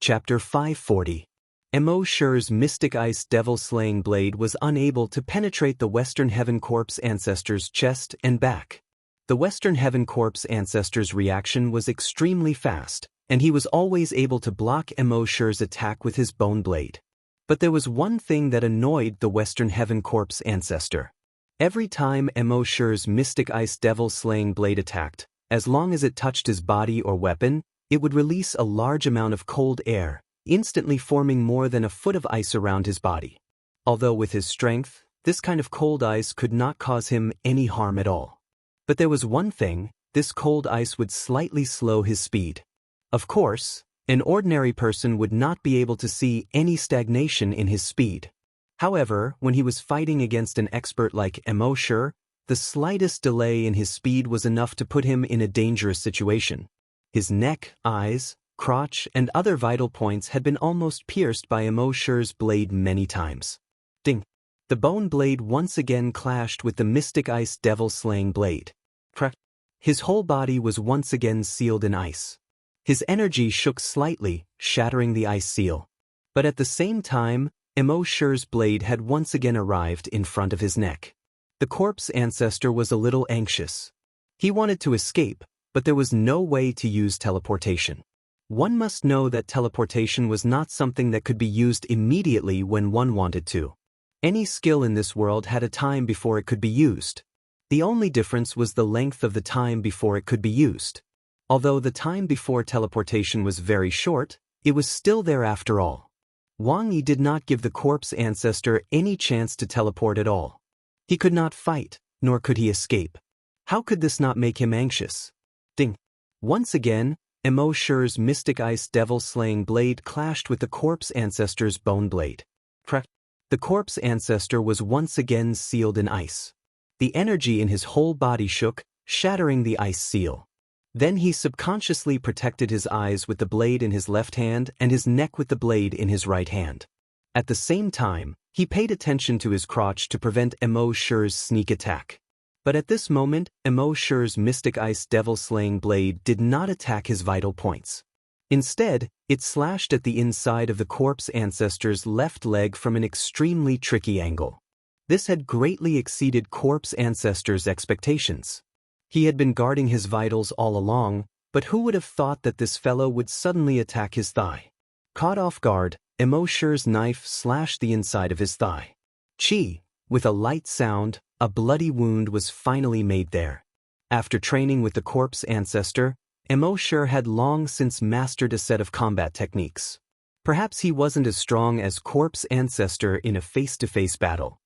Chapter 540. Mo Shi's mystic ice devil-slaying blade was unable to penetrate the Western Heaven Corp's ancestor's chest and back. The Western Heaven Corp's ancestor's reaction was extremely fast, and he was always able to block Mo Shi's attack with his bone blade. But there was one thing that annoyed the Western Heaven Corp's ancestor. Every time Mo Shi's mystic ice devil-slaying blade attacked, as long as it touched his body or weapon, it would release a large amount of cold air, instantly forming more than a foot of ice around his body. Although with his strength, this kind of cold ice could not cause him any harm at all. But there was one thing: this cold ice would slightly slow his speed. Of course, an ordinary person would not be able to see any stagnation in his speed. However, when he was fighting against an expert like Mo Shi, the slightest delay in his speed was enough to put him in a dangerous situation. His neck, eyes, crotch, and other vital points had been almost pierced by Mo Shi's blade many times. Ding! The bone blade once again clashed with the mystic ice devil-slaying blade. Crack! His whole body was once again sealed in ice. His energy shook slightly, shattering the ice seal. But at the same time, Mo Shi's blade had once again arrived in front of his neck. The corpse ancestor was a little anxious. He wanted to escape, but there was no way to use teleportation. One must know that teleportation was not something that could be used immediately when one wanted to. Any skill in this world had a time before it could be used. The only difference was the length of the time before it could be used. Although the time before teleportation was very short, it was still there after all. Wang Yi did not give the corpse ancestor any chance to teleport at all. He could not fight, nor could he escape. How could this not make him anxious? Ding! Once again, Mo Shi's mystic ice devil-slaying blade clashed with the corpse ancestor's bone blade. Crack! The corpse ancestor was once again sealed in ice. The energy in his whole body shook, shattering the ice seal. Then he subconsciously protected his eyes with the blade in his left hand and his neck with the blade in his right hand. At the same time, he paid attention to his crotch to prevent Mo Shi's sneak attack. But at this moment, Mo Shi's mystic ice devil-slaying blade did not attack his vital points. Instead, it slashed at the inside of the corpse ancestor's left leg from an extremely tricky angle. This had greatly exceeded corpse ancestor's expectations. He had been guarding his vitals all along, but who would have thought that this fellow would suddenly attack his thigh? Caught off guard, Mo Shi's knife slashed the inside of his thigh. Chi! With a light sound, a bloody wound was finally made there. After training with the corpse ancestor, Mo Shi had long since mastered a set of combat techniques. Perhaps he wasn't as strong as corpse ancestor in a face-to-face battle.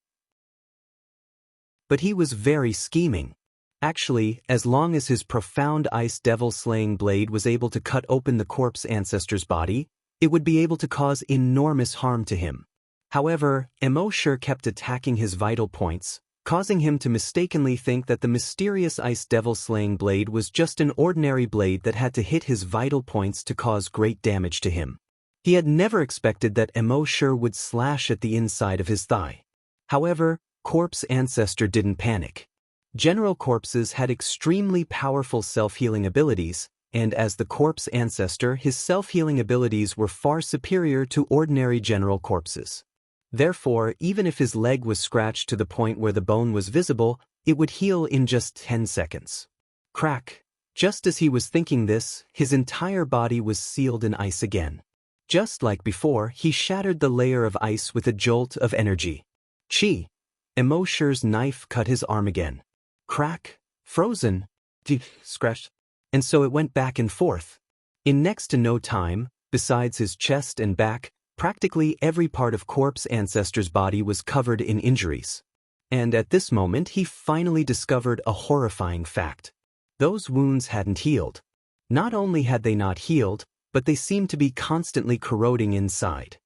But he was very scheming. Actually, as long as his profound ice devil-slaying blade was able to cut open the corpse ancestor's body, it would be able to cause enormous harm to him. However, Mo Shi kept attacking his vital points, causing him to mistakenly think that the mysterious ice devil-slaying blade was just an ordinary blade that had to hit his vital points to cause great damage to him. He had never expected that Mo Shi would slash at the inside of his thigh. However, corpse ancestor didn't panic. General corpses had extremely powerful self-healing abilities, and as the corpse ancestor, his self-healing abilities were far superior to ordinary general corpses. Therefore, even if his leg was scratched to the point where the bone was visible, it would heal in just 10 seconds. Crack! Just as he was thinking this, his entire body was sealed in ice again. Just like before, he shattered the layer of ice with a jolt of energy. Chi! Mo Shi's knife cut his arm again. Crack! Frozen! Scratch! And so it went back and forth. In next to no time, besides his chest and back, practically every part of corpse ancestor's body was covered in injuries. And at this moment he finally discovered a horrifying fact. Those wounds hadn't healed. Not only had they not healed, but they seemed to be constantly corroding inside.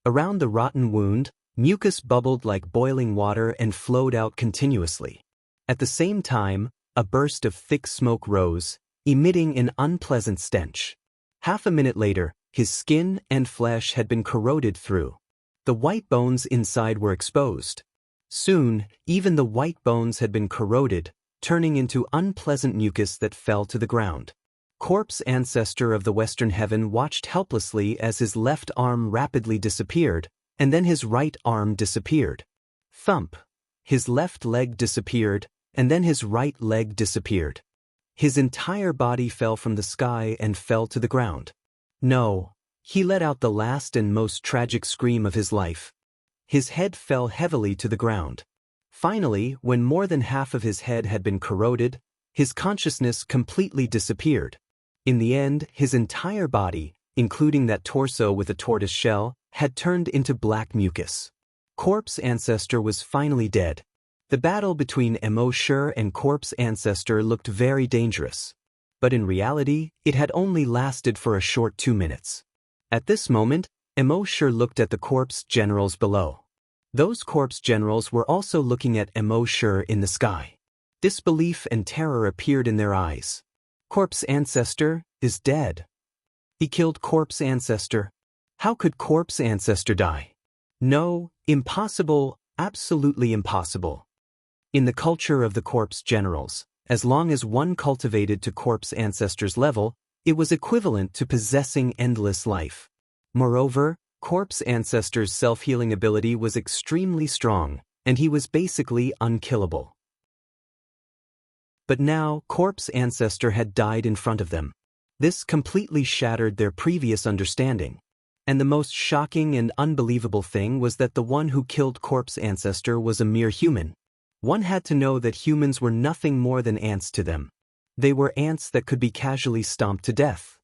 Around the rotten wound, mucus bubbled like boiling water and flowed out continuously. At the same time, a burst of thick smoke rose, emitting an unpleasant stench. Half a minute later, his skin and flesh had been corroded through. The white bones inside were exposed. Soon, even the white bones had been corroded, turning into unpleasant mucus that fell to the ground. Corpse ancestor of the Western Heaven watched helplessly as his left arm rapidly disappeared, and then his right arm disappeared. Thump. His left leg disappeared, and then his right leg disappeared. His entire body fell from the sky and fell to the ground. No, he let out the last and most tragic scream of his life. His head fell heavily to the ground. Finally, when more than half of his head had been corroded, his consciousness completely disappeared. In the end, his entire body, including that torso with a tortoise shell, had turned into black mucus. Corpse ancestor was finally dead. The battle between Immortal and corpse ancestor looked very dangerous. But in reality, it had only lasted for a short 2 minutes. At this moment, Immortal looked at the corpse generals below. Those corpse generals were also looking at Immortal in the sky. Disbelief and terror appeared in their eyes. Corpse ancestor is dead. He killed corpse ancestor. How could corpse ancestor die? No, impossible, absolutely impossible. In the culture of the corpse generals, as long as one cultivated to corpse ancestor's level, it was equivalent to possessing endless life. Moreover, corpse ancestor's self-healing ability was extremely strong, and he was basically unkillable. But now, corpse ancestor had died in front of them. This completely shattered their previous understanding. And the most shocking and unbelievable thing was that the one who killed corpse ancestor was a mere human. One had to know that humans were nothing more than ants to them. They were ants that could be casually stomped to death.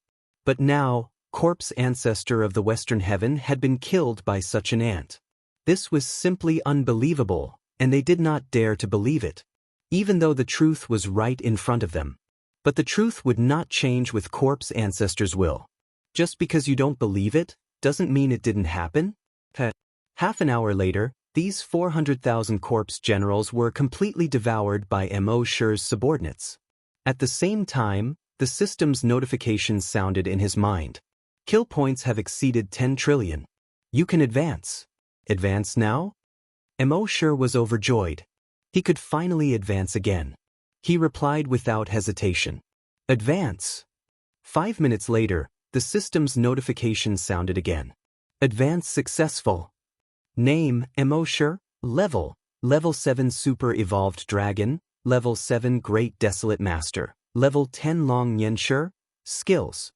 But now, corpse ancestor of the Western Heaven had been killed by such an ant. This was simply unbelievable, and they did not dare to believe it, even though the truth was right in front of them. But the truth would not change with corpse ancestor's will. Just because you don't believe it, doesn't mean it didn't happen. Half an hour later, these 400,000 corpse generals were completely devoured by Immortal's subordinates. At the same time, the system's notifications sounded in his mind. Kill points have exceeded 10 trillion. You can advance. Advance now? Immortal was overjoyed. He could finally advance again. He replied without hesitation. Advance. 5 minutes later, the system's notification sounded again. Advance successful. Name, Immortal. Level 7 Super Evolved Dragon. Level 7 Great Desolate Master. Level 10 Long Xianxia. Skills.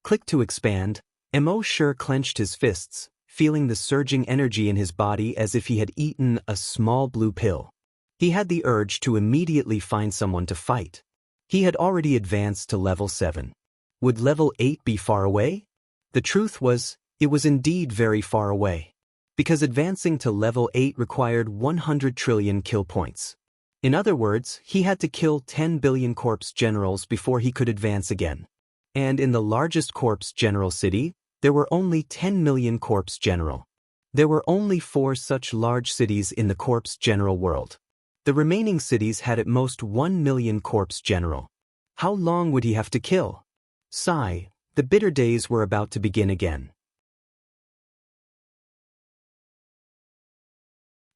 Click to expand. Immortal clenched his fists, feeling the surging energy in his body as if he had eaten a small blue pill. He had the urge to immediately find someone to fight. He had already advanced to level 7. Would level 8 be far away? The truth was, it was indeed very far away. Because advancing to level 8 required 100 trillion kill points. In other words, he had to kill 10 billion corpse generals before he could advance again. And in the largest corpse general city, there were only 10 million corpse general. There were only 4 such large cities in the corpse general world. The remaining cities had at most 1 million corpse general. How long would he have to kill? Sigh, the bitter days were about to begin again.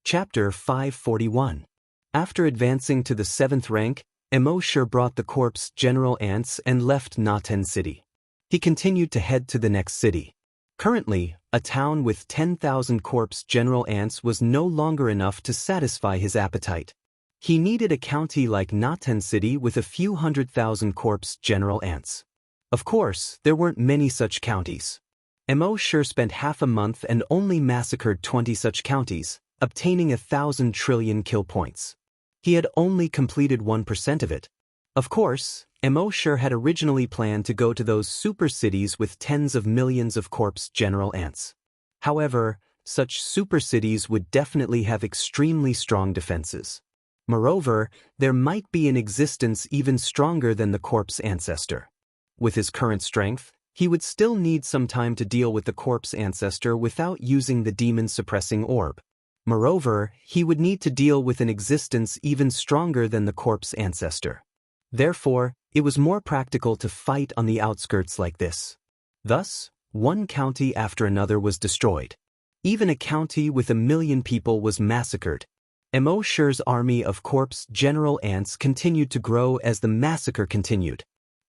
Chapter 541. After advancing to the 7th rank, Immortal brought the corpse general ants and left Naten city. He continued to head to the next city. Currently, a town with 10,000 corpse general ants was no longer enough to satisfy his appetite. He needed a county like Naten city with a few 100,000 corpse general ants. Of course, there weren't many such counties. Immortal spent half a month and only massacred 20 such counties, obtaining 1,000 trillion kill points. He had only completed 1% of it. Of course, Immortal had originally planned to go to those super cities with tens of millions of corpse general ants. However, such super cities would definitely have extremely strong defenses. Moreover, there might be in existence even stronger than the corpse ancestor. With his current strength, he would still need some time to deal with the corpse ancestor without using the demon-suppressing orb. Moreover, he would need to deal with an existence even stronger than the corpse ancestor. Therefore, it was more practical to fight on the outskirts like this. Thus, one county after another was destroyed. Even a county with 1 million people was massacred. Immortal's army of corpse general ants continued to grow as the massacre continued.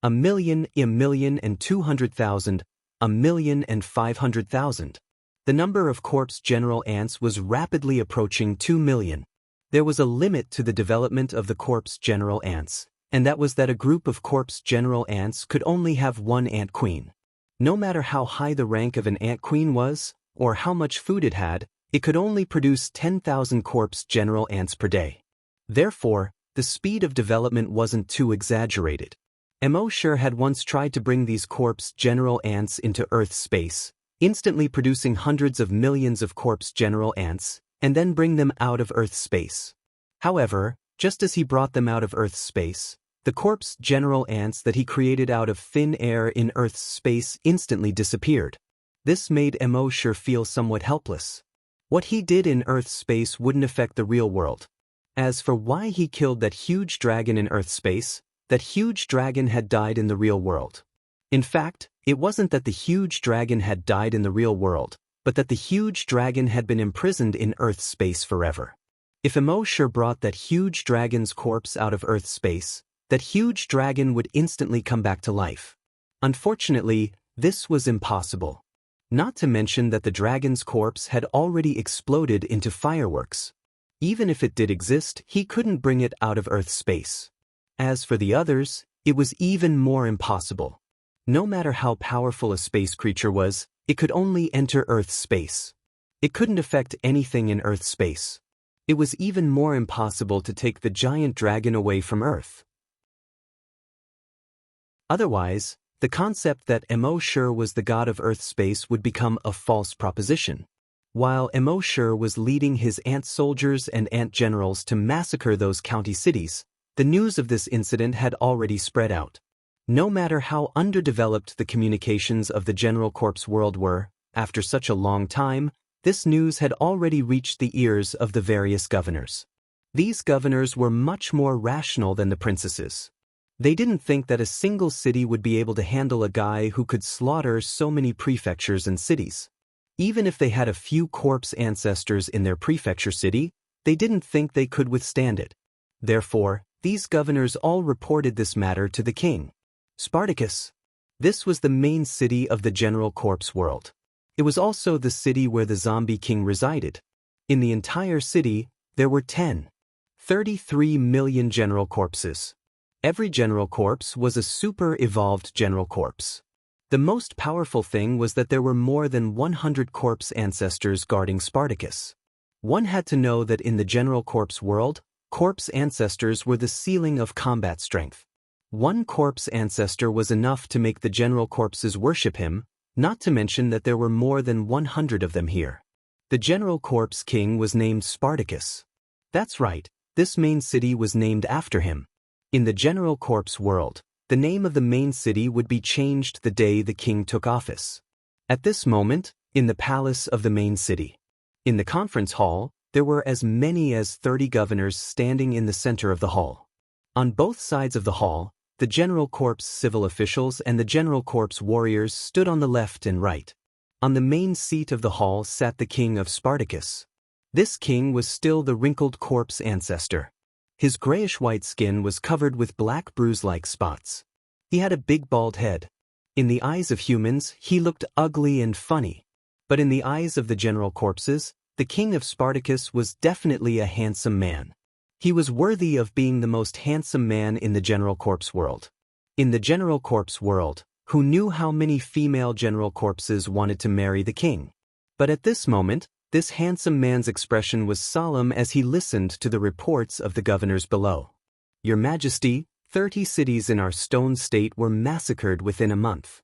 1,000,000, 1,200,000, 1,500,000. The number of corpse general ants was rapidly approaching 2 million. There was a limit to the development of the corpse general ants, and that was that a group of corpse general ants could only have one ant queen. No matter how high the rank of an ant queen was, or how much food it had, it could only produce 10,000 corpse general ants per day. Therefore, the speed of development wasn't too exaggerated. Immortal had once tried to bring these corpse general ants into Earth's space, instantly producing hundreds of millions of corpse general ants, and then bring them out of Earth's space. However, just as he brought them out of Earth's space, the corpse general ants that he created out of thin air in Earth's space instantly disappeared. This made Immortal feel somewhat helpless. What he did in Earth's space wouldn't affect the real world. As for why he killed that huge dragon in Earth's space, that huge dragon had died in the real world. In fact, it wasn't that the huge dragon had died in the real world, but that the huge dragon had been imprisoned in Earth's space forever. If Immortal brought that huge dragon's corpse out of Earth's space, that huge dragon would instantly come back to life. Unfortunately, this was impossible. Not to mention that the dragon's corpse had already exploded into fireworks. Even if it did exist, he couldn't bring it out of Earth's space. As for the others, it was even more impossible. No matter how powerful a space creature was, it could only enter Earth's space. It couldn't affect anything in Earth's space. It was even more impossible to take the giant dragon away from Earth. Otherwise, the concept that Immortal was the god of Earth space would become a false proposition. While Immortal was leading his ant soldiers and ant generals to massacre those county cities, the news of this incident had already spread out. No matter how underdeveloped the communications of the general corpse world were, after such a long time, this news had already reached the ears of the various governors. These governors were much more rational than the princesses. They didn't think that a single city would be able to handle a guy who could slaughter so many prefectures and cities. Even if they had a few corpse ancestors in their prefecture city, they didn't think they could withstand it. Therefore, these governors all reported this matter to the king. Spartacus. This was the main city of the general corpse world. It was also the city where the zombie king resided. In the entire city, there were 33 million general corpses. Every general corpse was a super-evolved general corpse. The most powerful thing was that there were more than 100 corpse ancestors guarding Spartacus. One had to know that in the general corpse world, corpse ancestors were the ceiling of combat strength. One corpse ancestor was enough to make the general corpses worship him, not to mention that there were more than 100 of them here. The general corpse king was named Spartacus. That's right, this main city was named after him. In the general corpse world, the name of the main city would be changed the day the king took office. At this moment, in the palace of the main city. In the conference hall, there were as many as 30 governors standing in the center of the hall. On both sides of the hall, the general corpse civil officials and the general corpse warriors stood on the left and right. On the main seat of the hall sat the king of Spartacus. This king was still the wrinkled corpse ancestor. His grayish-white skin was covered with black bruise-like spots. He had a big bald head. In the eyes of humans, he looked ugly and funny. But in the eyes of the general corpses, the king of Spartacus was definitely a handsome man. He was worthy of being the most handsome man in the general corpse world. In the general corpse world, who knew how many female general corpses wanted to marry the king? But at this moment, this handsome man's expression was solemn as he listened to the reports of the governors below. Your Majesty, 30 cities in our stone state were massacred within a month.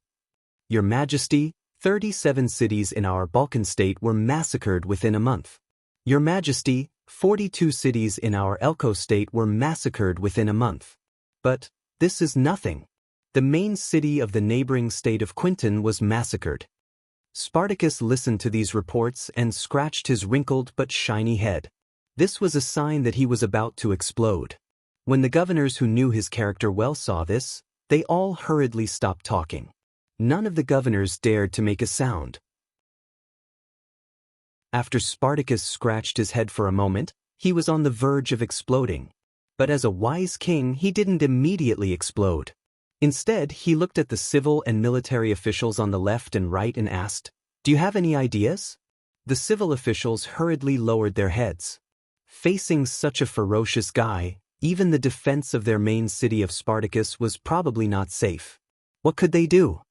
Your Majesty, 37 cities in our Balkan state were massacred within a month. Your Majesty, 42 cities in our Elko state were massacred within a month. But this is nothing. The main city of the neighboring state of Quinton was massacred. Spartacus listened to these reports and scratched his wrinkled but shiny head. This was a sign that he was about to explode. When the governors who knew his character well saw this, they all hurriedly stopped talking. None of the governors dared to make a sound. After Spartacus scratched his head for a moment, he was on the verge of exploding. But as a wise king, he didn't immediately explode. Instead, he looked at the civil and military officials on the left and right and asked, "Do you have any ideas?" The civil officials hurriedly lowered their heads. Facing such a ferocious guy, even the defense of their main city of Spartacus was probably not safe. What could they do?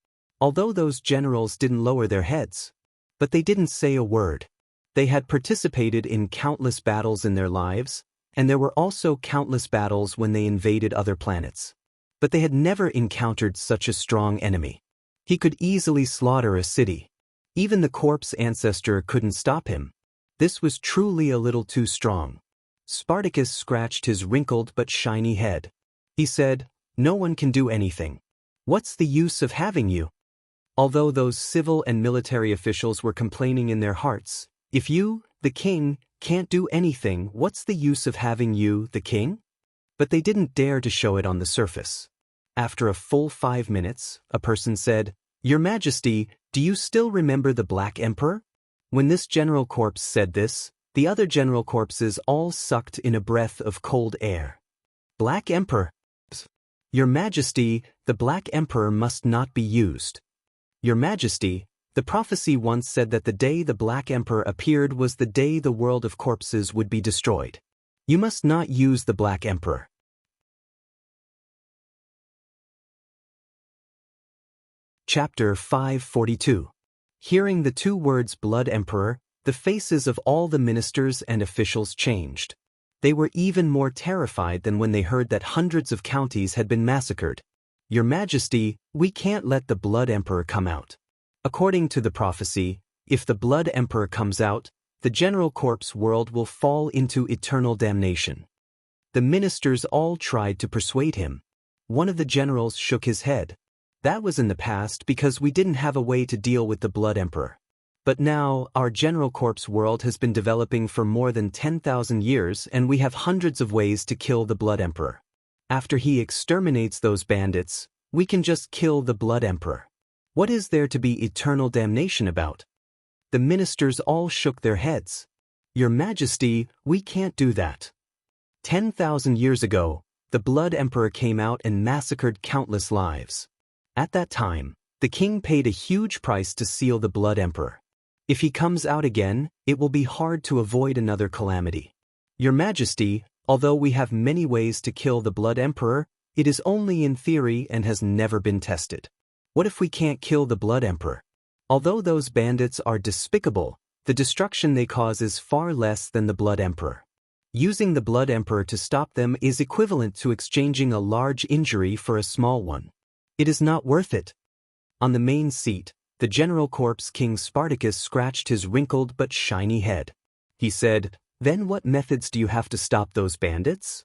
Although those generals didn't lower their heads. But they didn't say a word. They had participated in countless battles in their lives, and there were also countless battles when they invaded other planets. But they had never encountered such a strong enemy. He could easily slaughter a city. Even the corpse ancestor couldn't stop him. This was truly a little too strong. Spartacus scratched his wrinkled but shiny head. He said, "No one can do anything. What's the use of having you?" Although those civil and military officials were complaining in their hearts, "If you, the king, can't do anything, what's the use of having you, the king?" But they didn't dare to show it on the surface. After a full 5 minutes, a person said, "Your Majesty, do you still remember the Black Emperor?" When this general corpse said this, the other general corpses all sucked in a breath of cold air. "Black Emperor? Your Majesty, the Black Emperor must not be used. Your Majesty, the prophecy once said that the day the Black Emperor appeared was the day the world of corpses would be destroyed. You must not use the Black Emperor." Chapter 542. Hearing the two words Blood Emperor, the faces of all the ministers and officials changed. They were even more terrified than when they heard that hundreds of counties had been massacred. "Your Majesty, we can't let the Blood Emperor come out. According to the prophecy, if the Blood Emperor comes out, the general corpse world will fall into eternal damnation." The ministers all tried to persuade him. One of the generals shook his head. "That was in the past because we didn't have a way to deal with the Blood Emperor. But now, our general corpse world has been developing for more than 10,000 years and we have hundreds of ways to kill the Blood Emperor. After he exterminates those bandits, we can just kill the Blood Emperor. What is there to be eternal damnation about?" The ministers all shook their heads. "Your Majesty, we can't do that. 10,000 years ago, the Blood Emperor came out and massacred countless lives. At that time, the king paid a huge price to seal the Blood Emperor. If he comes out again, it will be hard to avoid another calamity. Your Majesty, although we have many ways to kill the Blood Emperor, it is only in theory and has never been tested. What if we can't kill the Blood Emperor? Although those bandits are despicable, the destruction they cause is far less than the Blood Emperor. Using the Blood Emperor to stop them is equivalent to exchanging a large injury for a small one. It is not worth it." On the main seat, the general corpse King Spartacus scratched his wrinkled but shiny head. He said, "Then what methods do you have to stop those bandits?"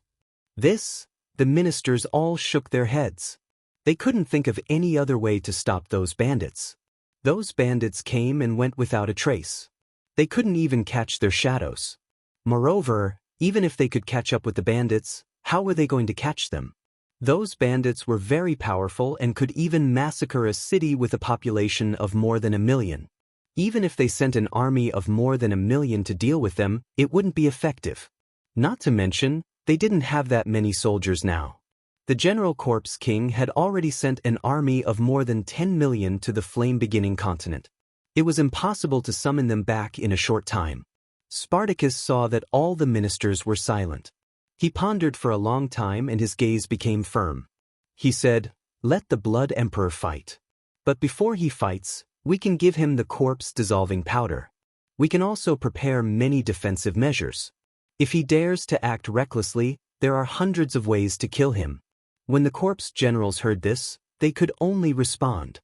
The ministers all shook their heads. They couldn't think of any other way to stop those bandits. Those bandits came and went without a trace. They couldn't even catch their shadows. Moreover, even if they could catch up with the bandits, how were they going to catch them? Those bandits were very powerful and could even massacre a city with a population of more than 1 million. Even if they sent an army of more than 1 million to deal with them, it wouldn't be effective. Not to mention, they didn't have that many soldiers now. The General Corpse King had already sent an army of more than 10 million to the flame-beginning continent. It was impossible to summon them back in a short time. Spartacus saw that all the ministers were silent. He pondered for a long time and his gaze became firm. He said, "Let the Blood Emperor fight. But before he fights, we can give him the corpse-dissolving powder. We can also prepare many defensive measures. If he dares to act recklessly, there are hundreds of ways to kill him." When the corpse generals heard this, they could only respond.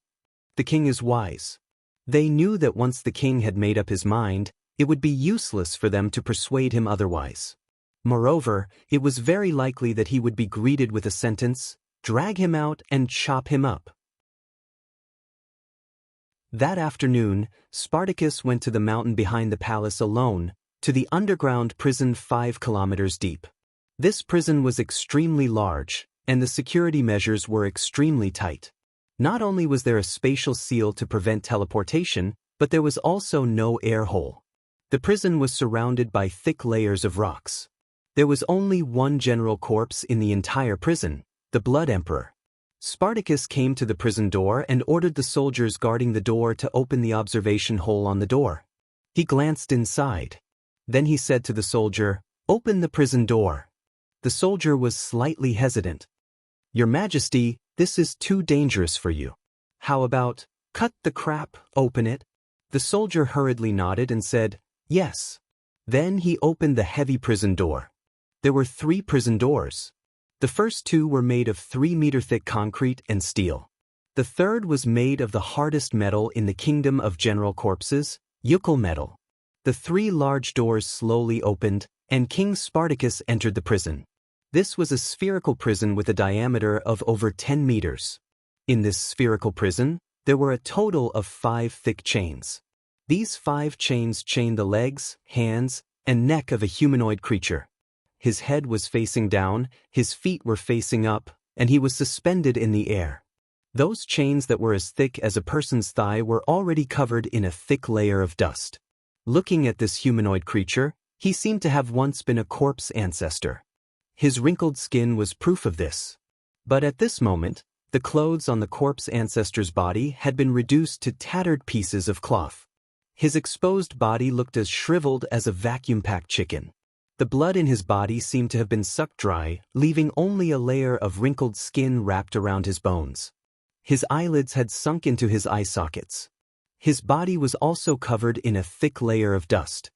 The king is wise. They knew that once the king had made up his mind, it would be useless for them to persuade him otherwise. Moreover, it was very likely that he would be greeted with a sentence, "Drag him out and chop him up." That afternoon, Spartacus went to the mountain behind the palace alone, to the underground prison 5 kilometers deep. This prison was extremely large, and the security measures were extremely tight. Not only was there a spatial seal to prevent teleportation, but there was also no air hole. The prison was surrounded by thick layers of rocks. There was only one general corpse in the entire prison, the Blood Emperor. Spartacus came to the prison door and ordered the soldiers guarding the door to open the observation hole on the door. He glanced inside. Then he said to the soldier, "Open the prison door." The soldier was slightly hesitant. "Your Majesty, this is too dangerous for you." "How about, cut the crap, open it?" The soldier hurriedly nodded and said, "Yes." Then he opened the heavy prison door. There were 3 prison doors. The first 2 were made of 3-meter-thick concrete and steel. The third was made of the hardest metal in the kingdom of general corpses, Wuxia metal. The 3 large doors slowly opened, and King Spartacus entered the prison. This was a spherical prison with a diameter of over 10 meters. In this spherical prison, there were a total of 5 thick chains. These 5 chains chained the legs, hands, and neck of a humanoid creature. His head was facing down, his feet were facing up, and he was suspended in the air. Those chains that were as thick as a person's thigh were already covered in a thick layer of dust. Looking at this humanoid creature, he seemed to have once been a corpse ancestor. His wrinkled skin was proof of this. But at this moment, the clothes on the corpse ancestor's body had been reduced to tattered pieces of cloth. His exposed body looked as shriveled as a vacuum-packed chicken. The blood in his body seemed to have been sucked dry, leaving only a layer of wrinkled skin wrapped around his bones. His eyelids had sunk into his eye sockets. His body was also covered in a thick layer of dust.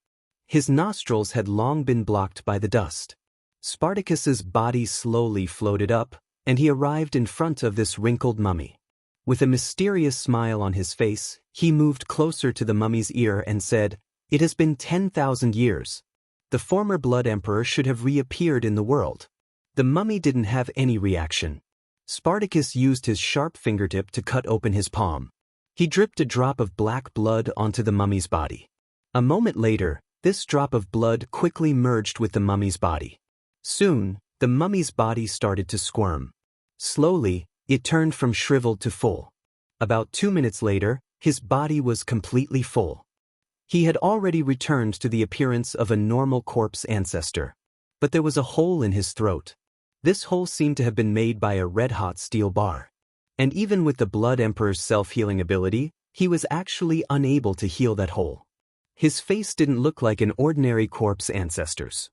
His nostrils had long been blocked by the dust. Spartacus's body slowly floated up, and he arrived in front of this wrinkled mummy. With a mysterious smile on his face, he moved closer to the mummy's ear and said, "It has been 10,000 years. The former blood emperor should have reappeared in the world." The mummy didn't have any reaction. Spartacus used his sharp fingertip to cut open his palm. He dripped a drop of black blood onto the mummy's body. A moment later, this drop of blood quickly merged with the mummy's body. Soon, the mummy's body started to squirm. Slowly, it turned from shriveled to full. About 2 minutes later, his body was completely full. He had already returned to the appearance of a normal corpse ancestor. But there was a hole in his throat. This hole seemed to have been made by a red-hot steel bar. And even with the Blood Emperor's self-healing ability, he was actually unable to heal that hole. His face didn't look like an ordinary corpse ancestor's.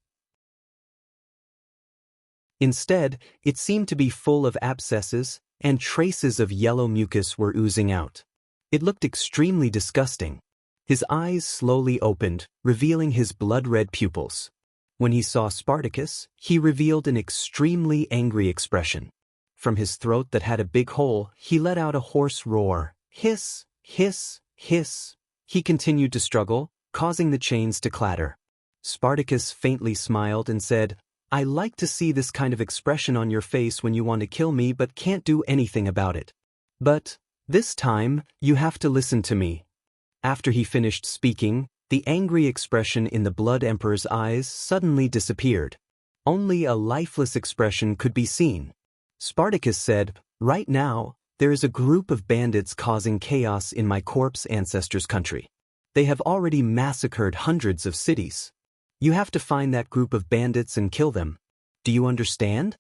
Instead, it seemed to be full of abscesses, and traces of yellow mucus were oozing out. It looked extremely disgusting. His eyes slowly opened, revealing his blood-red pupils. When he saw Spartacus, he revealed an extremely angry expression. From his throat that had a big hole, he let out a hoarse roar. Hiss, hiss, hiss. He continued to struggle, causing the chains to clatter. Spartacus faintly smiled and said, "I like to see this kind of expression on your face when you want to kill me but can't do anything about it. But this time, you have to listen to me." After he finished speaking, the angry expression in the Blood Emperor's eyes suddenly disappeared. Only a lifeless expression could be seen. Spartacus said, "Right now, there is a group of bandits causing chaos in my corpse ancestors' country. They have already massacred hundreds of cities. You have to find that group of bandits and kill them. Do you understand?"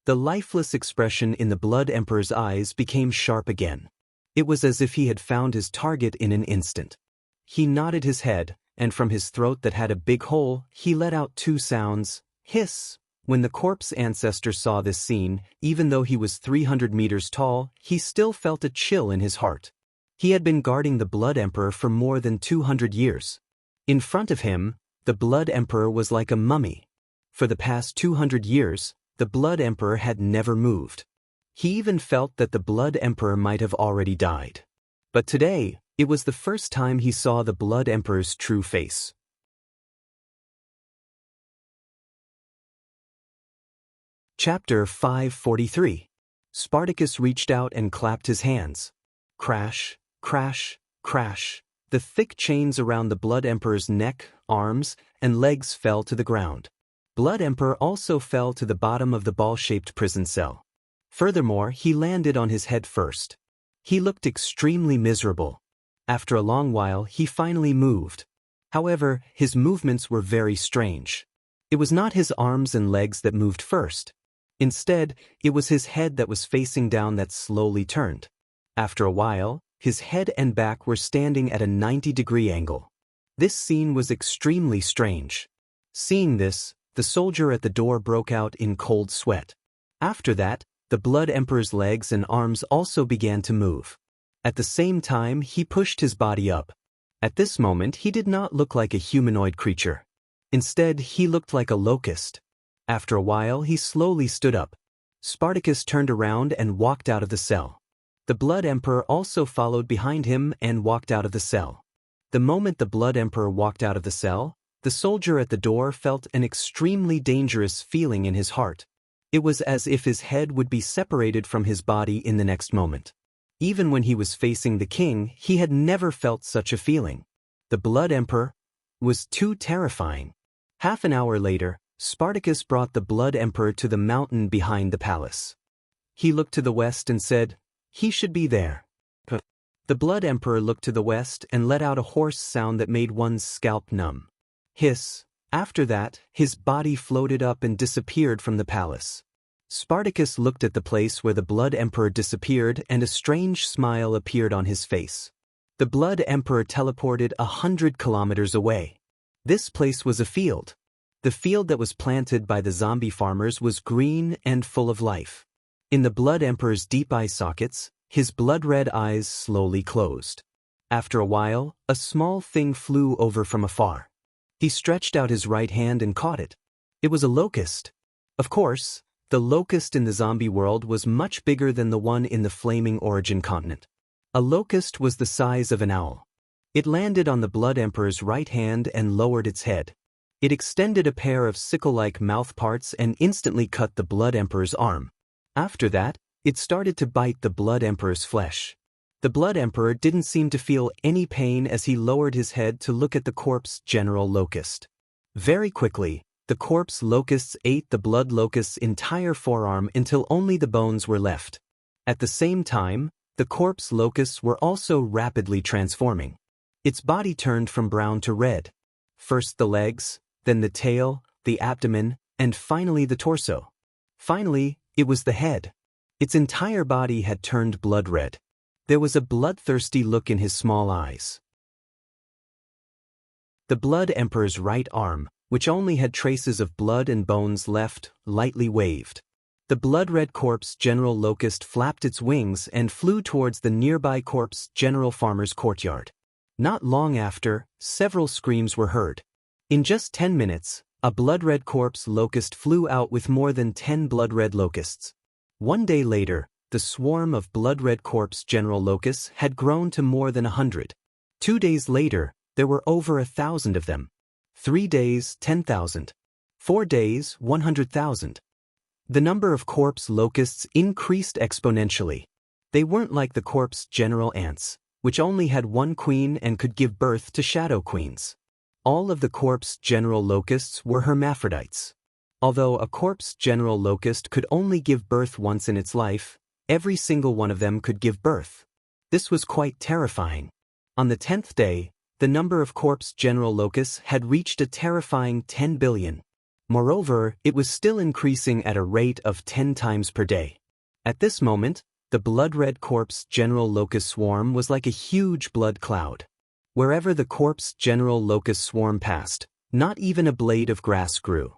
The lifeless expression in the Blood Emperor's eyes became sharp again. It was as if he had found his target in an instant. He nodded his head, and from his throat that had a big hole, he let out 2 sounds, hiss. When the corpse ancestor saw this scene, even though he was 300 meters tall, he still felt a chill in his heart. He had been guarding the Blood Emperor for more than 200 years. In front of him, the Blood Emperor was like a mummy. For the past 200 years, the Blood Emperor had never moved. He even felt that the Blood Emperor might have already died. But today, it was the first time he saw the Blood Emperor's true face. Chapter 543. Spartacus reached out and clapped his hands. Crash, crash, crash. The thick chains around the Blood Emperor's neck, arms, and legs fell to the ground. Blood Emperor also fell to the bottom of the ball-shaped prison cell. Furthermore, he landed on his head first. He looked extremely miserable. After a long while, he finally moved. However, his movements were very strange. It was not his arms and legs that moved first. Instead, it was his head that was facing down that slowly turned. After a while, his head and back were standing at a 90-degree angle. This scene was extremely strange. Seeing this, the soldier at the door broke out in cold sweat. After that, the Blood Emperor's legs and arms also began to move. At the same time, he pushed his body up. At this moment, he did not look like a humanoid creature. Instead, he looked like a locust. After a while, he slowly stood up. Spartacus turned around and walked out of the cell. The Blood Emperor also followed behind him and walked out of the cell. The moment the Blood Emperor walked out of the cell, the soldier at the door felt an extremely dangerous feeling in his heart. It was as if his head would be separated from his body in the next moment. Even when he was facing the king, he had never felt such a feeling. The Blood Emperor was too terrifying. Half an hour later, Spartacus brought the Blood Emperor to the mountain behind the palace. He looked to the west and said, "He should be there." The Blood Emperor looked to the west and let out a hoarse sound that made one's scalp numb. Hiss. After that, his body floated up and disappeared from the palace. Spartacus looked at the place where the Blood Emperor disappeared and a strange smile appeared on his face. The Blood Emperor teleported 100 kilometers away. This place was a field. The field that was planted by the zombie farmers was green and full of life. In the Blood Emperor's deep eye sockets, his blood-red eyes slowly closed. After a while, a small thing flew over from afar. He stretched out his right hand and caught it. It was a locust. Of course, the locust in the zombie world was much bigger than the one in the flaming origin continent. A locust was the size of an owl. It landed on the Blood Emperor's right hand and lowered its head. It extended a pair of sickle-like mouth parts and instantly cut the Blood Emperor's arm. After that, it started to bite the Blood Emperor's flesh. The Blood Emperor didn't seem to feel any pain as he lowered his head to look at the corpse General Locust. Very quickly, the corpse locusts ate the Blood Locust's entire forearm until only the bones were left. At the same time, the corpse locusts were also rapidly transforming. Its body turned from brown to red. First the legs, then the tail, the abdomen, and finally the torso. Finally, it was the head. Its entire body had turned blood red. There was a bloodthirsty look in his small eyes. The Blood Emperor's right arm, which only had traces of blood and bones left, lightly waved. The blood-red corpse General Locust flapped its wings and flew towards the nearby corpse General Farmer's courtyard. Not long after, several screams were heard. In just 10 minutes, a blood-red corpse locust flew out with more than 10 blood-red locusts. One day later, the swarm of blood-red corpse General Locusts had grown to more than 100. 2 days later, there were over 1,000 of them. 3 days, 10,000. 4 days, 100,000. The number of corpse locusts increased exponentially. They weren't like the corpse General Ants, which only had one queen and could give birth to shadow queens. All of the corpse General Locusts were hermaphrodites. Although a corpse General Locust could only give birth once in its life, every single one of them could give birth. This was quite terrifying. On the 10th day, the number of corpse General Locusts had reached a terrifying 10 billion. Moreover, it was still increasing at a rate of 10 times per day. At this moment, the blood-red corpse General Locust swarm was like a huge blood cloud. Wherever the corpse General Locust swarm passed, not even a blade of grass grew.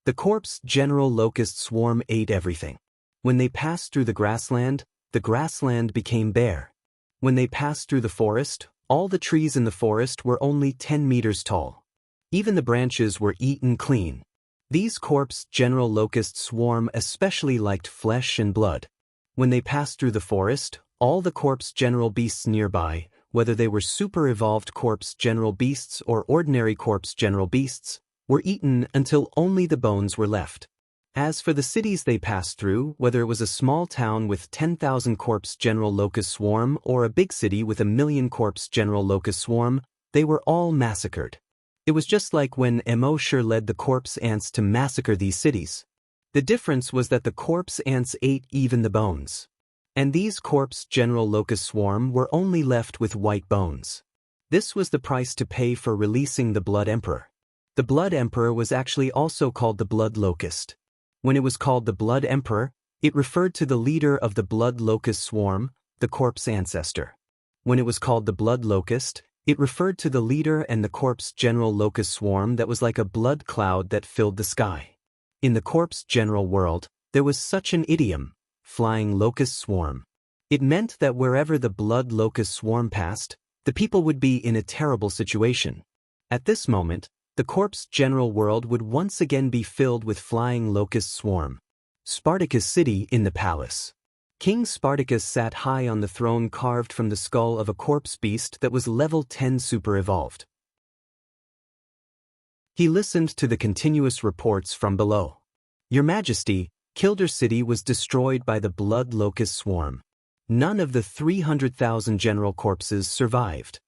The corpse General Locust swarm ate everything. When they passed through the grassland became bare. When they passed through the forest, all the trees in the forest were only 10 meters tall. Even the branches were eaten clean. These corpse General Locust swarm especially liked flesh and blood. When they passed through the forest, all the corpse General beasts nearby, whether they were super-evolved corpse General beasts or ordinary corpse General beasts, were eaten until only the bones were left. As for the cities they passed through, whether it was a small town with 10,000 corpse General Locust swarm or a big city with 1,000,000 corpse General Locust swarm, they were all massacred. It was just like when Immortal led the corpse ants to massacre these cities. The difference was that the corpse ants ate even the bones. And these corpse General Locust swarm were only left with white bones. This was the price to pay for releasing the Blood Emperor. The Blood Emperor was actually also called the Blood Locust. When it was called the Blood Emperor, it referred to the leader of the blood locust swarm, the corpse ancestor. When it was called the Blood Locust, it referred to the leader and the corpse general locust swarm that was like a blood cloud that filled the sky. In the corpse general world, there was such an idiom, flying locust swarm. It meant that wherever the blood locust swarm passed, the people would be in a terrible situation. At this moment, the corpse general world would once again be filled with flying locust swarm. Spartacus City in the palace. King Spartacus sat high on the throne carved from the skull of a corpse beast that was level 10 super-evolved. He listened to the continuous reports from below. Your Majesty, Kilder City was destroyed by the blood locust swarm. None of the 300,000 general corpses survived.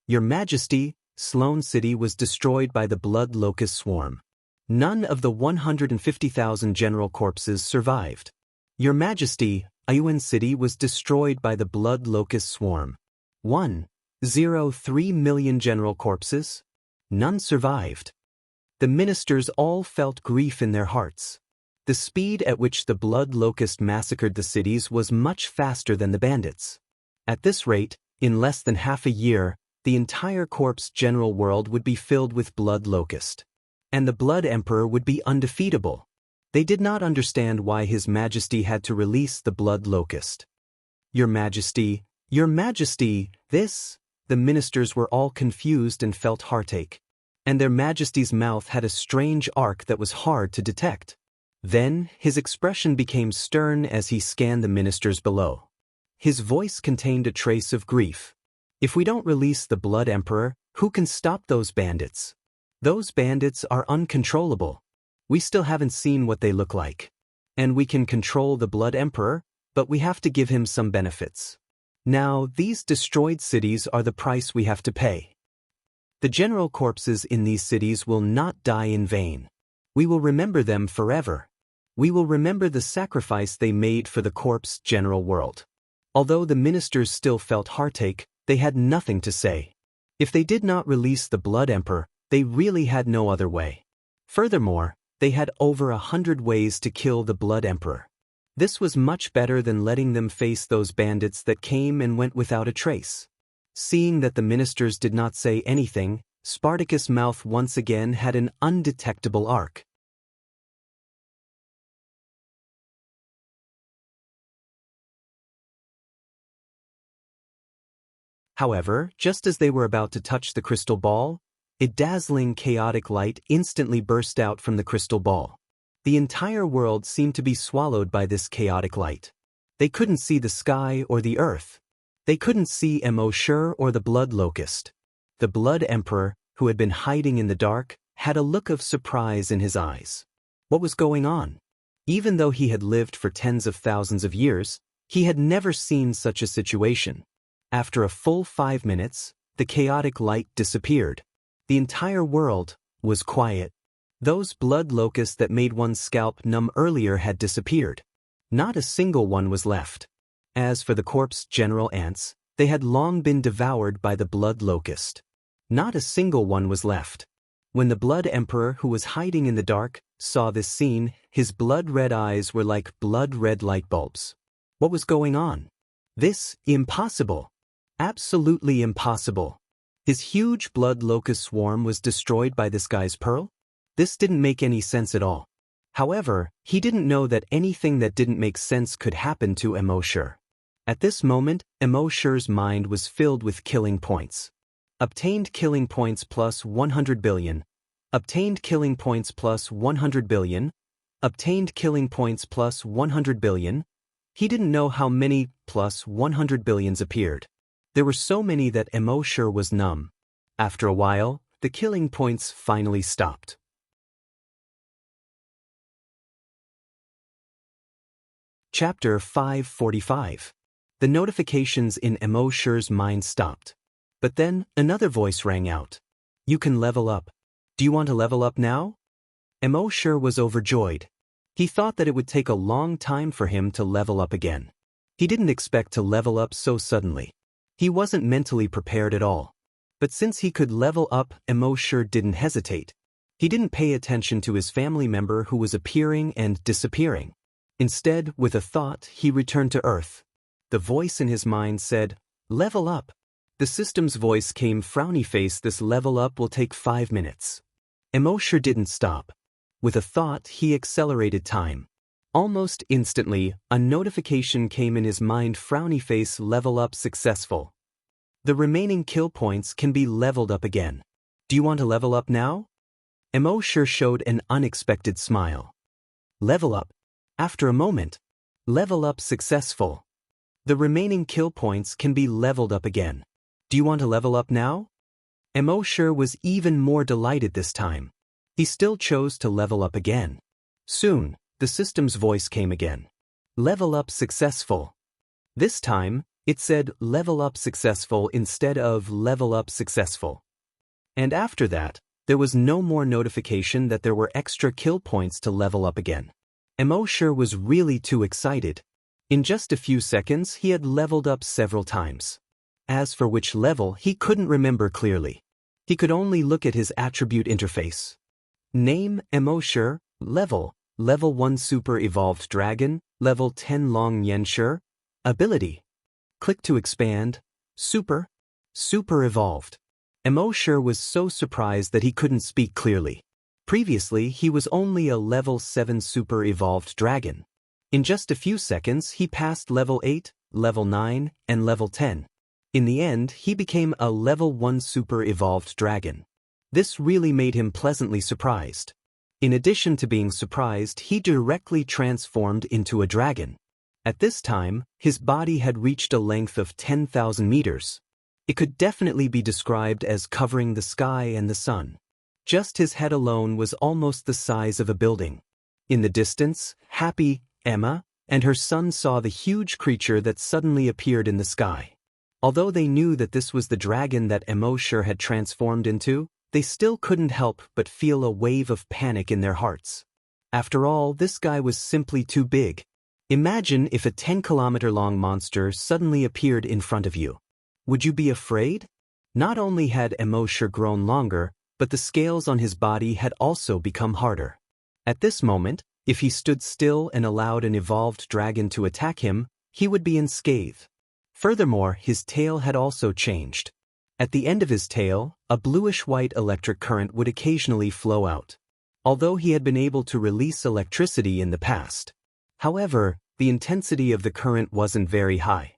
Your Majesty, Sloane City was destroyed by the blood locust swarm. None of the 150,000 general corpses survived. Your Majesty, Ayuan City was destroyed by the blood locust swarm. 1.03 million general corpses? None survived. The ministers all felt grief in their hearts. The speed at which the blood locust massacred the cities was much faster than the bandits. At this rate, in less than half a year, the entire corpse general world would be filled with blood locust. And the Blood Emperor would be undefeatable. They did not understand why His Majesty had to release the blood locust. Your Majesty, this? The ministers were all confused and felt heartache. And their Majesty's mouth had a strange arc that was hard to detect. Then, his expression became stern as he scanned the ministers below. His voice contained a trace of grief. If we don't release the Blood Emperor, who can stop those bandits? Those bandits are uncontrollable. We still haven't seen what they look like. And we can control the Blood Emperor, but we have to give him some benefits. Now, these destroyed cities are the price we have to pay. The general corpses in these cities will not die in vain. We will remember them forever. We will remember the sacrifice they made for the corpse general world. Although the ministers still felt heartache, they had nothing to say. If they did not release the Blood Emperor, they really had no other way. Furthermore, they had over 100 ways to kill the Blood Emperor. This was much better than letting them face those bandits that came and went without a trace. Seeing that the ministers did not say anything, Spartacus' mouth once again had an undetectable arc. However, just as they were about to touch the crystal ball, a dazzling chaotic light instantly burst out from the crystal ball. The entire world seemed to be swallowed by this chaotic light. They couldn't see the sky or the earth. They couldn't see Immortal or the blood locust. The Blood Emperor, who had been hiding in the dark, had a look of surprise in his eyes. What was going on? Even though he had lived for tens of thousands of years, he had never seen such a situation. After a full 5 minutes, the chaotic light disappeared. The entire world was quiet. Those blood locusts that made one's scalp numb earlier had disappeared. Not a single one was left. As for the corpse general ants, they had long been devoured by the blood locust. Not a single one was left. When the Blood Emperor, who was hiding in the dark, saw this scene, his blood-red eyes were like blood-red light bulbs. What was going on? This, impossible. Absolutely impossible. His huge blood locust swarm was destroyed by this guy's pearl? This didn't make any sense at all. However, he didn't know that anything that didn't make sense could happen to Immortal. At this moment, Immortal's mind was filled with killing points. Obtained killing points plus 100 billion. Obtained killing points plus 100 billion. Obtained killing points plus 100 billion. He didn't know how many plus 100 billions appeared. There were so many that Immortal was numb. After a while, the killing points finally stopped. Chapter 545. The notifications in Immortal's mind stopped. But then, another voice rang out. You can level up. Do you want to level up now? Immortal was overjoyed. He thought that it would take a long time for him to level up again. He didn't expect to level up so suddenly. He wasn't mentally prepared at all. But since he could level up, Immortal didn't hesitate. He didn't pay attention to his family member who was appearing and disappearing. Instead, with a thought, he returned to Earth. The voice in his mind said, "Level up." The system's voice came frowny face, "This level up will take 5 minutes. Immortal didn't stop. With a thought, he accelerated time. Almost instantly, a notification came in his mind, frowny face, "Level up successful. The remaining kill points can be leveled up again. Do you want to level up now?" Immortal showed an unexpected smile. "Level up." After a moment, "Level up successful. The remaining kill points can be leveled up again. Do you want to level up now?" Immortal was even more delighted this time. He still chose to level up again. Soon, the system's voice came again. "Level up successful." This time, it said "level up successful" instead of "level up successful." And after that, there was no more notification that there were extra kill points to level up again. Immortal was really too excited. In just a few seconds, he had leveled up several times. As for which level, he couldn't remember clearly. He could only look at his attribute interface. Name: Immortal. Level 1 Super Evolved Dragon. Level 10 Long Xianxia. Ability. Click to expand. Super Evolved. Immortal was so surprised that he couldn't speak clearly. Previously, he was only a level 7 Super Evolved Dragon. In just a few seconds, he passed level 8, level 9, and level 10. In the end, he became a level 1 Super Evolved Dragon. This really made him pleasantly surprised. In addition to being surprised, he directly transformed into a dragon. At this time, his body had reached a length of 10,000 meters. It could definitely be described as covering the sky and the sun. Just his head alone was almost the size of a building. In the distance, Happy, Emma, and her son saw the huge creature that suddenly appeared in the sky. Although they knew that this was the dragon that Immortal had transformed into, they still couldn't help but feel a wave of panic in their hearts. After all, this guy was simply too big. Imagine if a 10-kilometer-long monster suddenly appeared in front of you. Would you be afraid? Not only had Immortal grown longer, but the scales on his body had also become harder. At this moment, if he stood still and allowed an evolved dragon to attack him, he would be unscathed. Furthermore, his tail had also changed. At the end of his tail, a bluish-white electric current would occasionally flow out. Although he had been able to release electricity in the past. However, the intensity of the current wasn't very high.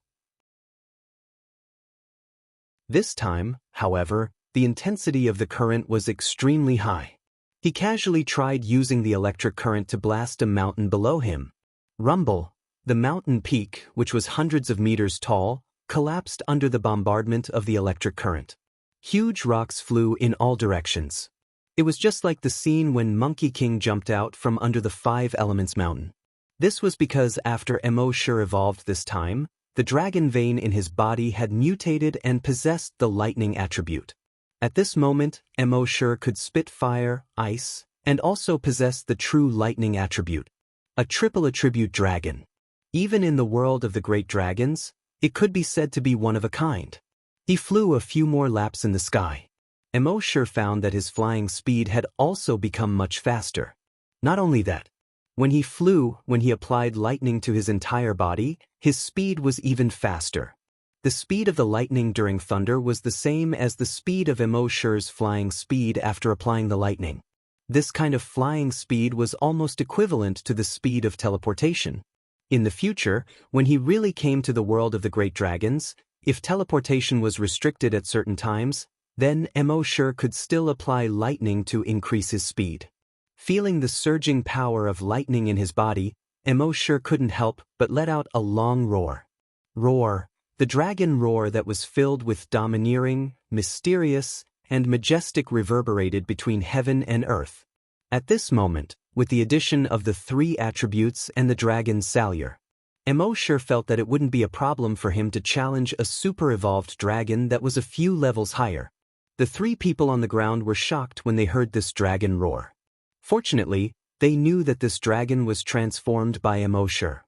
This time, however, the intensity of the current was extremely high. He casually tried using the electric current to blast a mountain below him. Rumble! The mountain peak, which was hundreds of meters tall, collapsed under the bombardment of the electric current. Huge rocks flew in all directions. It was just like the scene when Monkey King jumped out from under the Five Elements mountain. This was because after Immortal evolved this time, the dragon vein in his body had mutated and possessed the lightning attribute. At this moment, Immortal could spit fire, ice, and also possessed the true lightning attribute. A triple attribute dragon. Even in the world of the great dragons, it could be said to be one of a kind. He flew a few more laps in the sky. Immortal found that his flying speed had also become much faster. Not only that, when he applied lightning to his entire body, his speed was even faster. The speed of the lightning during thunder was the same as the speed of Immortal's flying speed after applying the lightning. This kind of flying speed was almost equivalent to the speed of teleportation. In the future, when he really came to the world of the great dragons, if teleportation was restricted at certain times, then Immortal could still apply lightning to increase his speed. Feeling the surging power of lightning in his body, Immortal couldn't help but let out a long roar. Roar, the dragon roar that was filled with domineering, mysterious, and majestic reverberated between heaven and earth. At this moment, with the addition of the 3 attributes and the dragon's salure, Immortal felt that it wouldn't be a problem for him to challenge a super-evolved dragon that was a few levels higher. The 3 people on the ground were shocked when they heard this dragon roar. Fortunately, they knew that this dragon was transformed by Immortal.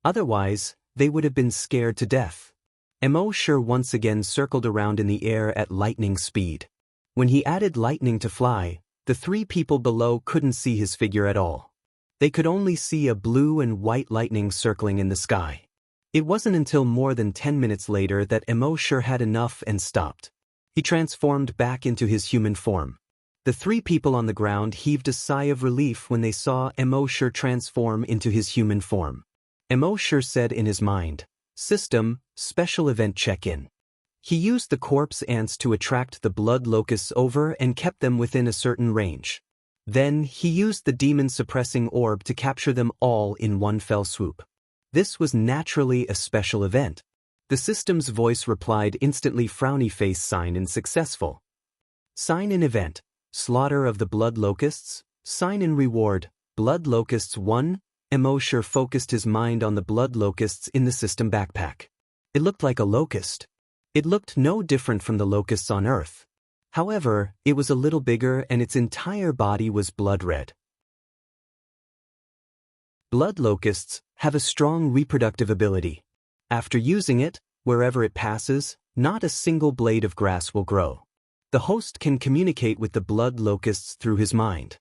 Otherwise, they would have been scared to death. Immortal once again circled around in the air at lightning speed. When he added lightning to fly, The three people below couldn't see his figure at all. They could only see a blue and white lightning circling in the sky. It wasn't until more than 10 minutes later that Immortal had enough and stopped. He transformed back into his human form. The three people on the ground heaved a sigh of relief when they saw Immortal transform into his human form. Immortal said in his mind, "System, special event check-in." He used the corpse ants to attract the blood locusts over and kept them within a certain range. Then, he used the demon-suppressing orb to capture them all in one fell swoop. This was naturally a special event. The system's voice replied instantly, frowny face sign in successful. Sign in event, slaughter of the blood locusts, sign in reward, blood locusts 1. Immortal focused his mind on the blood locusts in the system backpack. It looked like a locust. It looked no different from the locusts on Earth. However, it was a little bigger and its entire body was blood red. Blood locusts have a strong reproductive ability. After using it, wherever it passes, not a single blade of grass will grow. The host can communicate with the blood locusts through his mind.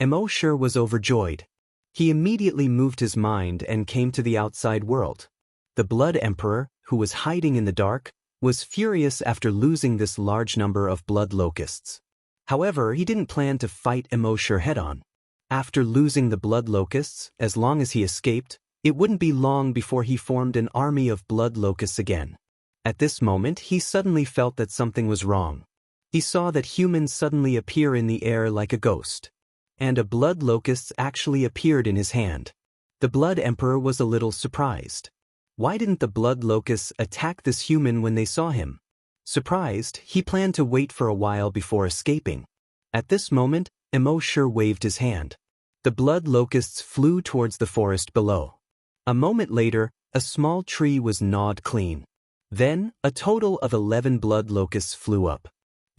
Immortal was overjoyed. He immediately moved his mind and came to the outside world. The Blood Emperor, who was hiding in the dark, was furious after losing this large number of blood locusts. However, he didn't plan to fight Immortal head-on. After losing the blood locusts, as long as he escaped, it wouldn't be long before he formed an army of blood locusts again. At this moment, he suddenly felt that something was wrong. He saw that humans suddenly appear in the air like a ghost. And a blood locust actually appeared in his hand. The Blood Emperor was a little surprised. Why didn't the blood locusts attack this human when they saw him? Surprised, he planned to wait for a while before escaping. At this moment, Immortal waved his hand. The blood locusts flew towards the forest below. A moment later, a small tree was gnawed clean. Then, a total of 11 blood locusts flew up.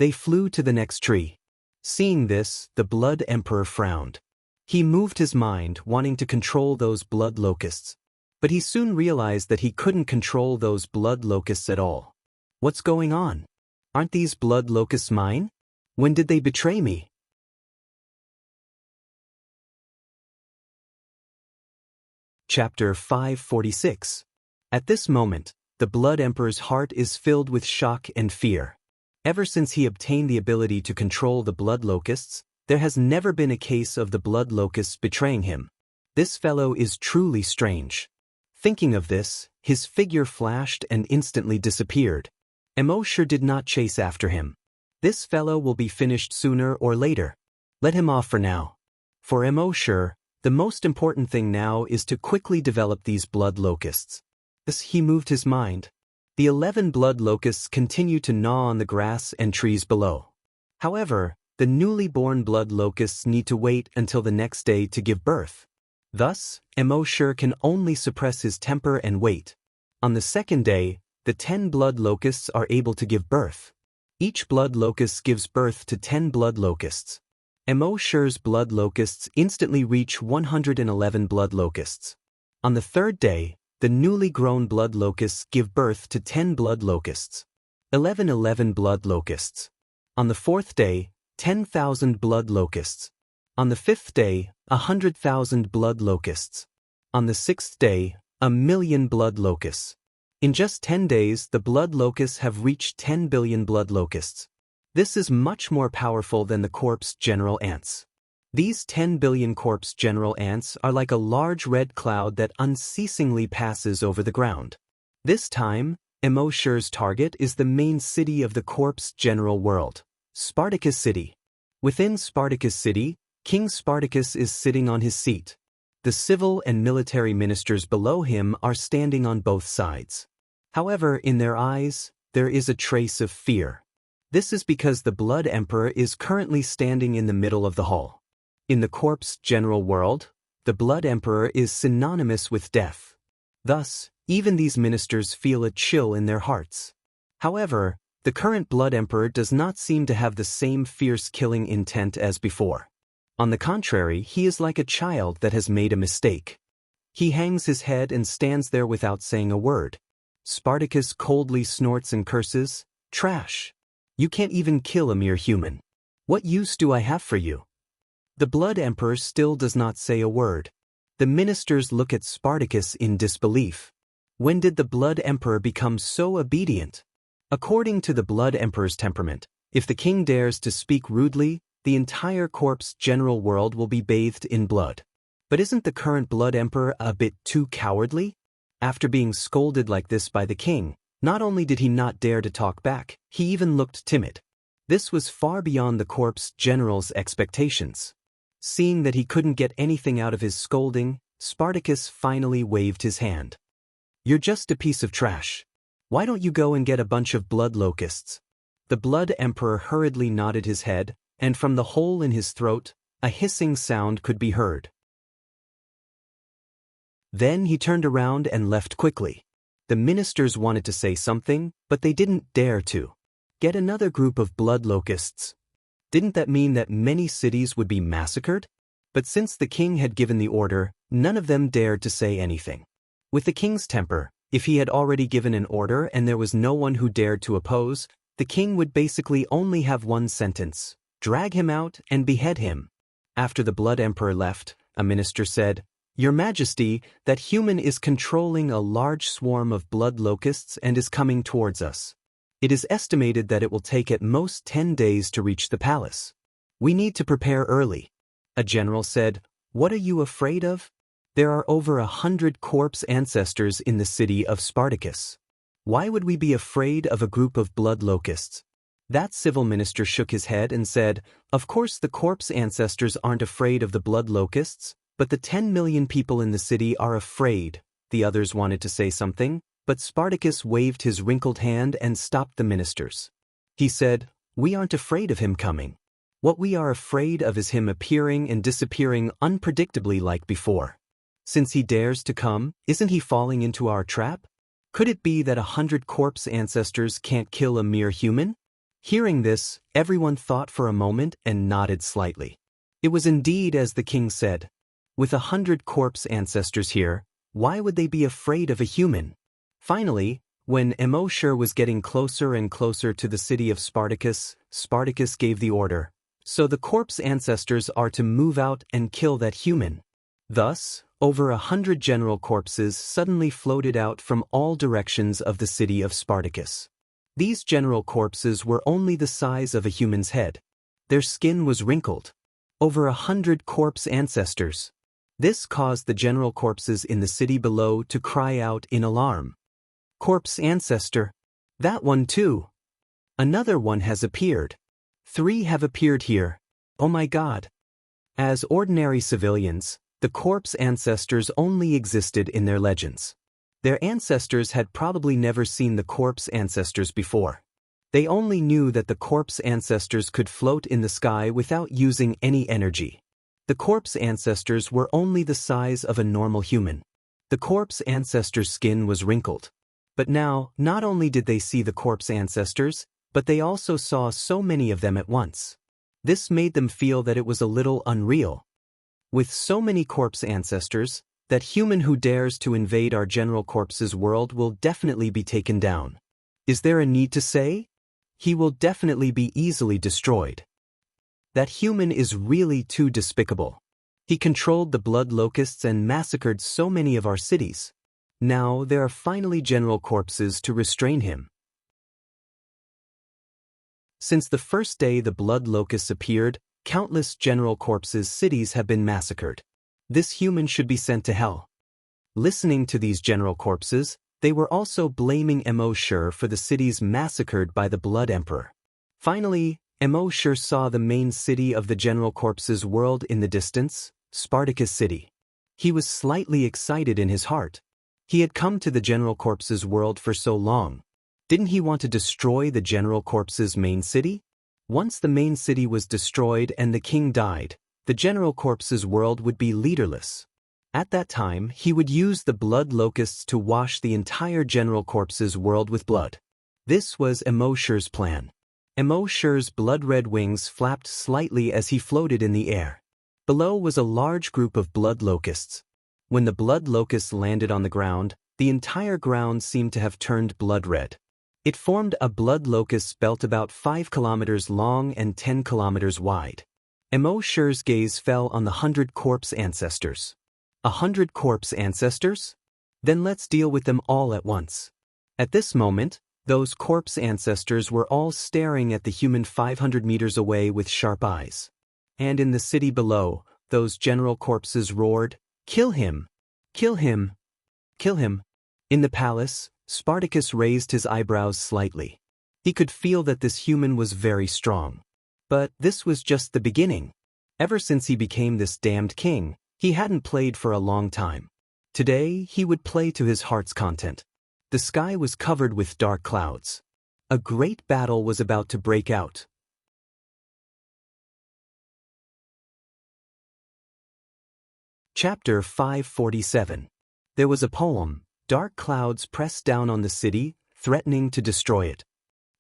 They flew to the next tree. Seeing this, the Blood Emperor frowned. He moved his mind, wanting to control those blood locusts. But he soon realized that he couldn't control those blood locusts at all. What's going on? Aren't these blood locusts mine? When did they betray me? Chapter 546. At this moment, the Blood Emperor's heart is filled with shock and fear. Ever since he obtained the ability to control the blood locusts, there has never been a case of the blood locusts betraying him. This fellow is truly strange. Thinking of this, his figure flashed and instantly disappeared. Immortal did not chase after him. This fellow will be finished sooner or later. Let him off for now. For Immortal, the most important thing now is to quickly develop these blood locusts. Thus he moved his mind. The 11 blood locusts continue to gnaw on the grass and trees below. However, the newly born blood locusts need to wait until the next day to give birth. Thus, Immortal can only suppress his temper and wait. On the second day, the 10 blood locusts are able to give birth. Each blood locust gives birth to 10 blood locusts. Immortal's blood locusts instantly reach 111 blood locusts. On the third day, the newly grown blood locusts give birth to 10 blood locusts. 11 blood locusts. On the fourth day, 10,000 blood locusts. On the fifth day, 100,000 blood locusts. On the sixth day, 1,000,000 blood locusts. In just 10 days, the blood locusts have reached 10 billion blood locusts. This is much more powerful than the corpse general ants. These 10 billion corpse general ants are like a large red cloud that unceasingly passes over the ground. This time, Immortal's target is the main city of the corpse general world, Spartacus City. Within Spartacus City, King Spartacus is sitting on his seat. The civil and military ministers below him are standing on both sides. However, in their eyes, there is a trace of fear. This is because the Blood Emperor is currently standing in the middle of the hall. In the corpse general world, the Blood Emperor is synonymous with death. Thus, even these ministers feel a chill in their hearts. However, the current Blood Emperor does not seem to have the same fierce killing intent as before. On the contrary, he is like a child that has made a mistake. He hangs his head and stands there without saying a word. Spartacus coldly snorts and curses, "Trash! You can't even kill a mere human." What use do I have for you? The Blood Emperor still does not say a word. The ministers look at Spartacus in disbelief. When did the Blood Emperor become so obedient? According to the Blood Emperor's temperament, if the king dares to speak rudely, the entire corpse general world will be bathed in blood. But isn't the current Blood Emperor a bit too cowardly? After being scolded like this by the king, not only did he not dare to talk back, he even looked timid. This was far beyond the corpse general's expectations. Seeing that he couldn't get anything out of his scolding, Spartacus finally waved his hand. You're just a piece of trash. Why don't you go and get a bunch of blood locusts? The Blood Emperor hurriedly nodded his head, and from the hole in his throat, a hissing sound could be heard. Then he turned around and left quickly. The ministers wanted to say something, but they didn't dare to. Get another group of blood locusts. Didn't that mean that many cities would be massacred? But since the king had given the order, none of them dared to say anything. With the king's temper, if he had already given an order and there was no one who dared to oppose, the king would basically only have one sentence: drag him out and behead him. After the Blood Emperor left, a minister said, Your Majesty, that human is controlling a large swarm of blood locusts and is coming towards us. It is estimated that it will take at most 10 days to reach the palace. We need to prepare early. A general said, What are you afraid of? There are over 100 corpse ancestors in the city of Spartacus. Why would we be afraid of a group of blood locusts? That civil minister shook his head and said, Of course the corpse ancestors aren't afraid of the blood locusts, but the 10 million people in the city are afraid. The others wanted to say something, but Spartacus waved his wrinkled hand and stopped the ministers. He said, We aren't afraid of him coming. What we are afraid of is him appearing and disappearing unpredictably like before. Since he dares to come, isn't he falling into our trap? Could it be that 100 corpse ancestors can't kill a mere human? Hearing this, everyone thought for a moment and nodded slightly. It was indeed as the king said. With 100 corpse ancestors here, why would they be afraid of a human? Finally, when Immortal was getting closer and closer to the city of Spartacus, Spartacus gave the order. So the corpse ancestors are to move out and kill that human. Thus, over 100 general corpses suddenly floated out from all directions of the city of Spartacus. These general corpses were only the size of a human's head. Their skin was wrinkled. Over 100 corpse ancestors. This caused the general corpses in the city below to cry out in alarm. Corpse ancestor. That one too. Another one has appeared. 3 have appeared here. Oh my God. As ordinary civilians, the corpse ancestors only existed in their legends. Their ancestors had probably never seen the corpse ancestors before. They only knew that the corpse ancestors could float in the sky without using any energy. The corpse ancestors were only the size of a normal human. The corpse ancestors' skin was wrinkled. But now, not only did they see the corpse ancestors, but they also saw so many of them at once. This made them feel that it was a little unreal. With so many corpse ancestors, that human who dares to invade our general corpse's world will definitely be taken down. Is there a need to say? He will definitely be easily destroyed. That human is really too despicable. He controlled the blood locusts and massacred so many of our cities. Now there are finally general corpses to restrain him. Since the first day the blood locusts appeared, countless general corpses' cities have been massacred. This human should be sent to hell. Listening to these general corpses, they were also blaming Immortal for the cities massacred by the Blood Emperor. Finally, Immortal saw the main city of the general corpse's world in the distance, Spartacus City. He was slightly excited in his heart. He had come to the general corpse's world for so long. Didn't he want to destroy the general corpse's main city? Once the main city was destroyed and the king died, the general corpse's world would be leaderless. At that time, he would use the blood locusts to wash the entire general corpse's world with blood. This was Immortal's plan. Immortal's blood-red wings flapped slightly as he floated in the air. Below was a large group of blood locusts. When the blood locusts landed on the ground, the entire ground seemed to have turned blood red. It formed a blood locust belt about 5 kilometers long and 10 kilometers wide. Imo-Shi's gaze fell on the 100 corpse ancestors. 100 corpse ancestors? Then let's deal with them all at once. At this moment, those corpse ancestors were all staring at the human 500 meters away with sharp eyes. And in the city below, those general corpses roared, "Kill him! Kill him! Kill him!" In the palace, Spartacus raised his eyebrows slightly. He could feel that this human was very strong. But this was just the beginning. Ever since he became this damned king, he hadn't played for a long time. Today, he would play to his heart's content. The sky was covered with dark clouds. A great battle was about to break out. Chapter 547. There was a poem. Dark clouds pressed down on the city, threatening to destroy it.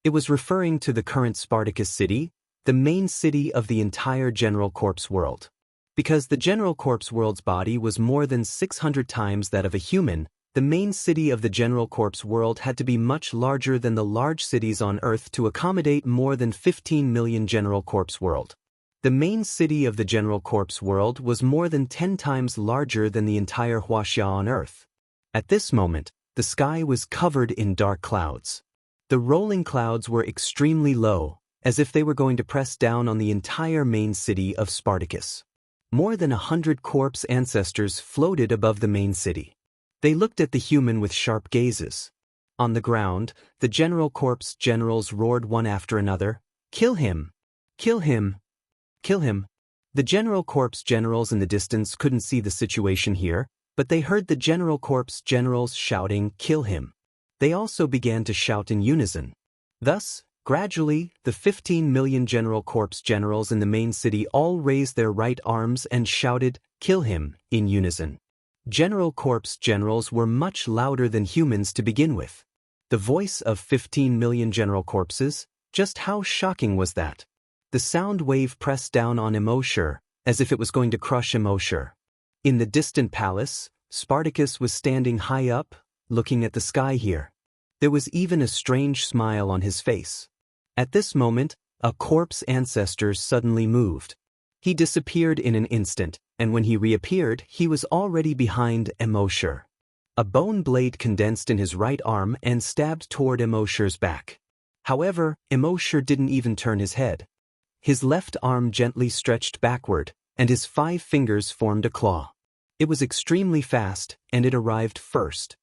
It was referring to the current Spartacus city, the main city of the entire General Corpse world. Because the General Corpse world's body was more than 600 times that of a human, the main city of the General Corpse world had to be much larger than the large cities on Earth to accommodate more than 15 million General Corpse world. The main city of the General Corpse world was more than 10 times larger than the entire Wuxia on Earth. At this moment, the sky was covered in dark clouds. The rolling clouds were extremely low, as if they were going to press down on the entire main city of Spartacus. More than 100 corpse ancestors floated above the main city. They looked at the human with sharp gazes. On the ground, the General Corpse generals roared one after another, "Kill him! Kill him! Kill him!" The General Corpse generals in the distance couldn't see the situation here, but they heard the General Corpse generals shouting, "Kill him!" They also began to shout in unison. Thus, gradually, the 15 million General Corpse generals in the main city all raised their right arms and shouted, "Kill him!" in unison. General Corpse generals were much louder than humans to begin with. The voice of 15 million General Corpses, just how shocking was that? The sound wave pressed down on Imo-Shi, as if it was going to crush Imo-Shi. In the distant palace, Spartacus was standing high up, looking at the sky here. There was even a strange smile on his face. At this moment, a corpse ancestor suddenly moved. He disappeared in an instant, and when he reappeared, he was already behind Imo-Shi. A bone blade condensed in his right arm and stabbed toward Imo-Shi's back. However, Imo-Shi didn't even turn his head. His left arm gently stretched backward, and his 5 fingers formed a claw. It was extremely fast, and it arrived first.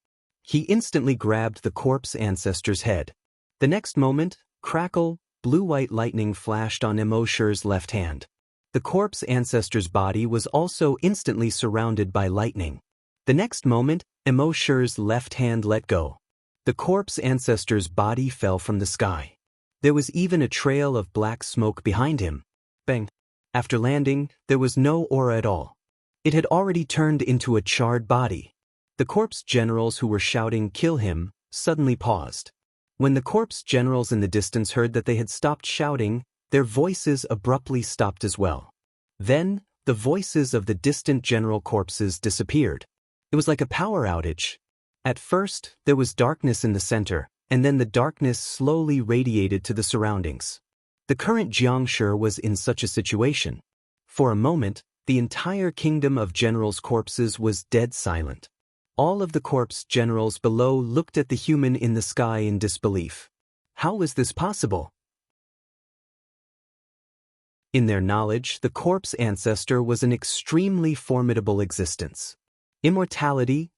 He instantly grabbed the corpse ancestor's head. The next moment, crackle, blue-white lightning flashed on Imo-Shi's left hand. The corpse ancestor's body was also instantly surrounded by lightning. The next moment, Imo-Shi's left hand let go. The corpse ancestor's body fell from the sky. There was even a trail of black smoke behind him. Bang! After landing, there was no aura at all. It had already turned into a charred body. The corpse generals who were shouting, "Kill him!" suddenly paused. When the corpse generals in the distance heard that they had stopped shouting, their voices abruptly stopped as well. Then, the voices of the distant general corpses disappeared. It was like a power outage. At first, there was darkness in the center, and then the darkness slowly radiated to the surroundings. The current Xianxia was in such a situation. For a moment, the entire kingdom of generals' corpses was dead silent. All of the corpse generals below looked at the human in the sky in disbelief. How was this possible? In their knowledge, the corpse ancestor was an extremely formidable existence. Immortality,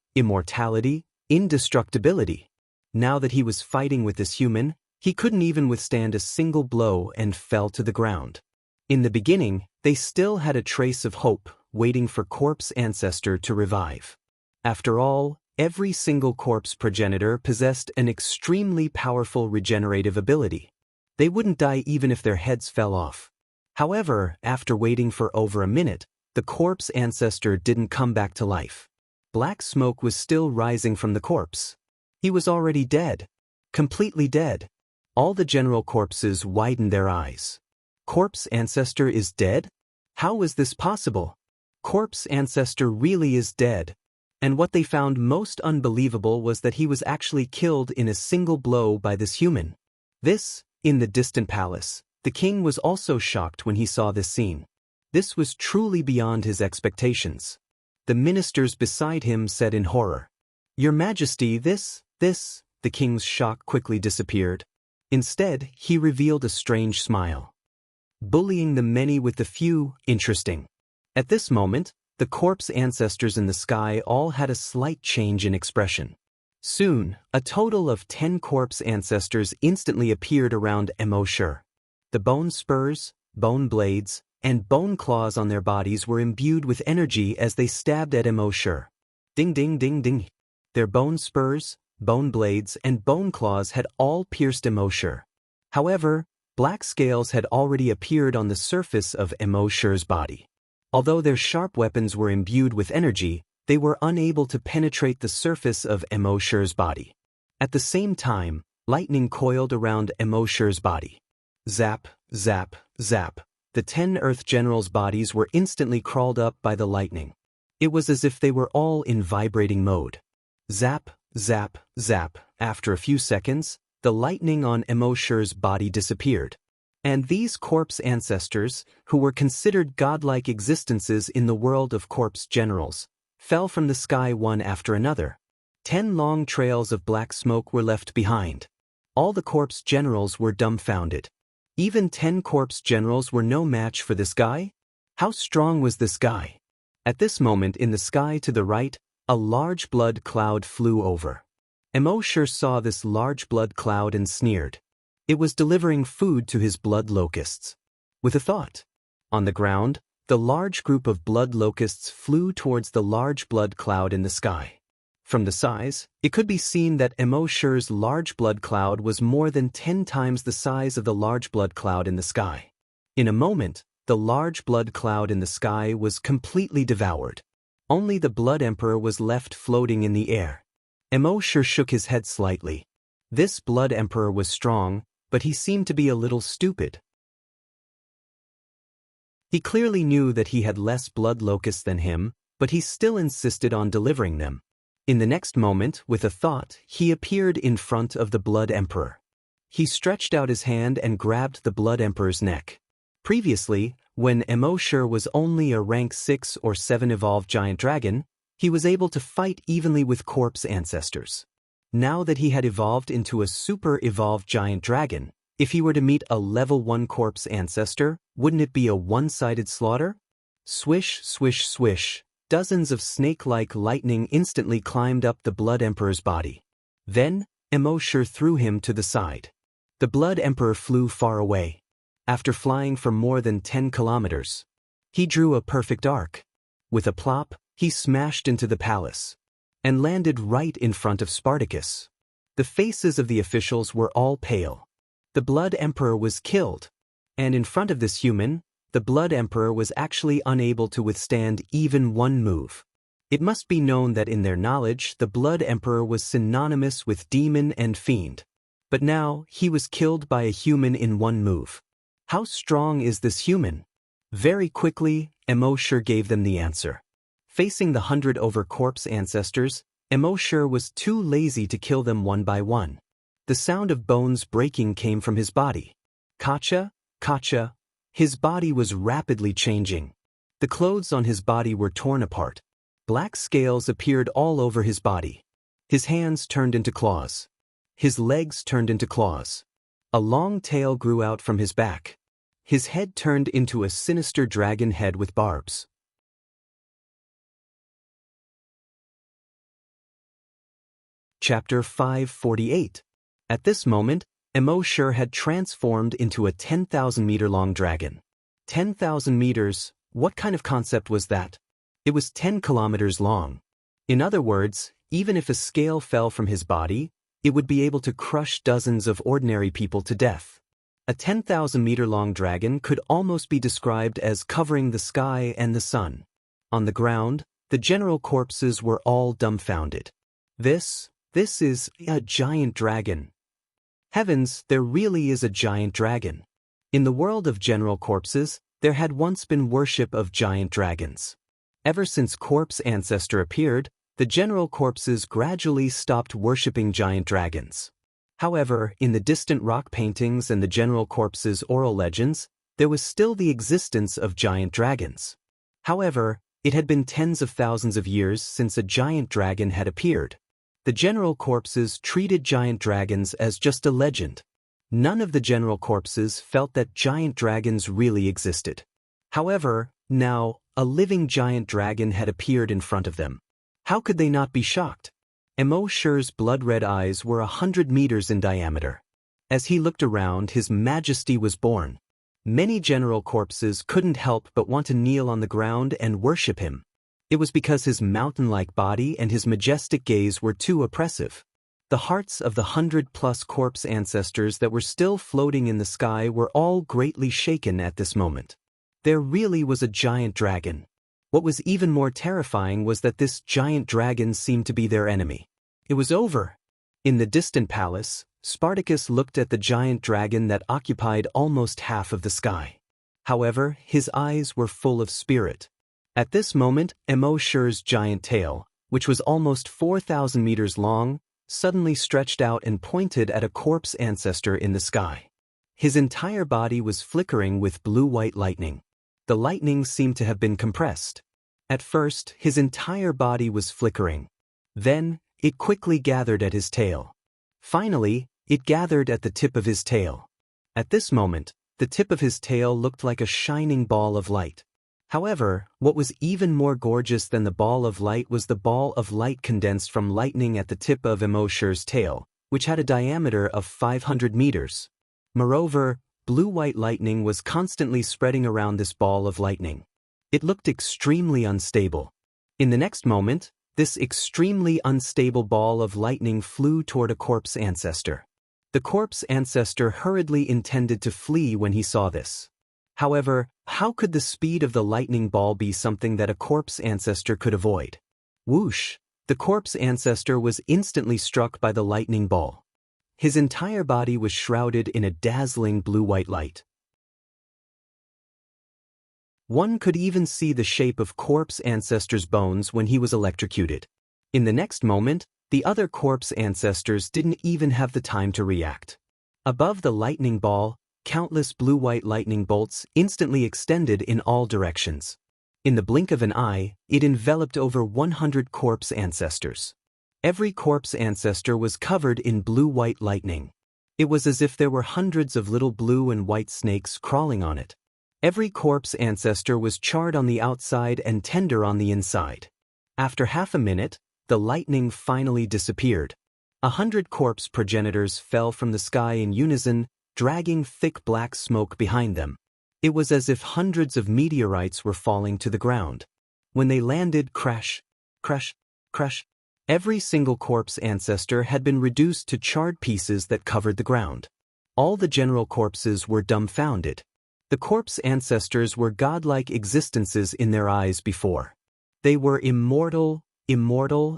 indestructibility. Now that he was fighting with this human, he couldn't even withstand a single blow and fell to the ground. In the beginning, they still had a trace of hope, waiting for corpse ancestor to revive. After all, every single corpse progenitor possessed an extremely powerful regenerative ability. They wouldn't die even if their heads fell off. However, after waiting for over a minute, the corpse ancestor didn't come back to life. Black smoke was still rising from the corpse. He was already dead. Completely dead. All the general corpses widened their eyes. Corpse ancestor is dead? How is this possible? Corpse ancestor really is dead. And what they found most unbelievable was that he was actually killed in a single blow by this human. This, in the distant palace, the king was also shocked when he saw this scene. This was truly beyond his expectations. The ministers beside him said in horror, "Your Majesty, this," the king's shock quickly disappeared. Instead, he revealed a strange smile. Bullying the many with the few, interesting. At this moment, the corpse ancestors in the sky all had a slight change in expression. Soon, a total of 10 corpse ancestors instantly appeared around Immortal. The bone spurs, bone blades, and bone claws on their bodies were imbued with energy as they stabbed at Immortal. Ding ding ding ding. Their bone spurs, bone blades, and bone claws had all pierced Immortal. However, black scales had already appeared on the surface of Immortal's body. Although their sharp weapons were imbued with energy, they were unable to penetrate the surface of Immortal's body. At the same time, lightning coiled around Immortal's body. Zap, zap, zap. The 10 Earth generals' bodies were instantly crawled up by the lightning. It was as if they were all in vibrating mode. Zap, zap, zap. After a few seconds, the lightning on Immortal's body disappeared. And these corpse ancestors, who were considered godlike existences in the world of corpse generals, fell from the sky one after another. 10 long trails of black smoke were left behind. All the corpse generals were dumbfounded. Even 10 corpse generals were no match for this guy? How strong was this guy? At this moment in the sky to the right, a large blood cloud flew over. Immortal saw this large blood cloud and sneered. It was delivering food to his blood locusts. With a thought. On the ground, the large group of blood locusts flew towards the large blood cloud in the sky. From the size, it could be seen that Immortal's large blood cloud was more than 10 times the size of the large blood cloud in the sky. In a moment, the large blood cloud in the sky was completely devoured. Only the Blood Emperor was left floating in the air. Immortal shook his head slightly. This Blood Emperor was strong, but he seemed to be a little stupid. He clearly knew that he had less blood locusts than him, but he still insisted on delivering them. In the next moment, with a thought, he appeared in front of the Blood Emperor. He stretched out his hand and grabbed the Blood Emperor's neck. Previously, when Immortal was only a rank 6 or 7 evolved giant dragon, he was able to fight evenly with corpse ancestors. Now that he had evolved into a super evolved giant dragon, if he were to meet a level 1 corpse ancestor, wouldn't it be a one-sided slaughter? Swish, swish, swish. Dozens of snake-like lightning instantly climbed up the Blood Emperor's body. Then, Immortal threw him to the side. The Blood Emperor flew far away. After flying for more than 10 kilometers, he drew a perfect arc. With a plop, he smashed into the palace and landed right in front of Spartacus. The faces of the officials were all pale. The Blood Emperor was killed, and in front of this human, the Blood Emperor was actually unable to withstand even one move. It must be known that in their knowledge, the Blood Emperor was synonymous with demon and fiend. But now, he was killed by a human in one move. How strong is this human? Very quickly, Immortal gave them the answer. Facing the 100 over corpse ancestors, Immortal was too lazy to kill them one by one. The sound of bones breaking came from his body. Kacha, kacha. His body was rapidly changing. The clothes on his body were torn apart. Black scales appeared all over his body. His hands turned into claws. His legs turned into claws. A long tail grew out from his back. His head turned into a sinister dragon head with barbs. Chapter 548. At this moment, Immortal had transformed into a 10,000-meter-long dragon. 10,000 meters, what kind of concept was that? It was 10 kilometers long. In other words, even if a scale fell from his body, it would be able to crush dozens of ordinary people to death. A 10,000-meter-long dragon could almost be described as covering the sky and the sun. On the ground, the general corpses were all dumbfounded. This is a giant dragon. Heavens, there really is a giant dragon. In the world of general corpses, there had once been worship of giant dragons. Ever since Corpse Ancestor appeared, The general corpses gradually stopped worshipping giant dragons. However, in the distant rock paintings and the general corpses' oral legends, there was still the existence of giant dragons. However, it had been tens of thousands of years since a giant dragon had appeared. The general corpses treated giant dragons as just a legend. None of the general corpses felt that giant dragons really existed. However, now, a living giant dragon had appeared in front of them. How could they not be shocked? Immortal's blood-red eyes were 100 meters in diameter. As he looked around, his majesty was born. Many general corpses couldn't help but want to kneel on the ground and worship him. It was because his mountain-like body and his majestic gaze were too oppressive. The hearts of the 100-plus corpse ancestors that were still floating in the sky were all greatly shaken at this moment. There really was a giant dragon. What was even more terrifying was that this giant dragon seemed to be their enemy. It was over. In the distant palace, Spartacus looked at the giant dragon that occupied almost half of the sky. However, his eyes were full of spirit. At this moment, Immortal's giant tail, which was almost 4,000 meters long, suddenly stretched out and pointed at a corpse ancestor in the sky. His entire body was flickering with blue-white lightning. The lightning seemed to have been compressed. At first, his entire body was flickering. Then, it quickly gathered at his tail. Finally, it gathered at the tip of his tail. At this moment, the tip of his tail looked like a shining ball of light. However, what was even more gorgeous than the ball of light was the ball of light condensed from lightning at the tip of Immortal's tail, which had a diameter of 500 meters. Moreover, blue-white lightning was constantly spreading around this ball of lightning. It looked extremely unstable. In the next moment, this extremely unstable ball of lightning flew toward a corpse ancestor. The corpse ancestor hurriedly intended to flee when he saw this. However, how could the speed of the lightning ball be something that a corpse ancestor could avoid? Whoosh! The corpse ancestor was instantly struck by the lightning ball. His entire body was shrouded in a dazzling blue-white light. One could even see the shape of corpse ancestor's bones when he was electrocuted. In the next moment, the other corpse ancestors didn't even have the time to react. Above the lightning ball, countless blue-white lightning bolts instantly extended in all directions. In the blink of an eye, it enveloped over 100 corpse ancestors. Every corpse ancestor was covered in blue-white lightning. It was as if there were hundreds of little blue and white snakes crawling on it. Every corpse ancestor was charred on the outside and tender on the inside. After half a minute, the lightning finally disappeared. 100 corpse progenitors fell from the sky in unison, dragging thick black smoke behind them. It was as if hundreds of meteorites were falling to the ground. When they landed, crash, crash, crash, every single corpse ancestor had been reduced to charred pieces that covered the ground. All the general corpses were dumbfounded. The corpse ancestors were godlike existences in their eyes before. They were immortal,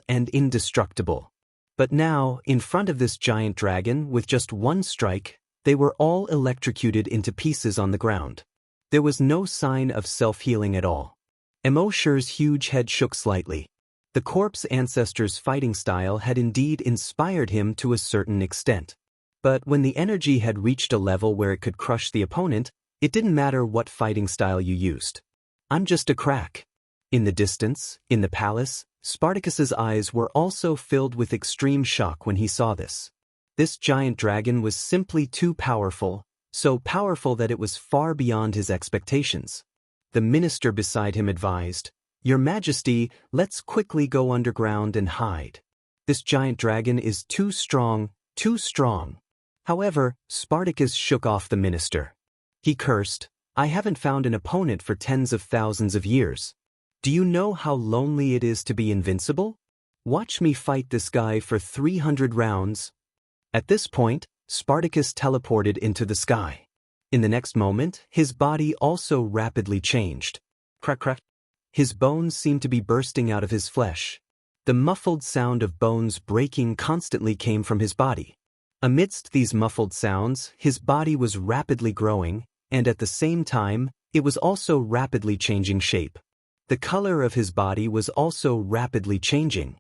and indestructible. But now, in front of this giant dragon, with just one strike, they were all electrocuted into pieces on the ground. There was no sign of self-healing at all. Immortal's huge head shook slightly. The corpse ancestor's fighting style had indeed inspired him to a certain extent. But when the energy had reached a level where it could crush the opponent, it didn't matter what fighting style you used. I'm just a crack. In the distance, in the palace, Spartacus's eyes were also filled with extreme shock when he saw this. This giant dragon was simply too powerful, so powerful that it was far beyond his expectations. The minister beside him advised, "Your Majesty, let's quickly go underground and hide. This giant dragon is too strong, too strong." However, Spartacus shook off the minister. He cursed, "I haven't found an opponent for tens of thousands of years. Do you know how lonely it is to be invincible? Watch me fight this guy for 300 rounds. At this point, Spartacus teleported into the sky. In the next moment, his body also rapidly changed. Crack, crack. His bones seemed to be bursting out of his flesh. The muffled sound of bones breaking constantly came from his body. Amidst these muffled sounds, his body was rapidly growing, and at the same time, it was also rapidly changing shape. The color of his body was also rapidly changing.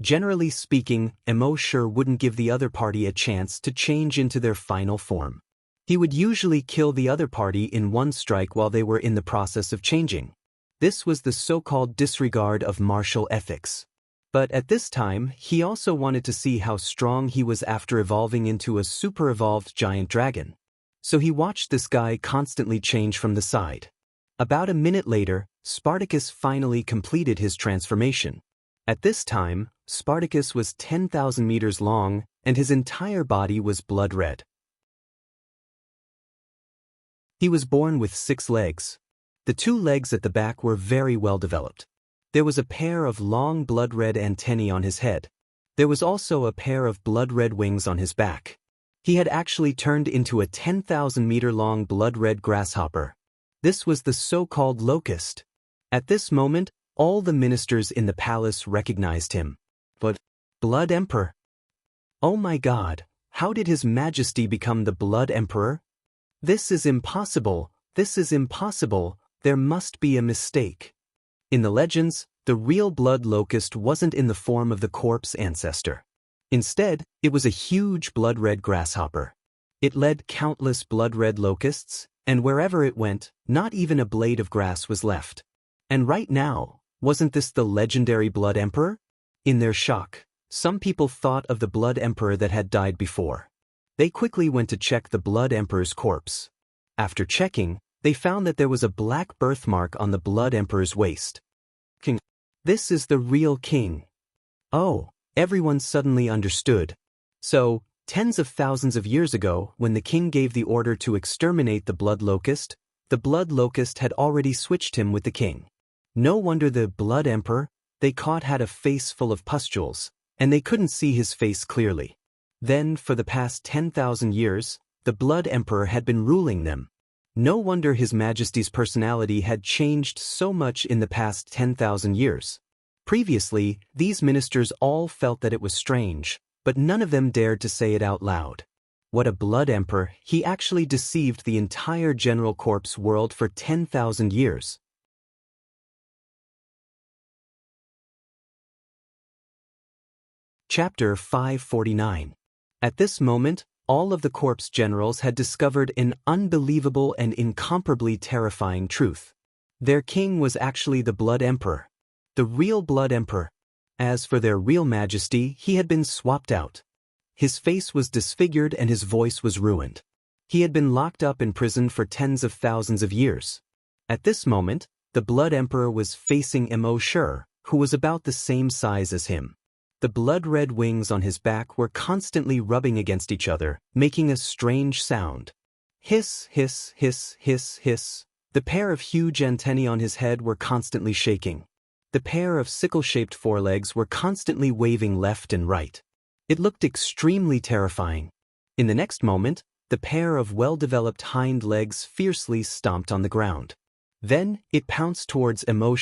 Generally speaking, Emo wouldn't give the other party a chance to change into their final form. He would usually kill the other party in one strike while they were in the process of changing. This was the so-called disregard of martial ethics. But at this time, he also wanted to see how strong he was after evolving into a super-evolved giant dragon. So he watched this guy constantly change from the side. About a minute later, Spartacus finally completed his transformation. At this time, Spartacus was 10,000 meters long, and his entire body was blood red. He was born with 6 legs. The 2 legs at the back were very well developed. There was a pair of long blood-red antennae on his head. There was also a pair of blood-red wings on his back. He had actually turned into a 10,000-meter-long blood-red grasshopper. This was the so-called locust. At this moment, all the ministers in the palace recognized him. But, Blood Emperor? Oh my God, how did His Majesty become the Blood Emperor? This is impossible, there must be a mistake. In the legends, the real blood locust wasn't in the form of the corpse ancestor. Instead, it was a huge blood-red grasshopper. It led countless blood-red locusts, and wherever it went, not even a blade of grass was left. And right now, wasn't this the legendary Blood Emperor? In their shock, some people thought of the Blood Emperor that had died before. They quickly went to check the Blood Emperor's corpse. After checking, they found that there was a black birthmark on the Blood Emperor's waist. King. This is the real king. Oh, everyone suddenly understood. So, tens of thousands of years ago, when the king gave the order to exterminate the blood locust had already switched him with the king. No wonder the Blood Emperor they caught had a face full of pustules, and they couldn't see his face clearly. Then, for the past 10,000 years, the Blood Emperor had been ruling them. No wonder His Majesty's personality had changed so much in the past 10,000 years. Previously, these ministers all felt that it was strange, but none of them dared to say it out loud. What a Blood Emperor, he actually deceived the entire general corpse world for 10,000 years. Chapter 549. At this moment, all of the corpse generals had discovered an unbelievable and incomparably terrifying truth. Their king was actually the Blood Emperor. The real Blood Emperor. As for their real majesty, he had been swapped out. His face was disfigured and his voice was ruined. He had been locked up in prison for tens of thousands of years. At this moment, the Blood Emperor was facing Emo, who was about the same size as him. The blood-red wings on his back were constantly rubbing against each other, making a strange sound. Hiss, hiss, hiss, hiss, hiss. The pair of huge antennae on his head were constantly shaking. The pair of sickle-shaped forelegs were constantly waving left and right. It looked extremely terrifying. In the next moment, the pair of well-developed hind legs fiercely stomped on the ground. Then, it pounced towards Emo,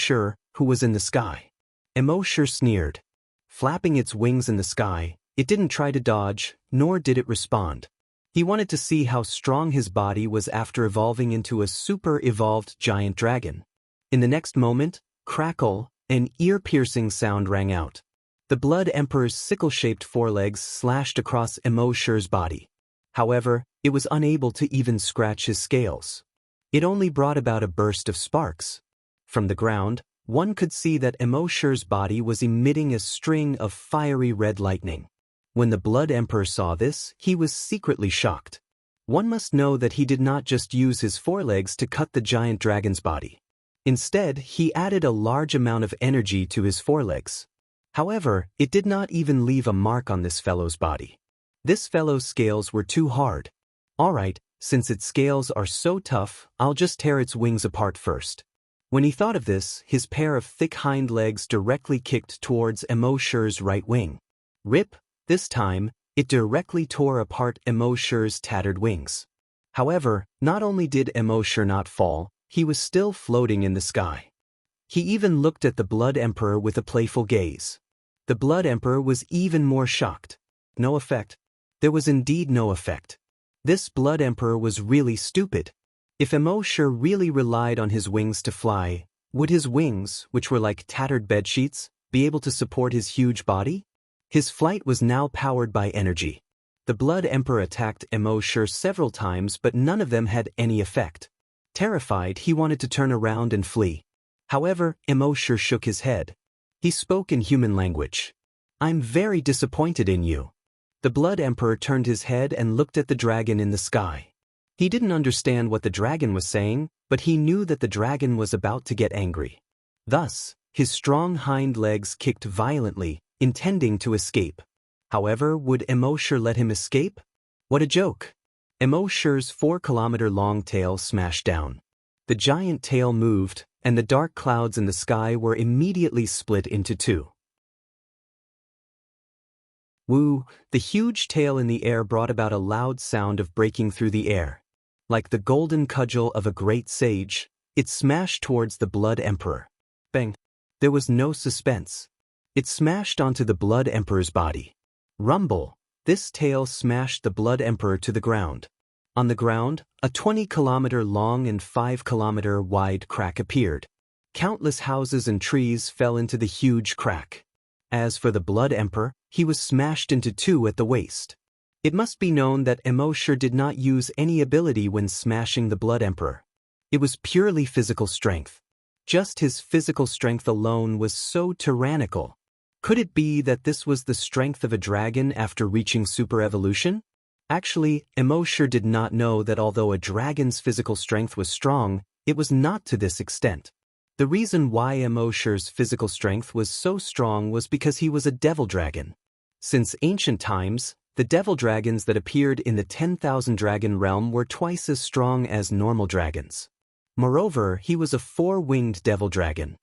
who was in the sky. Emo sneered. Flapping its wings in the sky, it didn't try to dodge, nor did it respond. He wanted to see how strong his body was after evolving into a super-evolved giant dragon. In the next moment, crackle, an ear-piercing sound rang out. The Blood Emperor's sickle-shaped forelegs slashed across Emo's body. However, it was unable to even scratch his scales. It only brought about a burst of sparks. From the ground, one could see that Emo's body was emitting a string of fiery red lightning. When the Blood Emperor saw this, he was secretly shocked. One must know that he did not just use his forelegs to cut the giant dragon's body. Instead, he added a large amount of energy to his forelegs. However, it did not even leave a mark on this fellow's body. This fellow's scales were too hard. Alright, since its scales are so tough, I'll just tear its wings apart first. When he thought of this, his pair of thick hind legs directly kicked towards Emo's right wing. Rip, this time, it directly tore apart Emo's tattered wings. However, not only did Emo not fall, he was still floating in the sky. He even looked at the Blood Emperor with a playful gaze. The Blood Emperor was even more shocked. No effect. There was indeed no effect. This Blood Emperor was really stupid. If Emo really relied on his wings to fly, would his wings, which were like tattered bedsheets, be able to support his huge body? His flight was now powered by energy. The Blood Emperor attacked Immortal several times, but none of them had any effect. Terrified, he wanted to turn around and flee. However, Immortal shook his head. He spoke in human language. "I'm very disappointed in you." The Blood Emperor turned his head and looked at the dragon in the sky. He didn't understand what the dragon was saying, but he knew that the dragon was about to get angry. Thus, his strong hind legs kicked violently, intending to escape. However, would Immortal let him escape? What a joke! Immortal's 4-kilometer-long tail smashed down. The giant tail moved, and the dark clouds in the sky were immediately split into two. Woo! The huge tail in the air brought about a loud sound of breaking through the air. Like the golden cudgel of a great sage, it smashed towards the Blood Emperor. Bang! There was no suspense. It smashed onto the Blood Emperor's body. Rumble! This tail smashed the Blood Emperor to the ground. On the ground, a 20-kilometer-long and 5-kilometer-wide crack appeared. Countless houses and trees fell into the huge crack. As for the Blood Emperor, he was smashed into two at the waist. It must be known that Immortal did not use any ability when smashing the Blood Emperor. It was purely physical strength. Just his physical strength alone was so tyrannical. Could it be that this was the strength of a dragon after reaching super evolution? Actually, Immortal did not know that although a dragon's physical strength was strong, it was not to this extent. The reason why Immortal's physical strength was so strong was because he was a devil dragon. Since ancient times, the devil dragons that appeared in the 10,000 dragon realm were twice as strong as normal dragons. Moreover, he was a 4-winged devil dragon.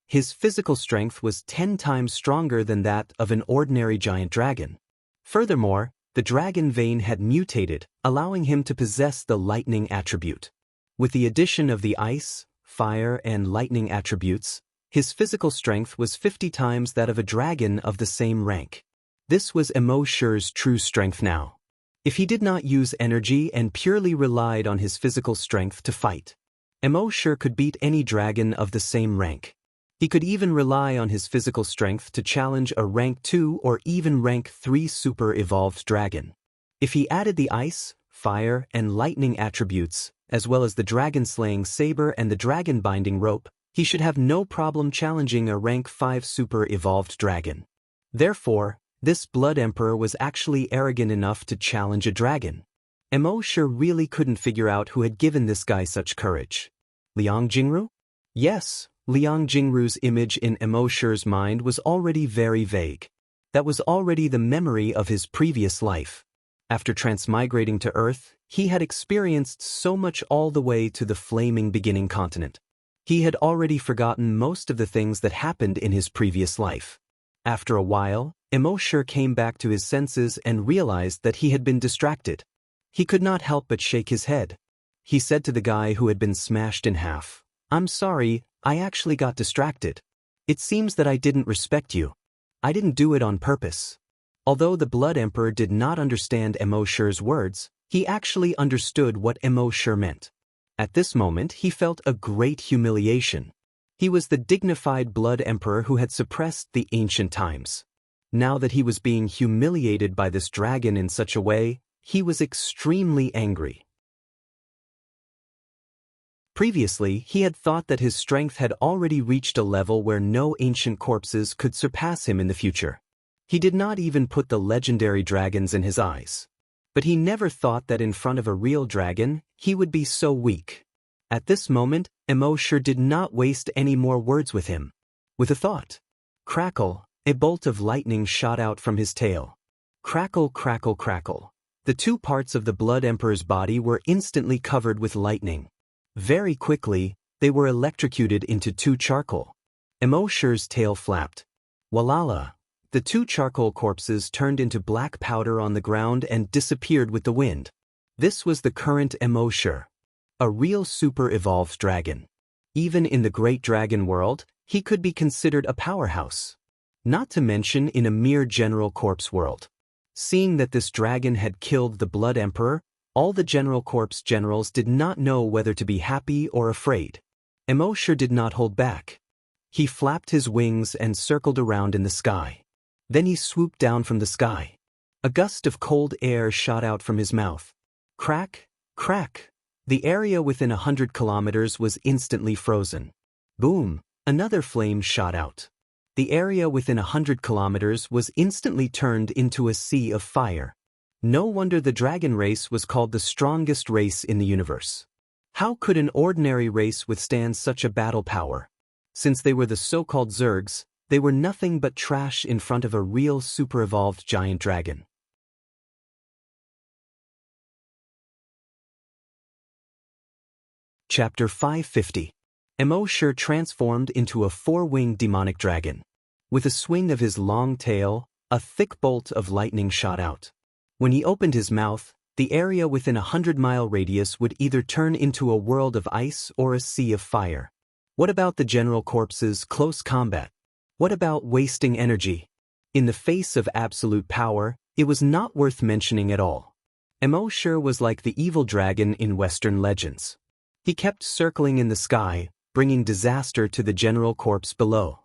His physical strength was 10 times stronger than that of an ordinary giant dragon. Furthermore, the dragon vein had mutated, allowing him to possess the lightning attribute. With the addition of the ice, fire, and lightning attributes, his physical strength was 50 times that of a dragon of the same rank. This was Immortal's true strength now. If he did not use energy and purely relied on his physical strength to fight, Immortal could beat any dragon of the same rank. He could even rely on his physical strength to challenge a rank 2 or even rank 3 super evolved dragon. If he added the ice, fire, and lightning attributes, as well as the dragon-slaying saber and the dragon-binding rope, he should have no problem challenging a rank 5 super evolved dragon. Therefore, this Blood Emperor was actually arrogant enough to challenge a dragon. Immortal really couldn't figure out who had given this guy such courage. Liang Jingru? Yes, Liang Jingru's image in Immortal's mind was already very vague. That was already the memory of his previous life. After transmigrating to Earth, he had experienced so much all the way to the flaming beginning continent. He had already forgotten most of the things that happened in his previous life. After a while, Immortal came back to his senses and realized that he had been distracted. He could not help but shake his head. He said to the guy who had been smashed in half, "I'm sorry, I actually got distracted. It seems that I didn't respect you. I didn't do it on purpose." Although the Blood Emperor did not understand Immortal's words, he actually understood what Immortal meant. At this moment, he felt a great humiliation. He was the dignified Blood Emperor who had suppressed the ancient times. Now that he was being humiliated by this dragon in such a way, he was extremely angry. Previously, he had thought that his strength had already reached a level where no ancient corpses could surpass him in the future. He did not even put the legendary dragons in his eyes. But he never thought that in front of a real dragon, he would be so weak. At this moment, Immortal did not waste any more words with him. With a thought, crackle, a bolt of lightning shot out from his tail. Crackle, crackle, crackle. The two parts of the Blood Emperor's body were instantly covered with lightning. Very quickly, they were electrocuted into two charcoal. Immortal's tail flapped. Walala! The two charcoal corpses turned into black powder on the ground and disappeared with the wind. This was the current Immortal, a real super-evolved dragon. Even in the great dragon world, he could be considered a powerhouse. Not to mention in a mere general corpse world. Seeing that this dragon had killed the Blood Emperor, all the general corpse generals did not know whether to be happy or afraid. Immortal did not hold back. He flapped his wings and circled around in the sky. Then he swooped down from the sky. A gust of cold air shot out from his mouth. Crack, crack. The area within 100 kilometers was instantly frozen. Boom, another flame shot out. The area within 100 kilometers was instantly turned into a sea of fire. No wonder the dragon race was called the strongest race in the universe. How could an ordinary race withstand such a battle power? Since they were the so-called Zergs, they were nothing but trash in front of a real super-evolved giant dragon. Chapter 550. Immortal transformed into a four-winged demonic dragon. With a swing of his long tail, a thick bolt of lightning shot out. When he opened his mouth, the area within a 100-mile radius would either turn into a world of ice or a sea of fire. What about the General Corps's close combat? What about wasting energy? In the face of absolute power, it was not worth mentioning at all. Immortal was like the evil dragon in Western legends. He kept circling in the sky, bringing disaster to the General Corps below.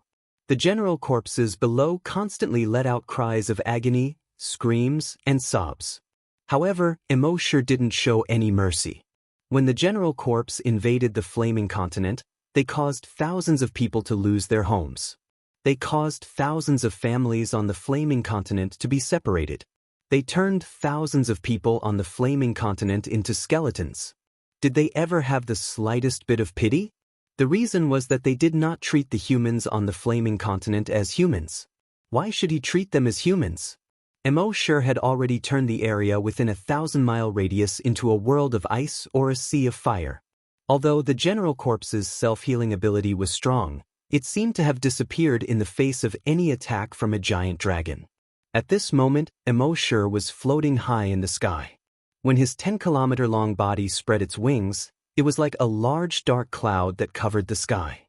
The General Corpses below constantly let out cries of agony, screams, and sobs. However, Immortal didn't show any mercy. When the General Corps invaded the Flaming Continent, they caused thousands of people to lose their homes. They caused thousands of families on the Flaming Continent to be separated. They turned thousands of people on the Flaming Continent into skeletons. Did they ever have the slightest bit of pity? The reason was that they did not treat the humans on the Flaming Continent as humans. Why should he treat them as humans? Immortal had already turned the area within a 1,000-mile radius into a world of ice or a sea of fire. Although the General Corps's self-healing ability was strong, it seemed to have disappeared in the face of any attack from a giant dragon. At this moment, Immortal was floating high in the sky. When his 10-kilometer-long body spread its wings, it was like a large dark cloud that covered the sky.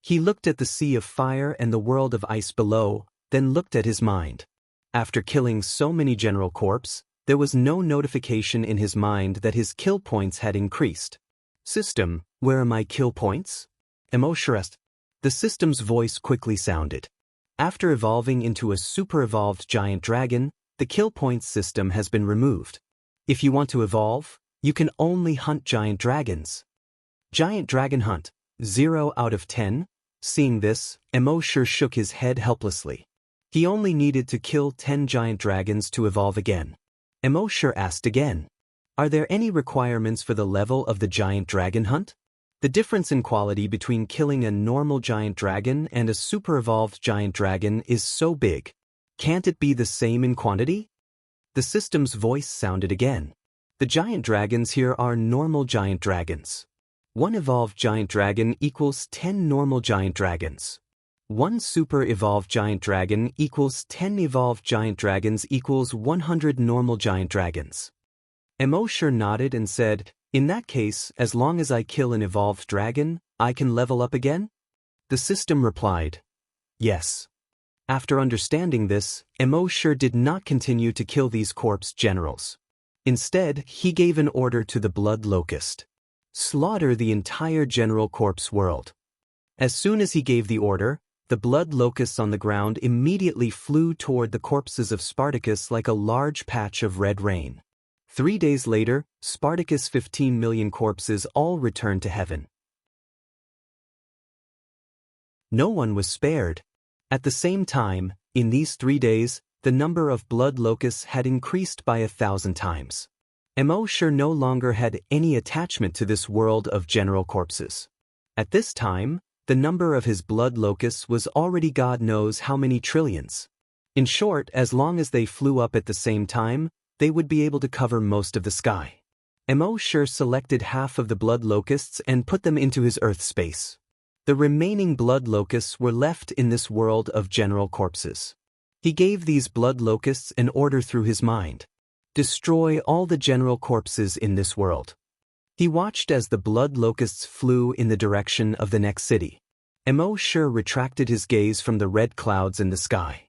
He looked at the sea of fire and the world of ice below, then looked at his mind. After killing so many General Corps, there was no notification in his mind that his kill points had increased. System, where are my kill points? Immortal asked. The system's voice quickly sounded. After evolving into a super-evolved giant dragon, the kill points system has been removed. If you want to evolve, you can only hunt giant dragons. Giant dragon hunt, 0 out of 10. Seeing this, Immortal shook his head helplessly. He only needed to kill 10 giant dragons to evolve again. Immortal asked again, are there any requirements for the level of the giant dragon hunt? The difference in quality between killing a normal giant dragon and a super-evolved giant dragon is so big. Can't it be the same in quantity? The system's voice sounded again. The giant dragons here are normal giant dragons. 1 evolved giant dragon equals 10 normal giant dragons. 1 super-evolved giant dragon equals 10 evolved giant dragons equals 100 normal giant dragons. Immortal nodded and said, in that case, as long as I kill an evolved dragon, I can level up again? The system replied, yes. After understanding this, Immortal did not continue to kill these corpse generals. Instead, he gave an order to the Blood Locust. Slaughter the entire General Corps world. As soon as he gave the order, the blood locusts on the ground immediately flew toward the corpses of Spartacus like a large patch of red rain. 3 days later, Spartacus' 15 million corpses all returned to heaven. No one was spared. At the same time, in these 3 days, the number of blood locusts had increased by 1,000 times. Immortal no longer had any attachment to this world of general corpses. At this time, the number of his blood locusts was already God knows how many trillions. In short, as long as they flew up at the same time, they would be able to cover most of the sky. Immortal selected half of the blood locusts and put them into his Earth space. The remaining blood locusts were left in this world of general corpses. He gave these blood locusts an order through his mind. Destroy all the general corpses in this world. He watched as the blood locusts flew in the direction of the next city. Immortal retracted his gaze from the red clouds in the sky.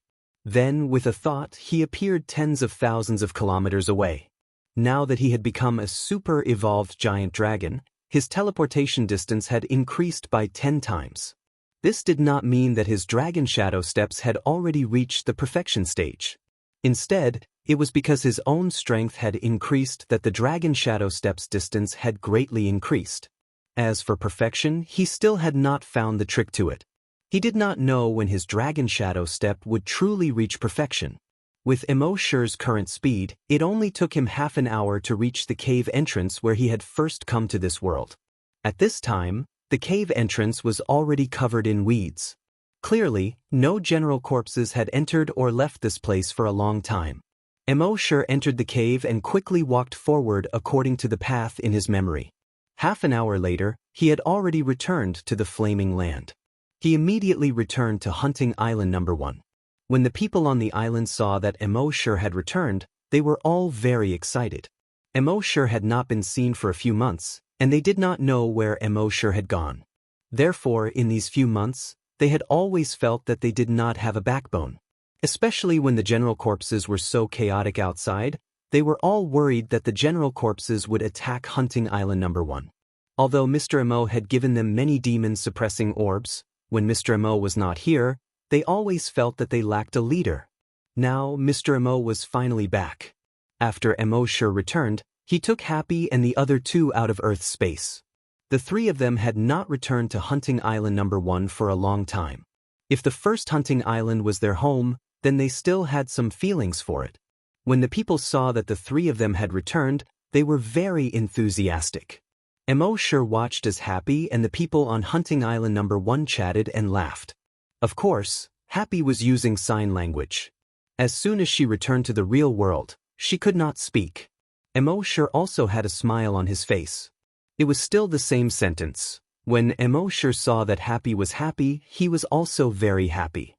Then, with a thought, he appeared tens of thousands of kilometers away. Now that he had become a super-evolved giant dragon, his teleportation distance had increased by 10 times. This did not mean that his dragon shadow steps had already reached the perfection stage. Instead, it was because his own strength had increased that the dragon shadow steps distance had greatly increased. As for perfection, he still had not found the trick to it. He did not know when his dragon shadow step would truly reach perfection. With Immortal's current speed, it only took him half an hour to reach the cave entrance where he had first come to this world. At this time, the cave entrance was already covered in weeds. Clearly, no general corpses had entered or left this place for a long time. Immortal entered the cave and quickly walked forward according to the path in his memory. Half an hour later, he had already returned to the Flaming Land. He immediately returned to Hunting Island No. 1. When the people on the island saw that Immortal had returned, they were all very excited. Immortal had not been seen for a few months, and they did not know where Immortal had gone. Therefore, in these few months, they had always felt that they did not have a backbone. Especially when the general corpses were so chaotic outside, they were all worried that the general corpses would attack Hunting Island No. 1. Although Mr. Mo had given them many demon-suppressing orbs, when Mr. Mo was not here, they always felt that they lacked a leader. Now Mr. Mo was finally back. After Immortal returned, he took Happy and the other two out of Earth's space. The three of them had not returned to Hunting Island No. 1 for a long time. If the first Hunting Island was their home, then they still had some feelings for it. When the people saw that the three of them had returned, they were very enthusiastic. Immortal watched as Happy and the people on Hunting Island No. 1 chatted and laughed. Of course, Happy was using sign language. As soon as she returned to the real world, she could not speak. Immortal also had a smile on his face. It was still the same sentence. When Immortal saw that Happy was happy, he was also very happy.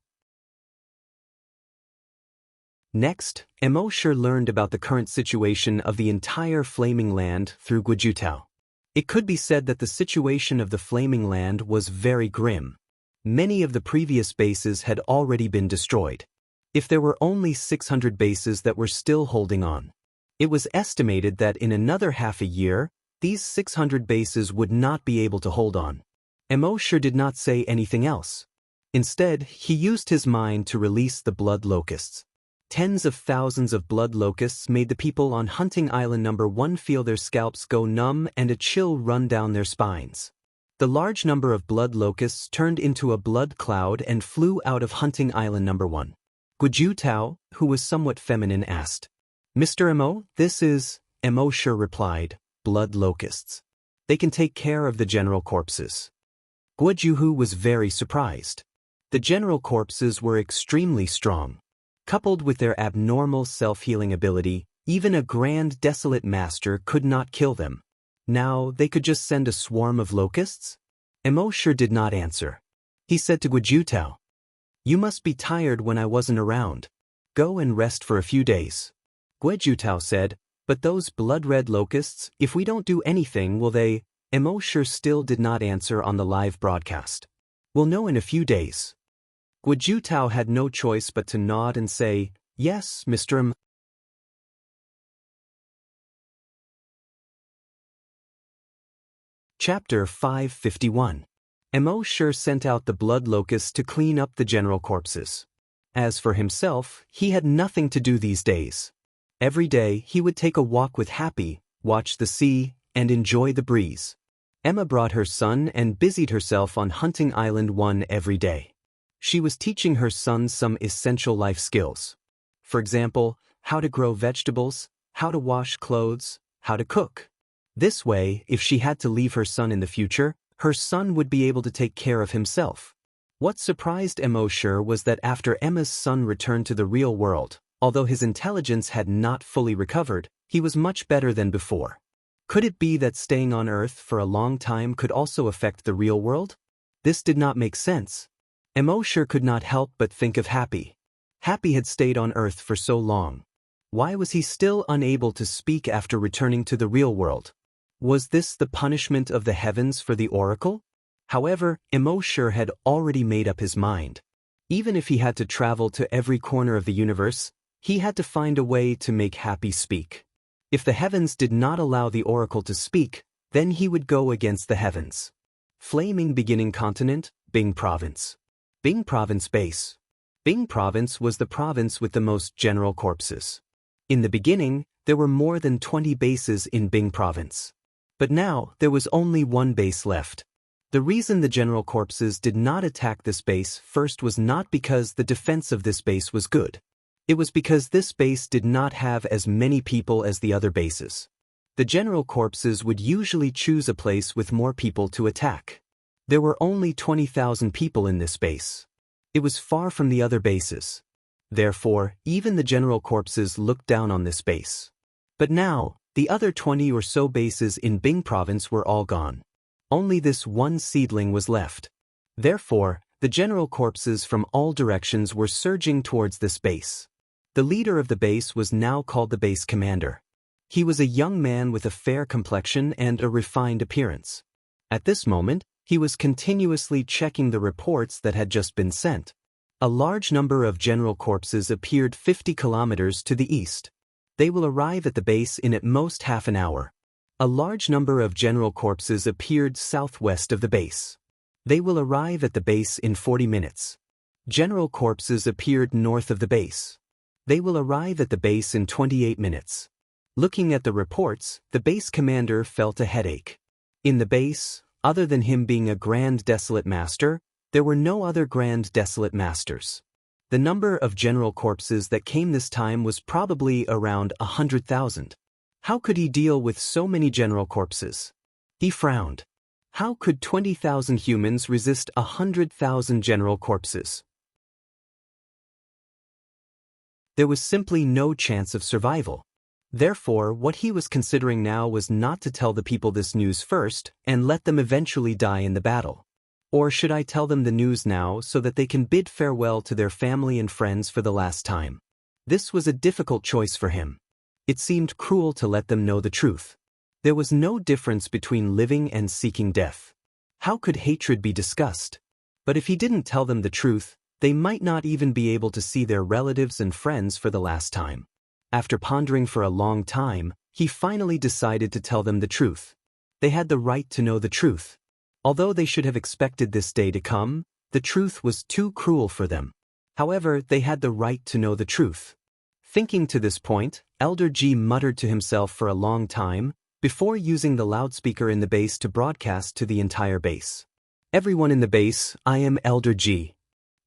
Next, Immortal learned about the current situation of the entire Flaming Land through Guojutao. It could be said that the situation of the Flaming Land was very grim. Many of the previous bases had already been destroyed. If there were only 600 bases that were still holding on. It was estimated that in another half a year, these 600 bases would not be able to hold on. Immortal did not say anything else. Instead, he used his mind to release the blood locusts. Tens of thousands of blood locusts made the people on Hunting Island No. 1 feel their scalps go numb and a chill run down their spines. The large number of blood locusts turned into a blood cloud and flew out of Hunting Island No. 1. Guojutao, who was somewhat feminine, asked, "Mr. Mo, this is..." Immortal replied, "Blood locusts. They can take care of the general corpses." Guojuhu was very surprised. The general corpses were extremely strong. Coupled with their abnormal self-healing ability, even a grand desolate master could not kill them. Now they could just send a swarm of locusts? Immortal did not answer. He said to Guojutao, "You must be tired when I wasn't around. Go and rest for a few days." Guojutao said, "But those blood-red locusts, if we don't do anything, will they..." Immortal still did not answer on the live broadcast. "We'll know in a few days." Guojutao had no choice but to nod and say, "Yes, Mr. M." Chapter 551. Immortal sent out the blood locusts to clean up the general corpses. As for himself, he had nothing to do these days. Every day he would take a walk with Happy, watch the sea, and enjoy the breeze. Emma brought her son and busied herself on Hunting Island 1 every day. She was teaching her son some essential life skills. For example, how to grow vegetables, how to wash clothes, how to cook. This way, if she had to leave her son in the future, her son would be able to take care of himself. What surprised Immortal was that after Emma's son returned to the real world, although his intelligence had not fully recovered, he was much better than before. Could it be that staying on Earth for a long time could also affect the real world? This did not make sense. Immortal could not help but think of Happy. Happy had stayed on Earth for so long. Why was he still unable to speak after returning to the real world? Was this the punishment of the heavens for the oracle? However, Immortal had already made up his mind. Even if he had to travel to every corner of the universe, he had to find a way to make Happy speak. If the heavens did not allow the oracle to speak, then he would go against the heavens. Flaming Beginning Continent, Bing Province. Bing Province Base. Bing Province was the province with the most general corpses. In the beginning, there were more than 20 bases in Bing Province. But now, there was only one base left. The reason the general corpses did not attack this base first was not because the defense of this base was good. It was because this base did not have as many people as the other bases. The general corpses would usually choose a place with more people to attack. There were only 20,000 people in this base. It was far from the other bases. Therefore, even the general corpses looked down on this base. But now, the other 20 or so bases in Bing Province were all gone. Only this one seedling was left. Therefore, the general corpses from all directions were surging towards this base. The leader of the base was now called the base commander. He was a young man with a fair complexion and a refined appearance. At this moment, he was continuously checking the reports that had just been sent. A large number of general corpses appeared 50 kilometers to the east. They will arrive at the base in at most half an hour. A large number of general corpses appeared southwest of the base. They will arrive at the base in 40 minutes. General corpses appeared north of the base. They will arrive at the base in 28 minutes. Looking at the reports, the base commander felt a headache. In the base, other than him being a Grand Desolate Master, there were no other Grand Desolate Masters. The number of general corpses that came this time was probably around 100,000. How could he deal with so many general corpses? He frowned. How could 20,000 humans resist 100,000 general corpses? There was simply no chance of survival. Therefore, what he was considering now was not to tell the people this news first and let them eventually die in the battle. Or should I tell them the news now so that they can bid farewell to their family and friends for the last time? This was a difficult choice for him. It seemed cruel to let them know the truth. There was no difference between living and seeking death. How could hatred be discussed? But if he didn't tell them the truth, they might not even be able to see their relatives and friends for the last time. After pondering for a long time, he finally decided to tell them the truth. They had the right to know the truth. Although they should have expected this day to come, the truth was too cruel for them. However, they had the right to know the truth. Thinking to this point, Elder G muttered to himself for a long time, before using the loudspeaker in the base to broadcast to the entire base. Everyone in the base, I am Elder G.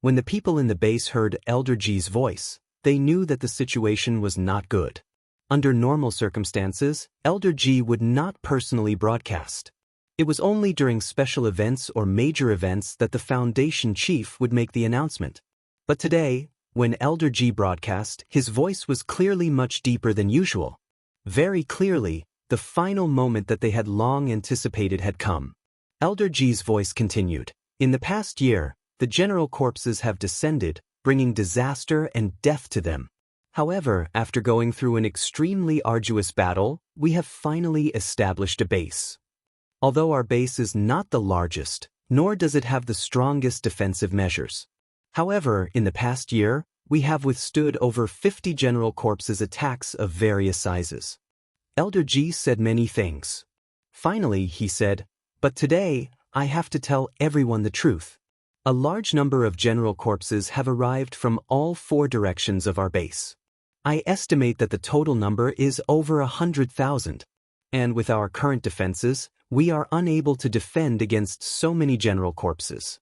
When the people in the base heard Elder G's voice, they knew that the situation was not good. Under normal circumstances, Elder G would not personally broadcast. It was only during special events or major events that the Foundation Chief would make the announcement. But today, when Elder G broadcast, his voice was clearly much deeper than usual. Very clearly, the final moment that they had long anticipated had come. Elder G's voice continued. In the past year, the general corpses have descended, bringing disaster and death to them. However, after going through an extremely arduous battle, we have finally established a base. Although our base is not the largest, nor does it have the strongest defensive measures. However, in the past year, we have withstood over 50 general corpses attacks of various sizes. Elder G said many things. Finally, he said, but today, I have to tell everyone the truth. A large number of general corpses have arrived from all 4 directions of our base. I estimate that the total number is over 100,000. And with our current defenses, we are unable to defend against so many general corpses.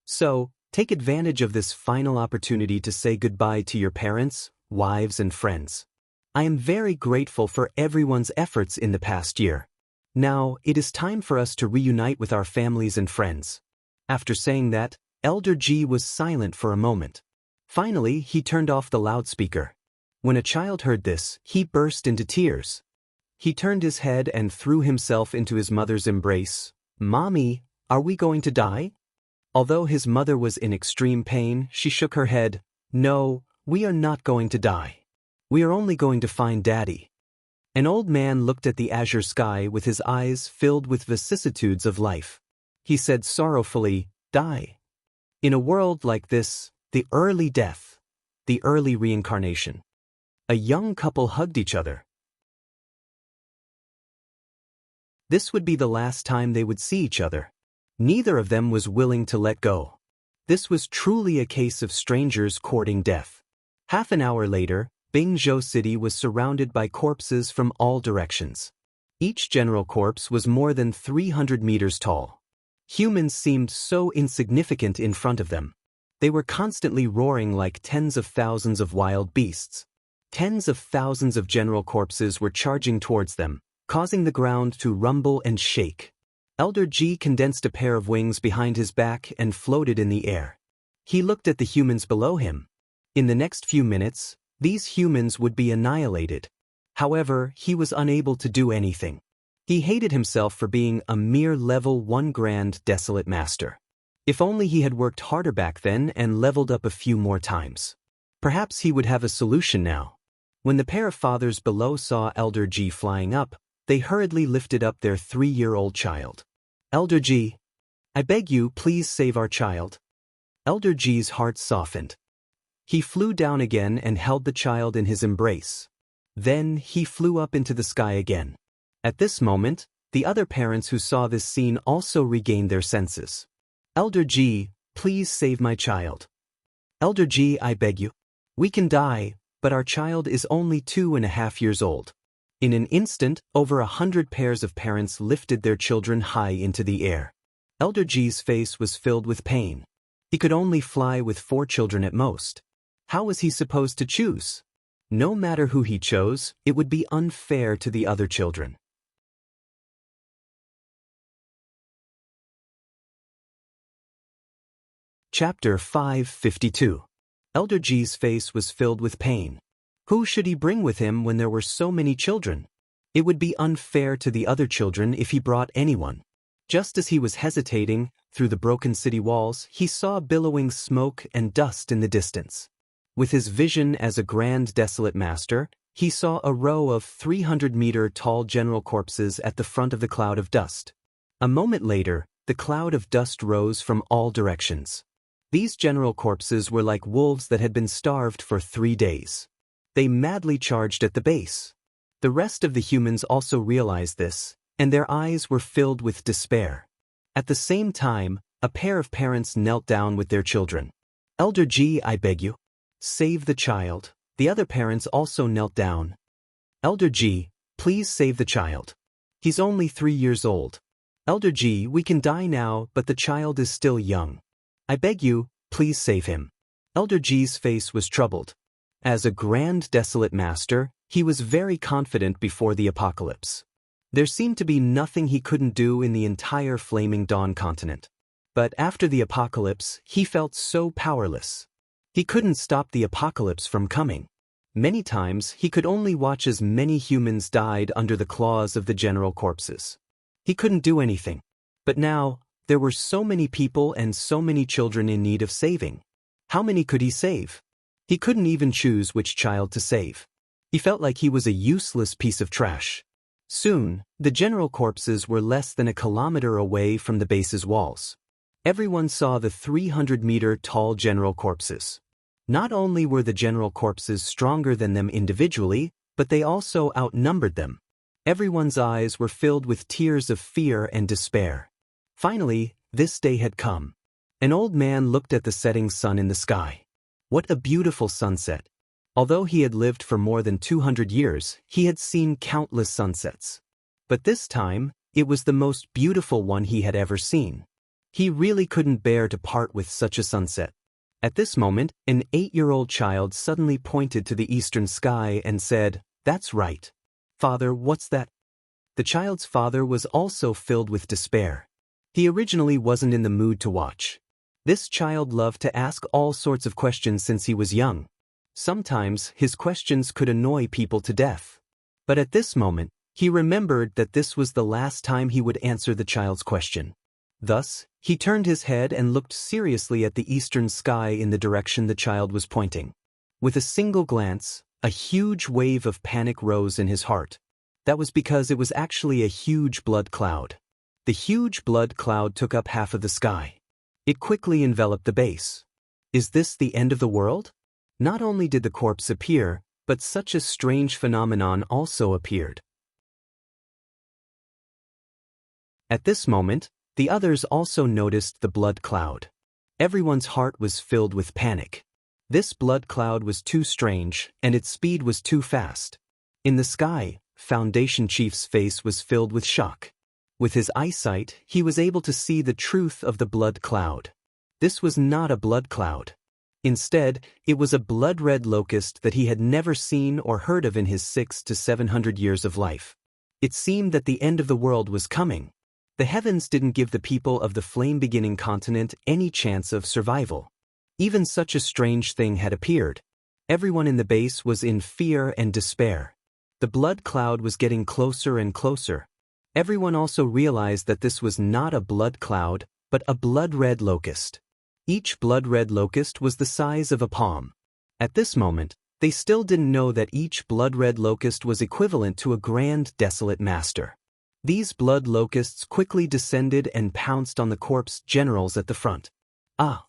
So, take advantage of this final opportunity to say goodbye to your parents, wives, and friends. I am very grateful for everyone's efforts in the past year. Now, it is time for us to reunite with our families and friends. After saying that, Elder G was silent for a moment. Finally, he turned off the loudspeaker. When a child heard this, he burst into tears. He turned his head and threw himself into his mother's embrace. Mommy, are we going to die? Although his mother was in extreme pain, she shook her head. No, we are not going to die. We are only going to find Daddy. An old man looked at the azure sky with his eyes filled with vicissitudes of life. He said sorrowfully, die. In a world like this, the early death, the early reincarnation. A young couple hugged each other. This would be the last time they would see each other. Neither of them was willing to let go. This was truly a case of strangers courting death. Half an hour later, Bingzhou City was surrounded by corpses from all directions. Each general corpse was more than 300 meters tall. Humans seemed so insignificant in front of them. They were constantly roaring like tens of thousands of wild beasts. Tens of thousands of general corpses were charging towards them, causing the ground to rumble and shake. Elder Ji condensed a pair of wings behind his back and floated in the air. He looked at the humans below him. In the next few minutes, these humans would be annihilated. However, he was unable to do anything. He hated himself for being a mere level 1 grand desolate master. If only he had worked harder back then and leveled up a few more times. Perhaps he would have a solution now. When the pair of fathers below saw Elder Ji flying up, they hurriedly lifted up their 3-year-old child. Elder Ji, I beg you, please save our child. Elder Ji's heart softened. He flew down again and held the child in his embrace. Then he flew up into the sky again. At this moment, the other parents who saw this scene also regained their senses. Elder Ji, please save my child. Elder Ji, I beg you. We can die, but our child is only 2.5 years old. In an instant, over 100 pairs of parents lifted their children high into the air. Elder Ji's face was filled with pain. He could only fly with 4 children at most. How was he supposed to choose? No matter who he chose, it would be unfair to the other children. Chapter 552. Elder Ji's face was filled with pain. Who should he bring with him when there were so many children? It would be unfair to the other children if he brought anyone. Just as he was hesitating, through the broken city walls, he saw billowing smoke and dust in the distance. With his vision as a grand desolate master, he saw a row of 300-meter-tall general corpses at the front of the cloud of dust. A moment later, the cloud of dust rose from all directions. These general corpses were like wolves that had been starved for 3 days. They madly charged at the base. The rest of the humans also realized this, and their eyes were filled with despair. At the same time, a pair of parents knelt down with their children. Elder Ji, I beg you. Save the child. The other parents also knelt down. Elder Ji, please save the child. He's only 3 years old. Elder Ji, we can die now, but the child is still young. I beg you, please save him. Elder Ji's face was troubled. As a grand desolate master, he was very confident before the apocalypse. There seemed to be nothing he couldn't do in the entire Flaming Dawn continent. But after the apocalypse, he felt so powerless. He couldn't stop the apocalypse from coming. Many times, he could only watch as many humans died under the claws of the general corpses. He couldn't do anything. But now, there were so many people and so many children in need of saving. How many could he save? He couldn't even choose which child to save. He felt like he was a useless piece of trash. Soon, the general corpses were less than a kilometer away from the base's walls. Everyone saw the 300-meter-tall general corpses. Not only were the general corpses stronger than them individually, but they also outnumbered them. Everyone's eyes were filled with tears of fear and despair. Finally, this day had come. An old man looked at the setting sun in the sky. What a beautiful sunset. Although he had lived for more than 200 years, he had seen countless sunsets. But this time, it was the most beautiful one he had ever seen. He really couldn't bear to part with such a sunset. At this moment, an 8-year-old child suddenly pointed to the eastern sky and said, "That's right. Father, what's that?" The child's father was also filled with despair. He originally wasn't in the mood to watch. This child loved to ask all sorts of questions since he was young. Sometimes his questions could annoy people to death. But at this moment, he remembered that this was the last time he would answer the child's question. Thus, he turned his head and looked seriously at the eastern sky in the direction the child was pointing. With a single glance, a huge wave of panic rose in his heart. That was because it was actually a huge blood cloud. The huge blood cloud took up half of the sky. It quickly enveloped the base. Is this the end of the world? Not only did the corpse appear, but such a strange phenomenon also appeared. At this moment, The others also noticed the blood cloud. Everyone's heart was filled with panic. This blood cloud was too strange, and its speed was too fast. In the sky, Foundation Chief's face was filled with shock. With his eyesight, he was able to see the truth of the blood cloud. This was not a blood cloud. Instead, it was a blood-red locust that he had never seen or heard of in his 600 to 700 years of life. It seemed that the end of the world was coming. The heavens didn't give the people of the flame-beginning continent any chance of survival. Even such a strange thing had appeared. Everyone in the base was in fear and despair. The blood cloud was getting closer and closer. Everyone also realized that this was not a blood cloud, but a blood-red locust. Each blood-red locust was the size of a palm. At this moment, they still didn't know that each blood-red locust was equivalent to a grand desolate master. These blood locusts quickly descended and pounced on the corpse generals at the front. Ah!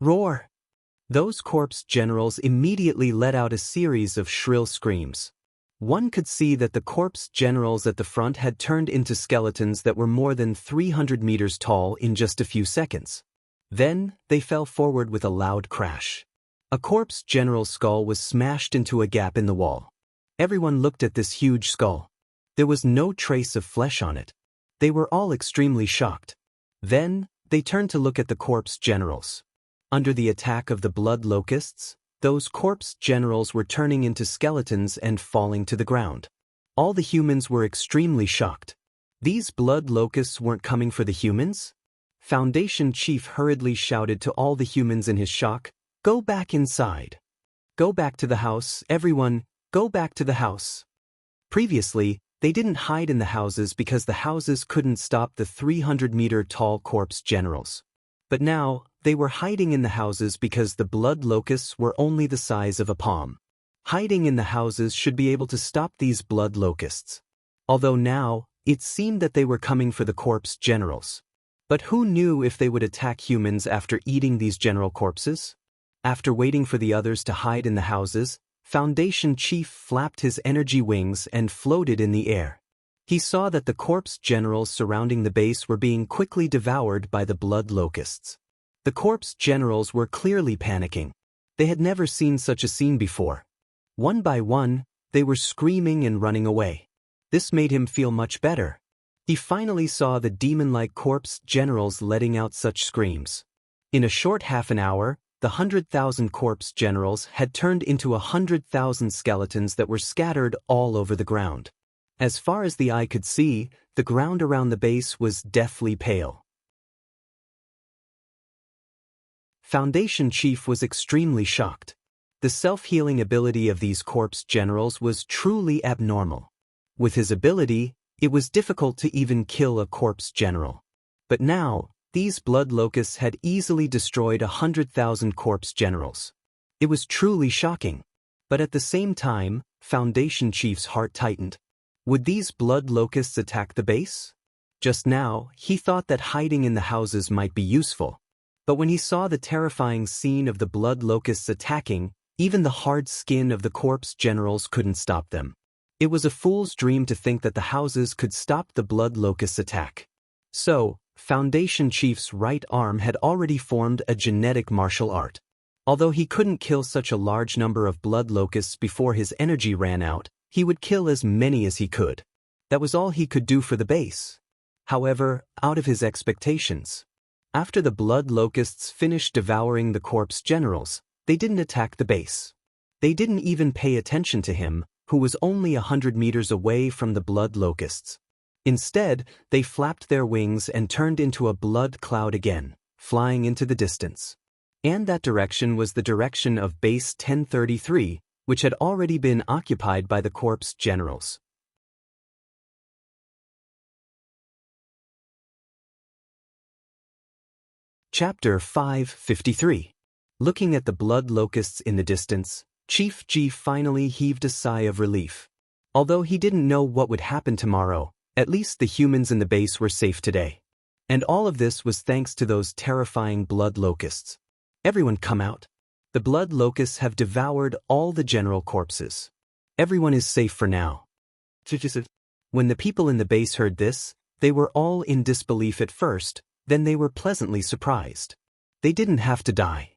Roar! Those corpse generals immediately let out a series of shrill screams. One could see that the corpse generals at the front had turned into skeletons that were more than 300 meters tall in just a few seconds. Then, they fell forward with a loud crash. A corpse general's skull was smashed into a gap in the wall. Everyone looked at this huge skull. There was no trace of flesh on it. They were all extremely shocked. Then, they turned to look at the corpse generals. Under the attack of the blood locusts, those corpse generals were turning into skeletons and falling to the ground. All the humans were extremely shocked. These blood locusts weren't coming for the humans? Foundation Chief hurriedly shouted to all the humans in his shock, "Go back inside. Go back to the house, everyone, go back to the house." Previously, they didn't hide in the houses because the houses couldn't stop the 300-meter-tall corpse generals. But now, they were hiding in the houses because the blood locusts were only the size of a palm. Hiding in the houses should be able to stop these blood locusts. Although now, it seemed that they were coming for the corpse generals. But who knew if they would attack humans after eating these general corpses? After waiting for the others to hide in the houses, Foundation Chief flapped his energy wings and floated in the air. He saw that the corpse generals surrounding the base were being quickly devoured by the blood locusts. The corpse generals were clearly panicking. They had never seen such a scene before. One by one, they were screaming and running away. This made him feel much better. He finally saw the demon-like corpse generals letting out such screams. In a short half an hour, the 100,000 corpse generals had turned into 100,000 skeletons that were scattered all over the ground. As far as the eye could see, the ground around the base was deathly pale. Foundation Chief was extremely shocked. The self-healing ability of these corpse generals was truly abnormal. With his ability, it was difficult to even kill a corpse general. But now, these blood locusts had easily destroyed 100,000 corpse generals. It was truly shocking. But at the same time, Foundation Chief's heart tightened. Would these blood locusts attack the base? Just now, he thought that hiding in the houses might be useful. But when he saw the terrifying scene of the blood locusts attacking, even the hard skin of the corpse generals couldn't stop them. It was a fool's dream to think that the houses could stop the blood locust attack. So, Foundation Chief's right arm had already formed a genetic martial art. Although he couldn't kill such a large number of blood locusts before his energy ran out, he would kill as many as he could. That was all he could do for the base. However, out of his expectations. After the blood locusts finished devouring the corpse generals, they didn't attack the base. They didn't even pay attention to him, who was only 100 meters away from the blood locusts. Instead, they flapped their wings and turned into a blood cloud again, flying into the distance. And that direction was the direction of base 1033, which had already been occupied by the corpse generals. Chapter 553. Looking at the blood locusts in the distance, Chief G finally heaved a sigh of relief. Although he didn't know what would happen tomorrow, at least the humans in the base were safe today. And all of this was thanks to those terrifying blood locusts. Everyone come out. The blood locusts have devoured all the general corpses. Everyone is safe for now. When the people in the base heard this, They were all in disbelief at first, then they were pleasantly surprised. They didn't have to die.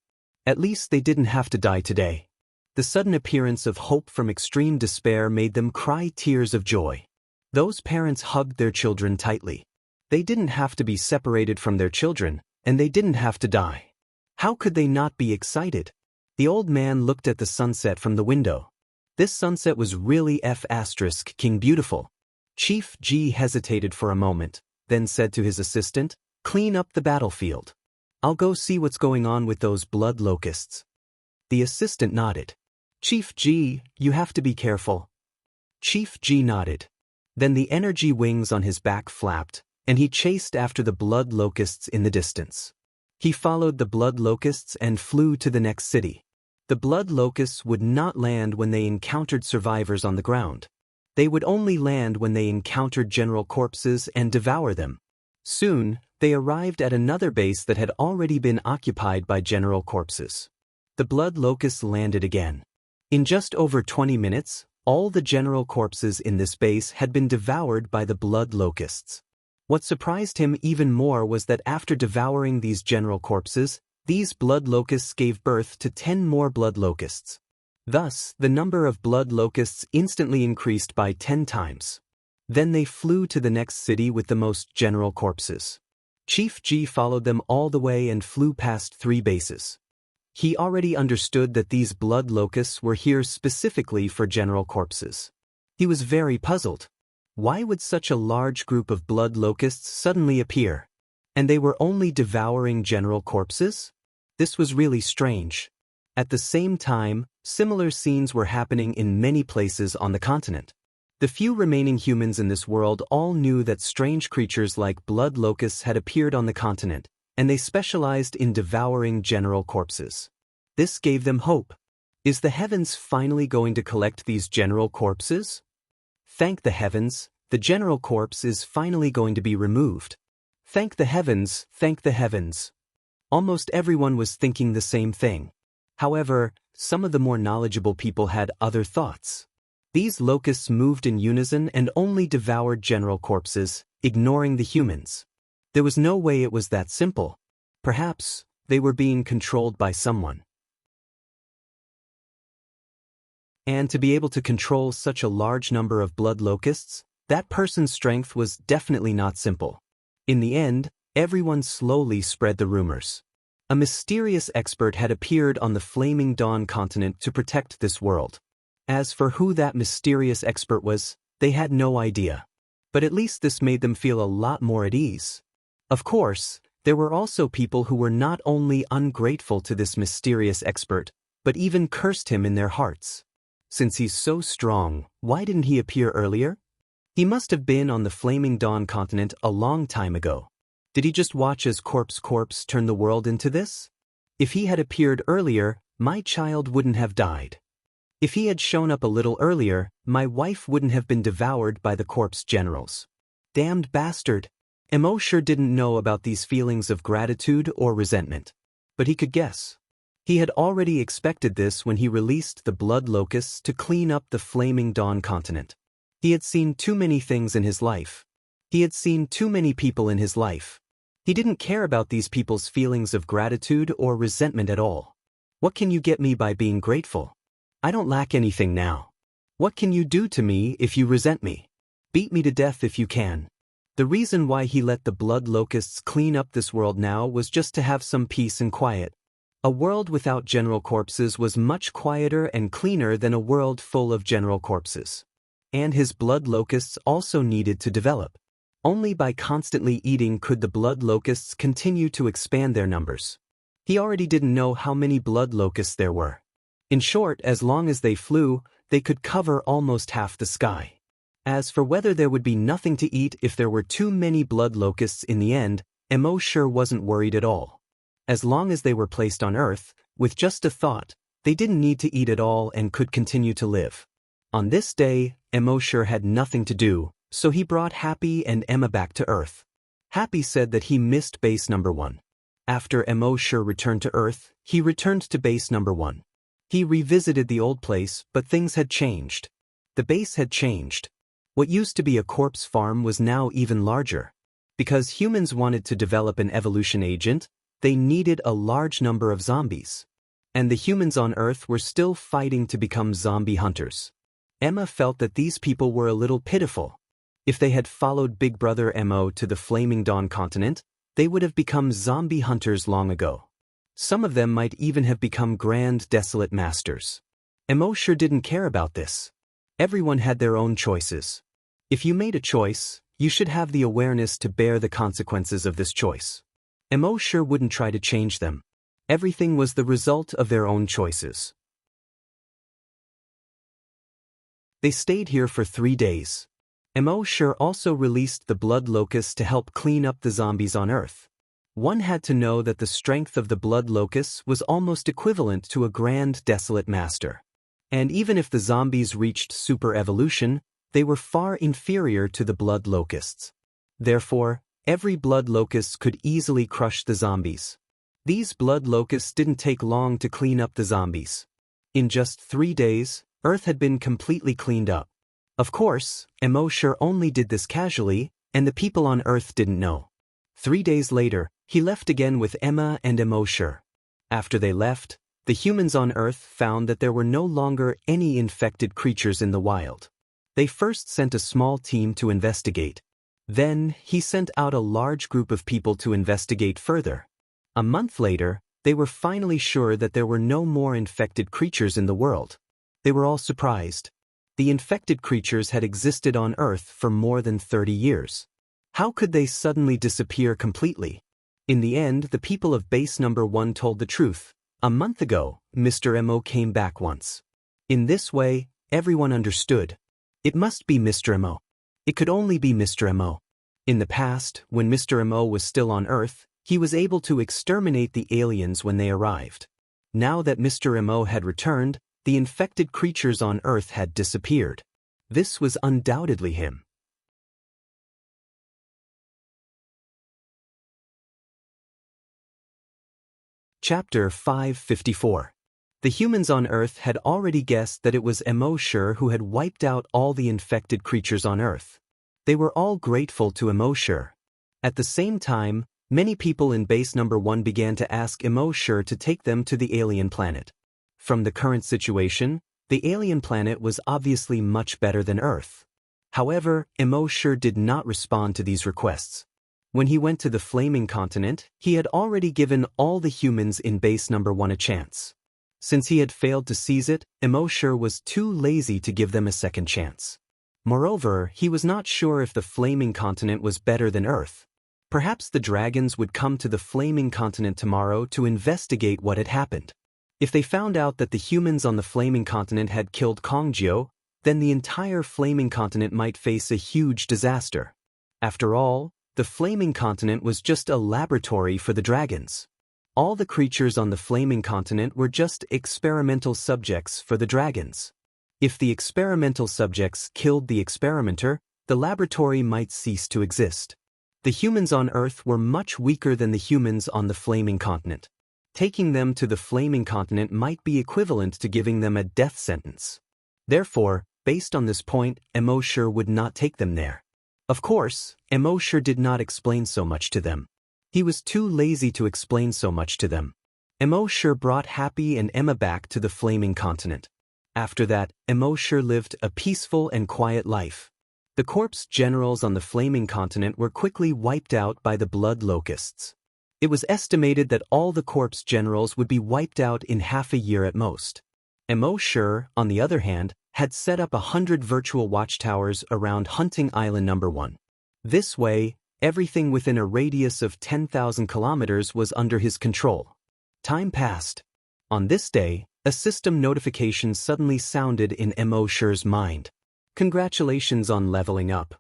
At least they didn't have to die today. The sudden appearance of hope from extreme despair made them cry tears of joy. Those parents hugged their children tightly. They didn't have to be separated from their children, and they didn't have to die. How could they not be excited? The old man looked at the sunset from the window. This sunset was really King beautiful. Chief Ji hesitated for a moment, then said to his assistant, "Clean up the battlefield. I'll go see what's going on with those blood locusts." The assistant nodded. "Chief Ji, you have to be careful." Chief Ji nodded. Then the energy wings on his back flapped, and he chased after the blood locusts in the distance. He followed the blood locusts and flew to the next city. The blood locusts would not land when they encountered survivors on the ground. They would only land when they encountered general corpses and devour them. Soon, they arrived at another base that had already been occupied by general corpses. The blood locusts landed again. In just over 20 minutes, all the general corpses in this base had been devoured by the blood locusts. What surprised him even more was that after devouring these general corpses, these blood locusts gave birth to 10 more blood locusts. Thus, the number of blood locusts instantly increased by 10 times. Then they flew to the next city with the most general corpses. Chief Ji followed them all the way and flew past 3 bases. He already understood that these blood locusts were here specifically for general corpses. He was very puzzled. Why would such a large group of blood locusts suddenly appear? And they were only devouring general corpses? This was really strange. At the same time, similar scenes were happening in many places on the continent. The few remaining humans in this world all knew that strange creatures like blood locusts had appeared on the continent, and they specialized in devouring general corpses. This gave them hope. Is the heavens finally going to collect these general corpses? Thank the heavens, the general corpse is finally going to be removed. Thank the heavens, thank the heavens. Almost everyone was thinking the same thing. However, some of the more knowledgeable people had other thoughts. These locusts moved in unison and only devoured general corpses, ignoring the humans. There was no way it was that simple. Perhaps, they were being controlled by someone. And to be able to control such a large number of blood locusts, that person's strength was definitely not simple. In the end, everyone slowly spread the rumors. A mysterious expert had appeared on the Flaming Dawn continent to protect this world. As for who that mysterious expert was, they had no idea. But at least this made them feel a lot more at ease. Of course, there were also people who were not only ungrateful to this mysterious expert, but even cursed him in their hearts. Since he's so strong, why didn't he appear earlier? He must have been on the Flaming Dawn continent a long time ago. Did he just watch as Corpse turn the world into this? If he had appeared earlier, my child wouldn't have died. If he had shown up a little earlier, my wife wouldn't have been devoured by the corpse generals. Damned bastard. Mo sure didn't know about these feelings of gratitude or resentment. But he could guess. He had already expected this when he released the blood locusts to clean up the Flaming Dawn continent. He had seen too many things in his life. He had seen too many people in his life. He didn't care about these people's feelings of gratitude or resentment at all. What can you get me by being grateful? I don't lack anything now. What can you do to me if you resent me? Beat me to death if you can. The reason why he let the blood locusts clean up this world now was just to have some peace and quiet. A world without general corpses was much quieter and cleaner than a world full of general corpses. And his blood locusts also needed to develop. Only by constantly eating could the blood locusts continue to expand their numbers. He already didn't know how many blood locusts there were. In short, as long as they flew, they could cover almost half the sky. As for whether there would be nothing to eat if there were too many blood locusts in the end, Mo sure wasn't worried at all. As long as they were placed on Earth, with just a thought, they didn't need to eat at all and could continue to live. On this day, Mo sure had nothing to do, so he brought Happy and Emma back to Earth. Happy said that he missed base number 1. After Mo sure returned to Earth, he returned to base number 1. He revisited the old place, but things had changed. The base had changed. What used to be a corpse farm was now even larger. Because humans wanted to develop an evolution agent, they needed a large number of zombies. And the humans on Earth were still fighting to become zombie hunters. Emma felt that these people were a little pitiful. If they had followed Big Brother Mo to the Flaming Dawn continent, they would have become zombie hunters long ago. Some of them might even have become grand desolate masters. Mo sure didn't care about this. Everyone had their own choices. If you made a choice, you should have the awareness to bear the consequences of this choice. Mo sure wouldn't try to change them. Everything was the result of their own choices. They stayed here for 3 days. Mo sure also released the blood locusts to help clean up the zombies on Earth. One had to know that the strength of the blood locusts was almost equivalent to a grand desolate master. And even if the zombies reached super evolution, they were far inferior to the blood locusts. Therefore, every blood locust could easily crush the zombies. These blood locusts didn't take long to clean up the zombies. In just 3 days, Earth had been completely cleaned up. Of course, Mo sure only did this casually, and the people on Earth didn't know. 3 days later, he left again with Emma and Mo sure. After they left, the humans on Earth found that there were no longer any infected creatures in the wild. They first sent a small team to investigate. Then, he sent out a large group of people to investigate further. A month later, they were finally sure that there were no more infected creatures in the world. They were all surprised. The infected creatures had existed on Earth for more than 30 years. How could they suddenly disappear completely? In the end, the people of base number 1 told the truth. A month ago, Mr. Mo came back once. In this way, everyone understood. It must be Mr. Mo. It could only be Mr. Mo. In the past, when Mr. Mo was still on Earth, he was able to exterminate the aliens when they arrived. Now that Mr. Mo had returned, the infected creatures on Earth had disappeared. This was undoubtedly him. Chapter 554. The humans on Earth had already guessed that it was Mo sure who had wiped out all the infected creatures on Earth. They were all grateful to Mo sure. At the same time, many people in base number 1 began to ask Mo sure to take them to the alien planet. From the current situation, the alien planet was obviously much better than Earth. However, Mo sure did not respond to these requests. When he went to the Flaming Continent, he had already given all the humans in base number 1 a chance. Since he had failed to seize it, Mo sure was too lazy to give them a second chance. Moreover, he was not sure if the Flaming Continent was better than Earth. Perhaps the dragons would come to the Flaming Continent tomorrow to investigate what had happened. If they found out that the humans on the Flaming Continent had killed Kongjiu, then the entire Flaming Continent might face a huge disaster. After all, the Flaming Continent was just a laboratory for the dragons. All the creatures on the Flaming Continent were just experimental subjects for the dragons. If the experimental subjects killed the experimenter, the laboratory might cease to exist. The humans on Earth were much weaker than the humans on the Flaming Continent. Taking them to the Flaming Continent might be equivalent to giving them a death sentence. Therefore, based on this point, Mo sure would not take them there. Of course, Mo sure did not explain so much to them. He was too lazy to explain so much to them. Mo sure brought Happy and Emma back to the Flaming Continent. After that, Mo sure lived a peaceful and quiet life. The corpse generals on the Flaming Continent were quickly wiped out by the blood locusts. It was estimated that all the corpse generals would be wiped out in half a year at most. Mo sure, on the other hand, had set up 100 virtual watchtowers around Hunting Island number 1. This way, everything within a radius of 10,000 kilometers was under his control. Time passed. On this day, a system notification suddenly sounded in Mo sure's mind. Congratulations on leveling up.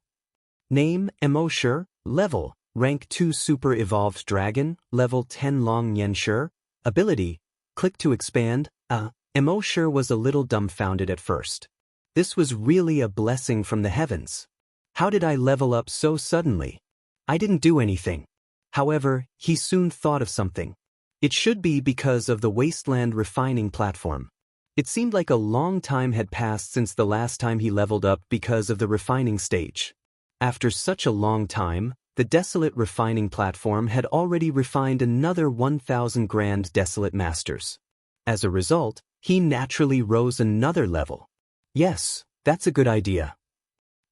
Name, Mo sure, level, rank 2 super evolved dragon, level 10 Long Xianxia, ability, click to expand. Mo sure was a little dumbfounded at first. This was really a blessing from the heavens. How did I level up so suddenly? I didn't do anything. However, he soon thought of something. It should be because of the wasteland refining platform. It seemed like a long time had passed since the last time he leveled up because of the refining stage. After such a long time, the desolate refining platform had already refined another 1,000 grand desolate masters. As a result, he naturally rose another level. Yes, that's a good idea.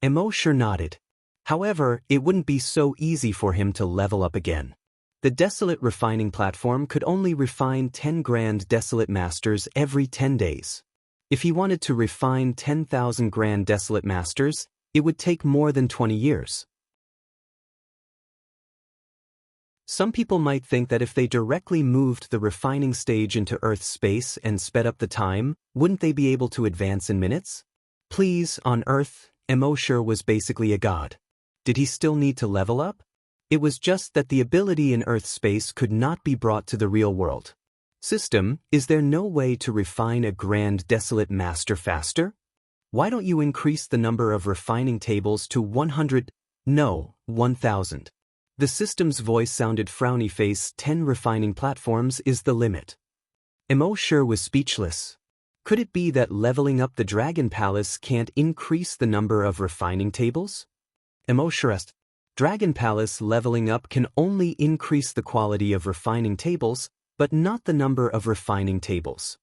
Immortal nodded. However, it wouldn't be so easy for him to level up again. The desolate refining platform could only refine 10 grand desolate masters every 10 days. If he wanted to refine 10,000 grand desolate masters, it would take more than 20 years. Some people might think that if they directly moved the refining stage into Earth's space and sped up the time, wouldn't they be able to advance in minutes? Please, on Earth, Immortal was basically a god. Did he still need to level up? It was just that the ability in Earth space could not be brought to the real world. System, is there no way to refine a grand desolate master faster? Why don't you increase the number of refining tables to 100? No, 1,000. The system's voice sounded frowny face. 10 refining platforms is the limit. Immortal was speechless. Could it be that leveling up the Dragon Palace can't increase the number of refining tables? Immortal, Dragon Palace leveling up can only increase the quality of refining tables, but not the number of refining tables.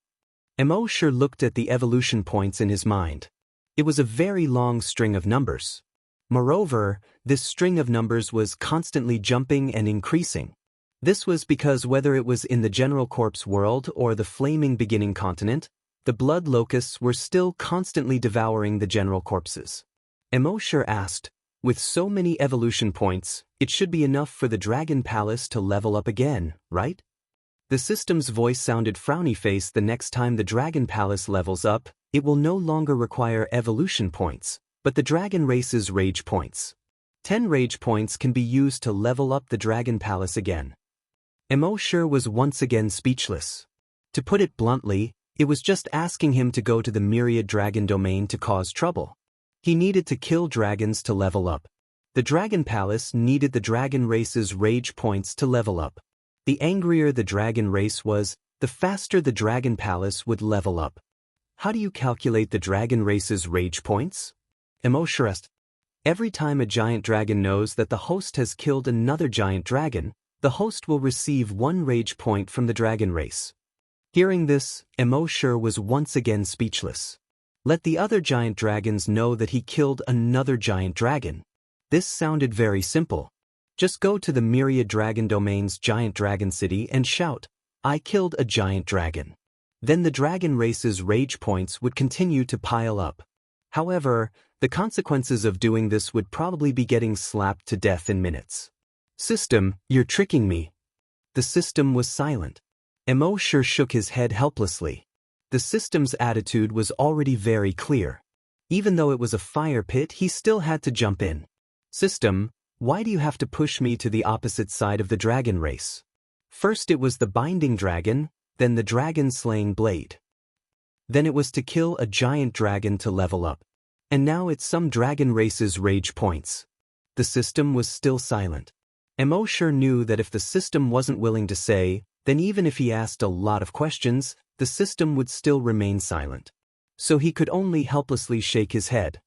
Immortal looked at the evolution points in his mind. It was a very long string of numbers. Moreover, this string of numbers was constantly jumping and increasing. This was because whether it was in the General Corpse world or the Flaming Beginning continent, the blood locusts were still constantly devouring the General Corpses. Immortal asked, with so many evolution points, it should be enough for the Dragon Palace to level up again, right? The system's voice sounded frowny face. The next time the Dragon Palace levels up, it will no longer require evolution points, but the Dragon Race's rage points. 10 rage points can be used to level up the Dragon Palace again. Immortal was once again speechless. To put it bluntly, it was just asking him to go to the Myriad Dragon domain to cause trouble. He needed to kill dragons to level up. The Dragon Palace needed the Dragon Race's rage points to level up. The angrier the Dragon Race was, the faster the Dragon Palace would level up. How do you calculate the Dragon Race's rage points? Immortal, every time a giant dragon knows that the host has killed another giant dragon, the host will receive 1 rage point from the Dragon Race. Hearing this, Immortal was once again speechless. Let the other giant dragons know that he killed another giant dragon. This sounded very simple. Just go to the Myriad Dragon Domain's giant dragon city and shout, "I killed a giant dragon." Then the Dragon Race's rage points would continue to pile up. However, the consequences of doing this would probably be getting slapped to death in minutes. System, you're tricking me. The system was silent. Immortal shook his head helplessly. The system's attitude was already very clear. Even though it was a fire pit, he still had to jump in. System, why do you have to push me to the opposite side of the Dragon Race? First it was the Binding Dragon, then the Dragon-Slaying Blade. Then it was to kill a giant dragon to level up. And now it's some Dragon Race's rage points. The system was still silent. Immortal knew that if the system wasn't willing to say, then even if he asked a lot of questions, the system would still remain silent. So he could only helplessly shake his head.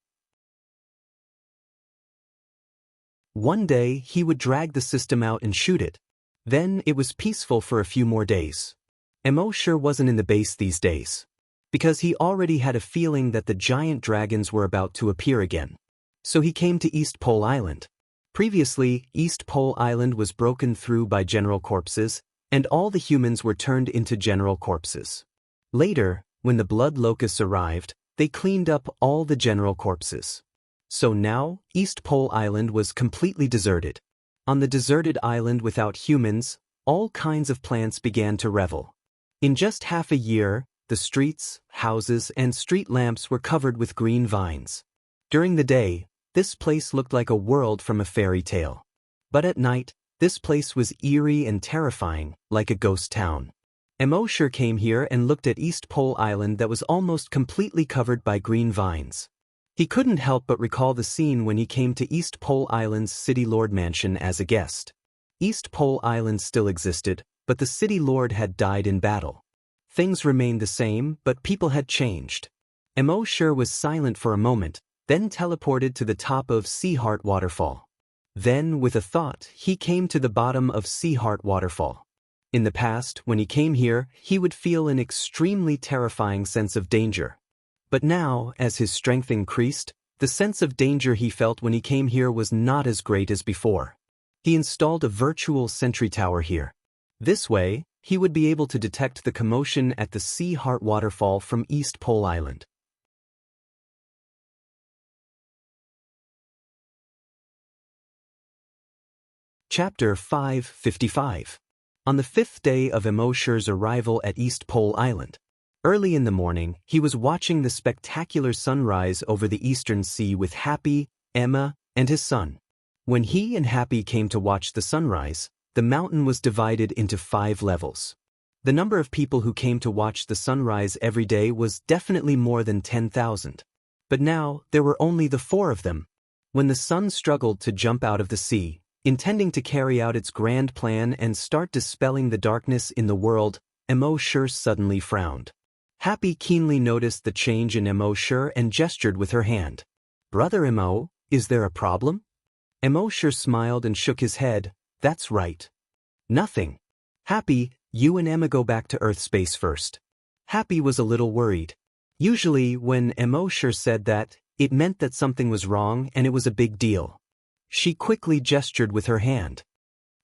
One day, he would drag the system out and shoot it. Then it was peaceful for a few more days. Immortal wasn't in the base these days, because he already had a feeling that the giant dragons were about to appear again. So he came to East Pole Island. Previously, East Pole Island was broken through by General Corpses, and all the humans were turned into General Corpses. Later, when the blood locusts arrived, they cleaned up all the General Corpses. So now, East Pole Island was completely deserted. On the deserted island without humans, all kinds of plants began to revel. In just half a year, the streets, houses, and street lamps were covered with green vines. During the day, this place looked like a world from a fairy tale. But at night, this place was eerie and terrifying, like a ghost town. Immortal came here and looked at East Pole Island that was almost completely covered by green vines. He couldn't help but recall the scene when he came to East Pole Island's City Lord Mansion as a guest. East Pole Island still existed, but the City Lord had died in battle. Things remained the same, but people had changed. Immortal was silent for a moment, then teleported to the top of Sea Heart Waterfall. Then, with a thought, he came to the bottom of Sea Heart Waterfall. In the past, when he came here, he would feel an extremely terrifying sense of danger. But now, as his strength increased, the sense of danger he felt when he came here was not as great as before. He installed a virtual sentry tower here. This way, he would be able to detect the commotion at the Sea Heart Waterfall from East Pole Island. Chapter 555. On the 5th day of Immosure's arrival at East Pole Island. Early in the morning, he was watching the spectacular sunrise over the eastern sea with Happy, Emma, and his son. When he and Happy came to watch the sunrise, the mountain was divided into 5 levels. The number of people who came to watch the sunrise every day was definitely more than 10,000. But now, there were only the 4 of them. When the sun struggled to jump out of the sea, intending to carry out its grand plan and start dispelling the darkness in the world, Immosure suddenly frowned. Happy keenly noticed the change in Immosure and gestured with her hand. "Brother Immo, is there a problem?" Immosure smiled and shook his head. "That's right. Nothing. Happy, you and Emma go back to Earth space first." Happy was a little worried. Usually, when Immosure said that, it meant that something was wrong and it was a big deal. She quickly gestured with her hand.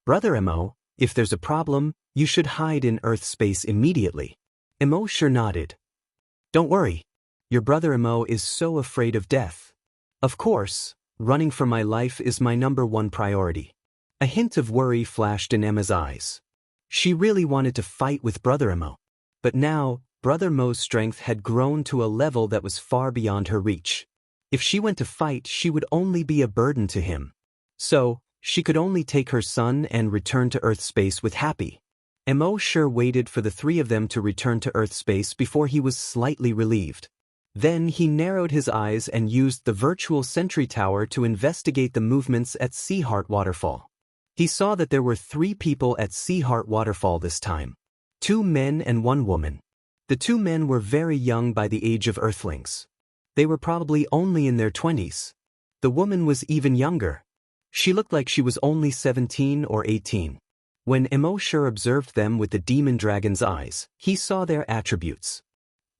"Brother Immo, if there's a problem, you should hide in Earth space immediately." Immosure nodded. "Don't worry. Your brother Immo is so afraid of death. Of course, running for my life is my #1 priority." A hint of worry flashed in Emma's eyes. She really wanted to fight with brother Immo. But now, brother Mo's strength had grown to a level that was far beyond her reach. If she went to fight, she would only be a burden to him. So, she could only take her son and return to Earth space with Happy. Immosure waited for the 3 of them to return to Earth space before he was slightly relieved. Then he narrowed his eyes and used the virtual sentry tower to investigate the movements at Sea Heart Waterfall. He saw that there were 3 people at Sea Heart Waterfall this time. 2 men and 1 woman. The 2 men were very young by the age of Earthlings. They were probably only in their 20s. The woman was even younger. She looked like she was only 17 or 18. When Immosure observed them with the demon dragon's eyes, he saw their attributes.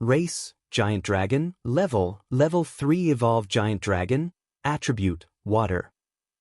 Race, Giant Dragon. Level 3 Evolved Giant Dragon. Attribute, Water.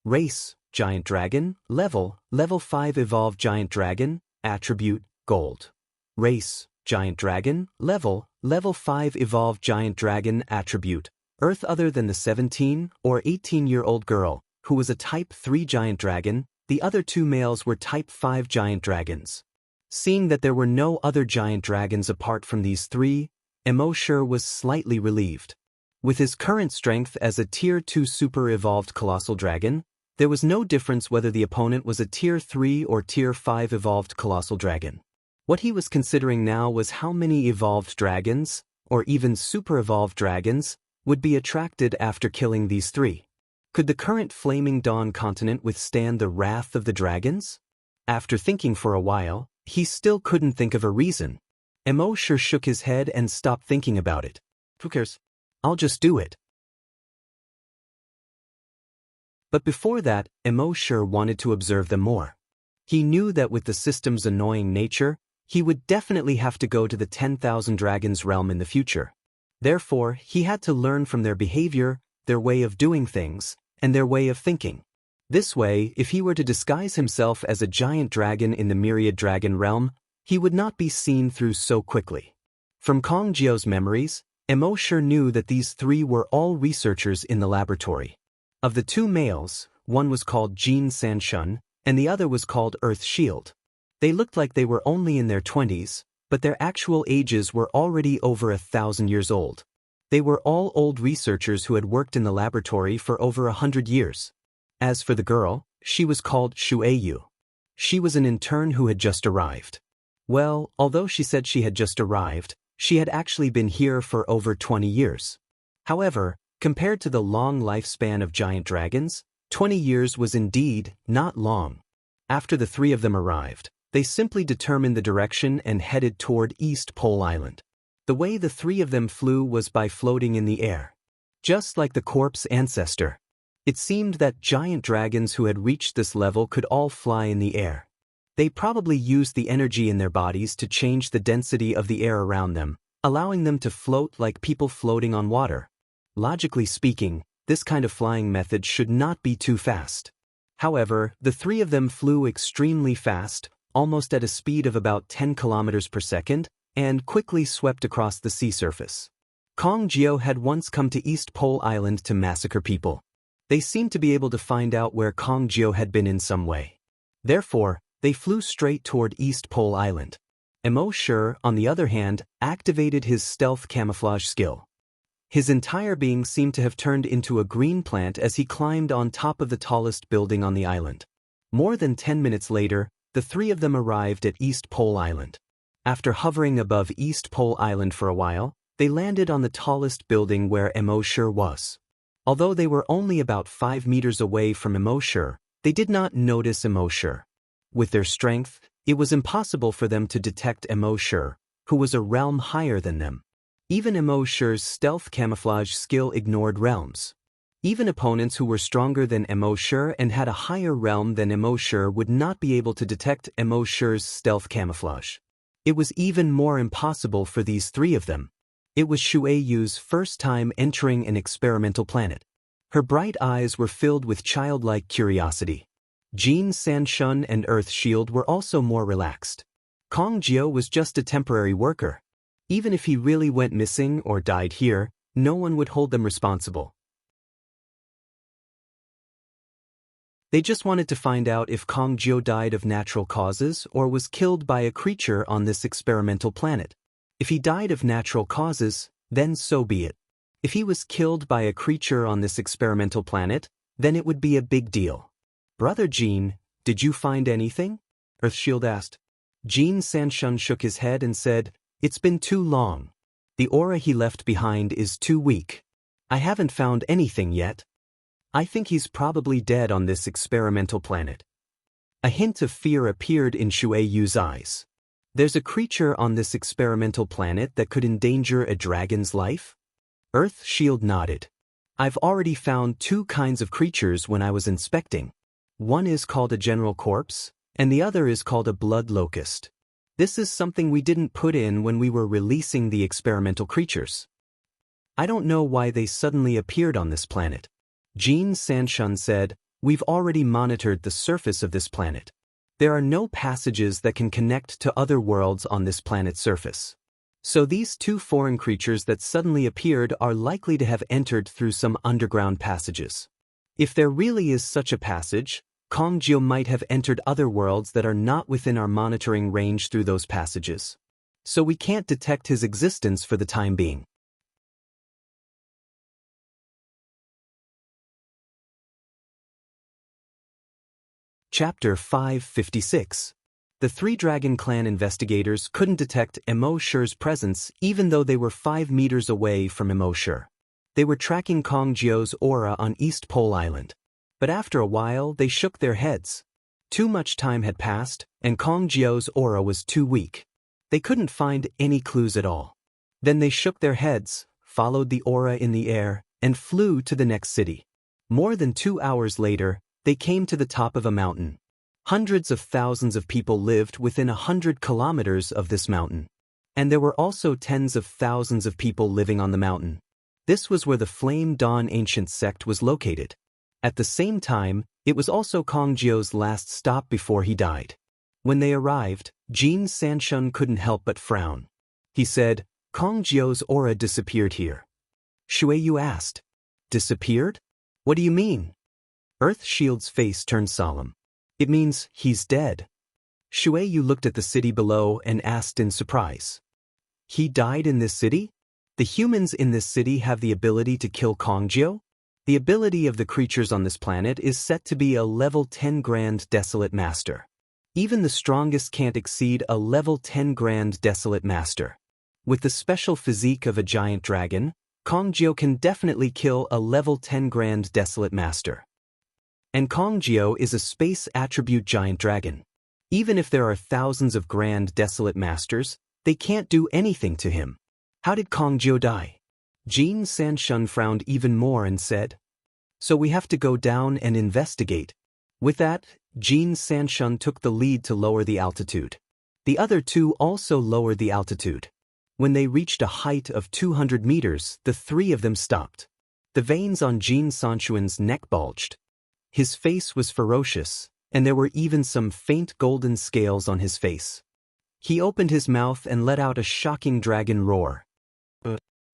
Race, Giant Dragon. Level 5 Evolved Giant Dragon. Attribute, Gold. Race, Giant Dragon. Level 5 Evolved Giant Dragon. Attribute, Earth. Other than the 17 or 18-year-old girl, who was a Type 3 giant dragon, the other 2 males were Type 5 giant dragons. Seeing that there were no other giant dragons apart from these 3, Immosure was slightly relieved. With his current strength as a Tier 2 super evolved colossal dragon, there was no difference whether the opponent was a Tier 3 or Tier 5 evolved colossal dragon. What he was considering now was how many evolved dragons, or even super evolved dragons, would be attracted after killing these 3. Could the current Flaming Dawn continent withstand the wrath of the dragons? After thinking for a while, he still couldn't think of a reason. Immosure shook his head and stopped thinking about it. "Who cares? I'll just do it." But before that, Immosure wanted to observe them more. He knew that with the system's annoying nature, he would definitely have to go to the 10,000 Dragons realm in the future. Therefore, he had to learn from their behavior, their way of doing things, and their way of thinking. This way, if he were to disguise himself as a giant dragon in the Myriad Dragon realm, he would not be seen through so quickly. From Kong Jiao's memories, Immosure knew that these 3 were all researchers in the laboratory. Of the 2 males, one was called Jin Sanshun, and the other was called Earth Shield. They looked like they were only in their 20s, but their actual ages were already over 1,000 years old. They were all old researchers who had worked in the laboratory for over 100 years. As for the girl, she was called Shueyu. She was an intern who had just arrived. Well, although she said she had just arrived, she had actually been here for over 20 years. However, compared to the long lifespan of giant dragons, 20 years was indeed not long. After the 3 of them arrived, they simply determined the direction and headed toward East Pole Island. The way the 3 of them flew was by floating in the air. Just like the corpse ancestor. It seemed that giant dragons who had reached this level could all fly in the air. They probably used the energy in their bodies to change the density of the air around them, allowing them to float like people floating on water. Logically speaking, this kind of flying method should not be too fast. However, the three of them flew extremely fast, almost at a speed of about 10 kilometers per second, and quickly swept across the sea surface. Kong Jiao had once come to East Pole Island to massacre people. They seemed to be able to find out where Kong Jiao had been in some way. Therefore, they flew straight toward East Pole Island. Immortal, on the other hand, activated his stealth camouflage skill. His entire being seemed to have turned into a green plant as he climbed on top of the tallest building on the island. More than 10 minutes later, the three of them arrived at East Pole Island. After hovering above East Pole Island for a while, they landed on the tallest building where Immortal was. Although they were only about 5 meters away from Immortal, they did not notice Immortal. With their strength, it was impossible for them to detect Immortal, who was a realm higher than them. Even Immortal's stealth camouflage skill ignored realms. Even opponents who were stronger than Immortal and had a higher realm than Immortal would not be able to detect Immortal's stealth camouflage. It was even more impossible for these three of them. It was Xueyu's first time entering an experimental planet. Her bright eyes were filled with childlike curiosity. Jin Sanshun and Earth Shield were also more relaxed. Kong Jiao was just a temporary worker. Even if he really went missing or died here, no one would hold them responsible. They just wanted to find out if Kong Jiao died of natural causes or was killed by a creature on this experimental planet. If he died of natural causes, then so be it. If he was killed by a creature on this experimental planet, then it would be a big deal. Brother Jin, did you find anything? Earthshield asked. Jin Sanshun shook his head and said, "It's been too long. The aura he left behind is too weak. I haven't found anything yet. I think he's probably dead on this experimental planet." A hint of fear appeared in Xueyu's eyes. There's a creature on this experimental planet that could endanger a dragon's life? Earthshield nodded. I've already found 2 kinds of creatures when I was inspecting. One is called a general corpse, and the other is called a blood locust. This is something we didn't put in when we were releasing the experimental creatures. I don't know why they suddenly appeared on this planet. Jin Sanshun said, "We've already monitored the surface of this planet. There are no passages that can connect to other worlds on this planet's surface. So these 2 foreign creatures that suddenly appeared are likely to have entered through some underground passages. If there really is such a passage, Kong Jiao might have entered other worlds that are not within our monitoring range through those passages. So we can't detect his existence for the time being." Chapter 556. The 3 Dragon Clan investigators couldn't detect Immortal's presence even though they were 5 meters away from Immortal. They were tracking Kong Jiao's aura on East Pole Island. But after a while, they shook their heads. Too much time had passed, and Kong Jiao's aura was too weak. They couldn't find any clues at all. Then they shook their heads, followed the aura in the air, and flew to the next city. More than 2 hours later, they came to the top of a mountain. Hundreds of thousands of people lived within 100 kilometers of this mountain. And there were also tens of thousands of people living on the mountain. This was where the Flame Dawn Ancient Sect was located. At the same time, it was also Kong Jiao's last stop before he died. When they arrived, Jin Sanshun couldn't help but frown. He said, "Kong Jiao's aura disappeared here." Xueyu asked, "Disappeared? What do you mean?" Earthshield's face turned solemn. "It means he's dead." Xueyu looked at the city below and asked in surprise, "He died in this city? The humans in this city have the ability to kill Kong Jiao? The ability of the creatures on this planet is set to be a level 10 Grand Desolate Master. Even the strongest can't exceed a level 10 Grand Desolate Master. With the special physique of a giant dragon, Kong Jiao can definitely kill a level 10 Grand Desolate Master. And Kong Jiao is a space attribute giant dragon. Even if there are thousands of Grand Desolate Masters, they can't do anything to him. How did Kong Jiao die?" Jin Sanshun frowned even more and said, So we have to go down and investigate. With that, Jin Sanshun took the lead to lower the altitude. The other two also lowered the altitude. When they reached a height of 200 meters, the three of them stopped. The veins on Jin Sanshun's neck bulged. His face was ferocious, and there were even some faint golden scales on his face. He opened his mouth and let out a shocking dragon roar.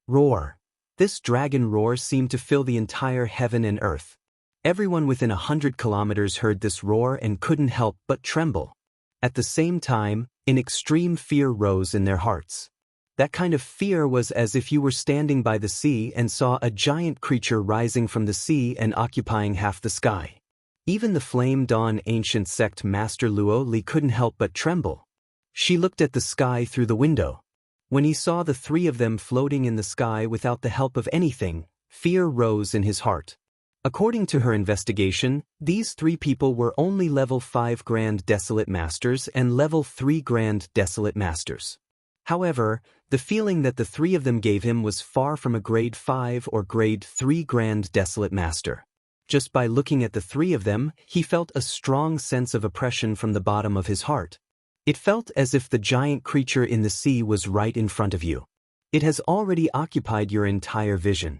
Roar. This dragon roar seemed to fill the entire heaven and earth. Everyone within 100 kilometers heard this roar and couldn't help but tremble. At the same time, an extreme fear rose in their hearts. That kind of fear was as if you were standing by the sea and saw a giant creature rising from the sea and occupying half the sky. Even the Flame Dawn ancient sect master Luo Li couldn't help but tremble. She looked at the sky through the window. When he saw the three of them floating in the sky without the help of anything, fear rose in his heart. According to her investigation, these three people were only level 5 Grand Desolate Masters and level 3 Grand Desolate Masters. However, the feeling that the three of them gave him was far from a Grade 5 or Grade 3 Grand Desolate Master. Just by looking at the three of them, he felt a strong sense of oppression from the bottom of his heart. It felt as if the giant creature in the sea was right in front of you. It has already occupied your entire vision.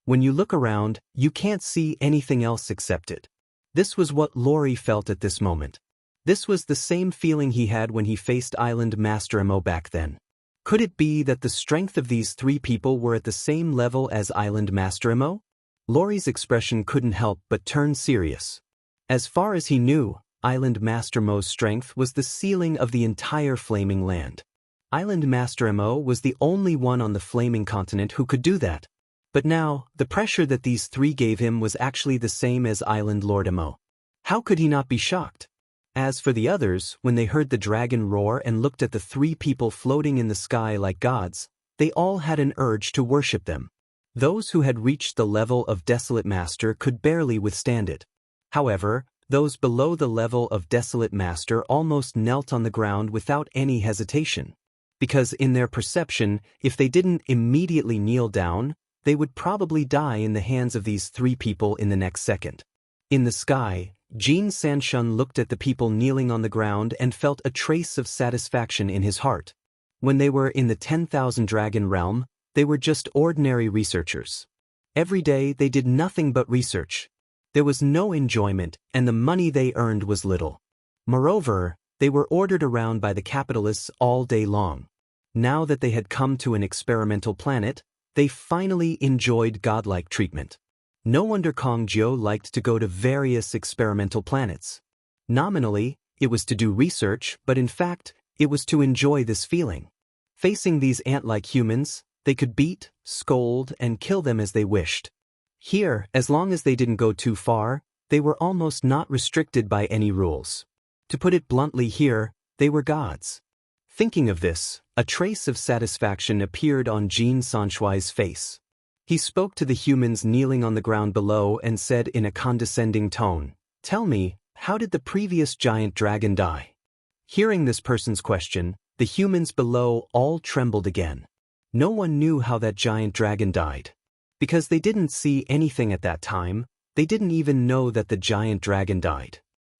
When you look around, you can't see anything else except it. This was what Lori felt at this moment. This was the same feeling he had when he faced Island Master Mo back then. Could it be that the strength of these three people were at the same level as Island Master Mo? Lori's expression couldn't help but turn serious. As far as he knew, Island Master Mo's strength was the ceiling of the entire flaming land. Island Master Mo was the only one on the flaming continent who could do that. But now, the pressure that these three gave him was actually the same as Island Lord Mo. How could he not be shocked? As for the others, when they heard the dragon roar and looked at the three people floating in the sky like gods, they all had an urge to worship them. Those who had reached the level of Desolate Master could barely withstand it. However, those below the level of Desolate Master almost knelt on the ground without any hesitation. Because in their perception, if they didn't immediately kneel down, they would probably die in the hands of these three people in the next second. In the sky, Jin Sanshun looked at the people kneeling on the ground and felt a trace of satisfaction in his heart. When they were in the 10,000 Dragon Realm, they were just ordinary researchers. Every day they did nothing but research. There was no enjoyment, and the money they earned was little. Moreover, they were ordered around by the capitalists all day long. Now that they had come to an experimental planet, they finally enjoyed godlike treatment. No wonder Kong Jiu liked to go to various experimental planets. Nominally, it was to do research, but in fact, it was to enjoy this feeling. Facing these ant-like humans, they could beat, scold, and kill them as they wished. Here, as long as they didn't go too far, they were almost not restricted by any rules. To put it bluntly here, they were gods. Thinking of this, a trace of satisfaction appeared on Jin Sanshui's face. He spoke to the humans kneeling on the ground below and said in a condescending tone, "Tell me, how did the previous giant dragon die?" Hearing this person's question, the humans below all trembled again. No one knew how that giant dragon died. Because they didn't see anything at that time, they didn't even know that the giant dragon died.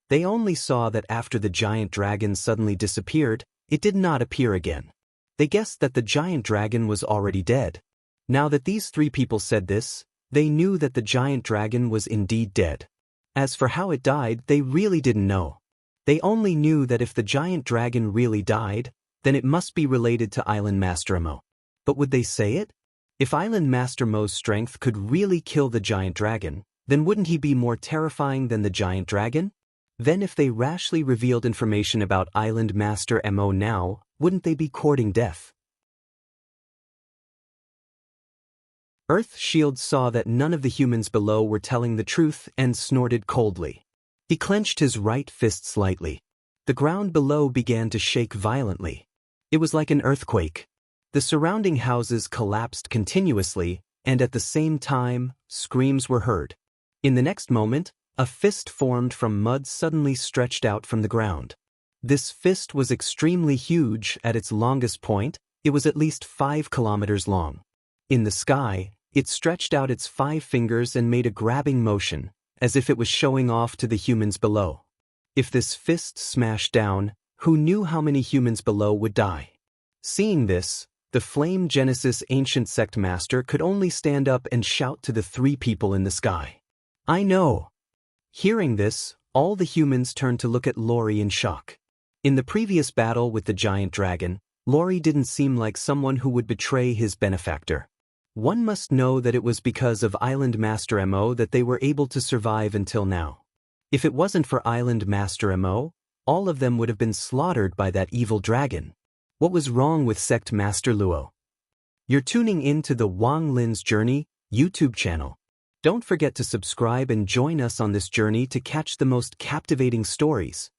They only saw that after the giant dragon suddenly disappeared, it did not appear again. They guessed that the giant dragon was already dead. Now that these three people said this, they knew that the giant dragon was indeed dead. As for how it died, they really didn't know. They only knew that if the giant dragon really died, then it must be related to Island Master Mo. But would they say it? If Island Master Mo's strength could really kill the giant dragon, then wouldn't he be more terrifying than the giant dragon? Then if they rashly revealed information about Island Master Mo now, wouldn't they be courting death? Earth Shield saw that none of the humans below were telling the truth and snorted coldly. He clenched his right fist slightly. The ground below began to shake violently. It was like an earthquake. The surrounding houses collapsed continuously, and at the same time, screams were heard. In the next moment, a fist formed from mud suddenly stretched out from the ground. This fist was extremely huge. At its longest point, it was at least 5 kilometers long. In the sky, it stretched out its 5 fingers and made a grabbing motion, as if it was showing off to the humans below. If this fist smashed down, who knew how many humans below would die? Seeing this, the Flame Genesis ancient sect master could only stand up and shout to the 3 people in the sky. I know! Hearing this, all the humans turned to look at Lori in shock. In the previous battle with the giant dragon, Lori didn't seem like someone who would betray his benefactor. One must know that it was because of Island Master Mo that they were able to survive until now. If it wasn't for Island Master Mo, all of them would have been slaughtered by that evil dragon. What was wrong with Sect Master Luo? You're tuning in to the Wang Lin's Journey YouTube channel. Don't forget to subscribe and join us on this journey to catch the most captivating stories.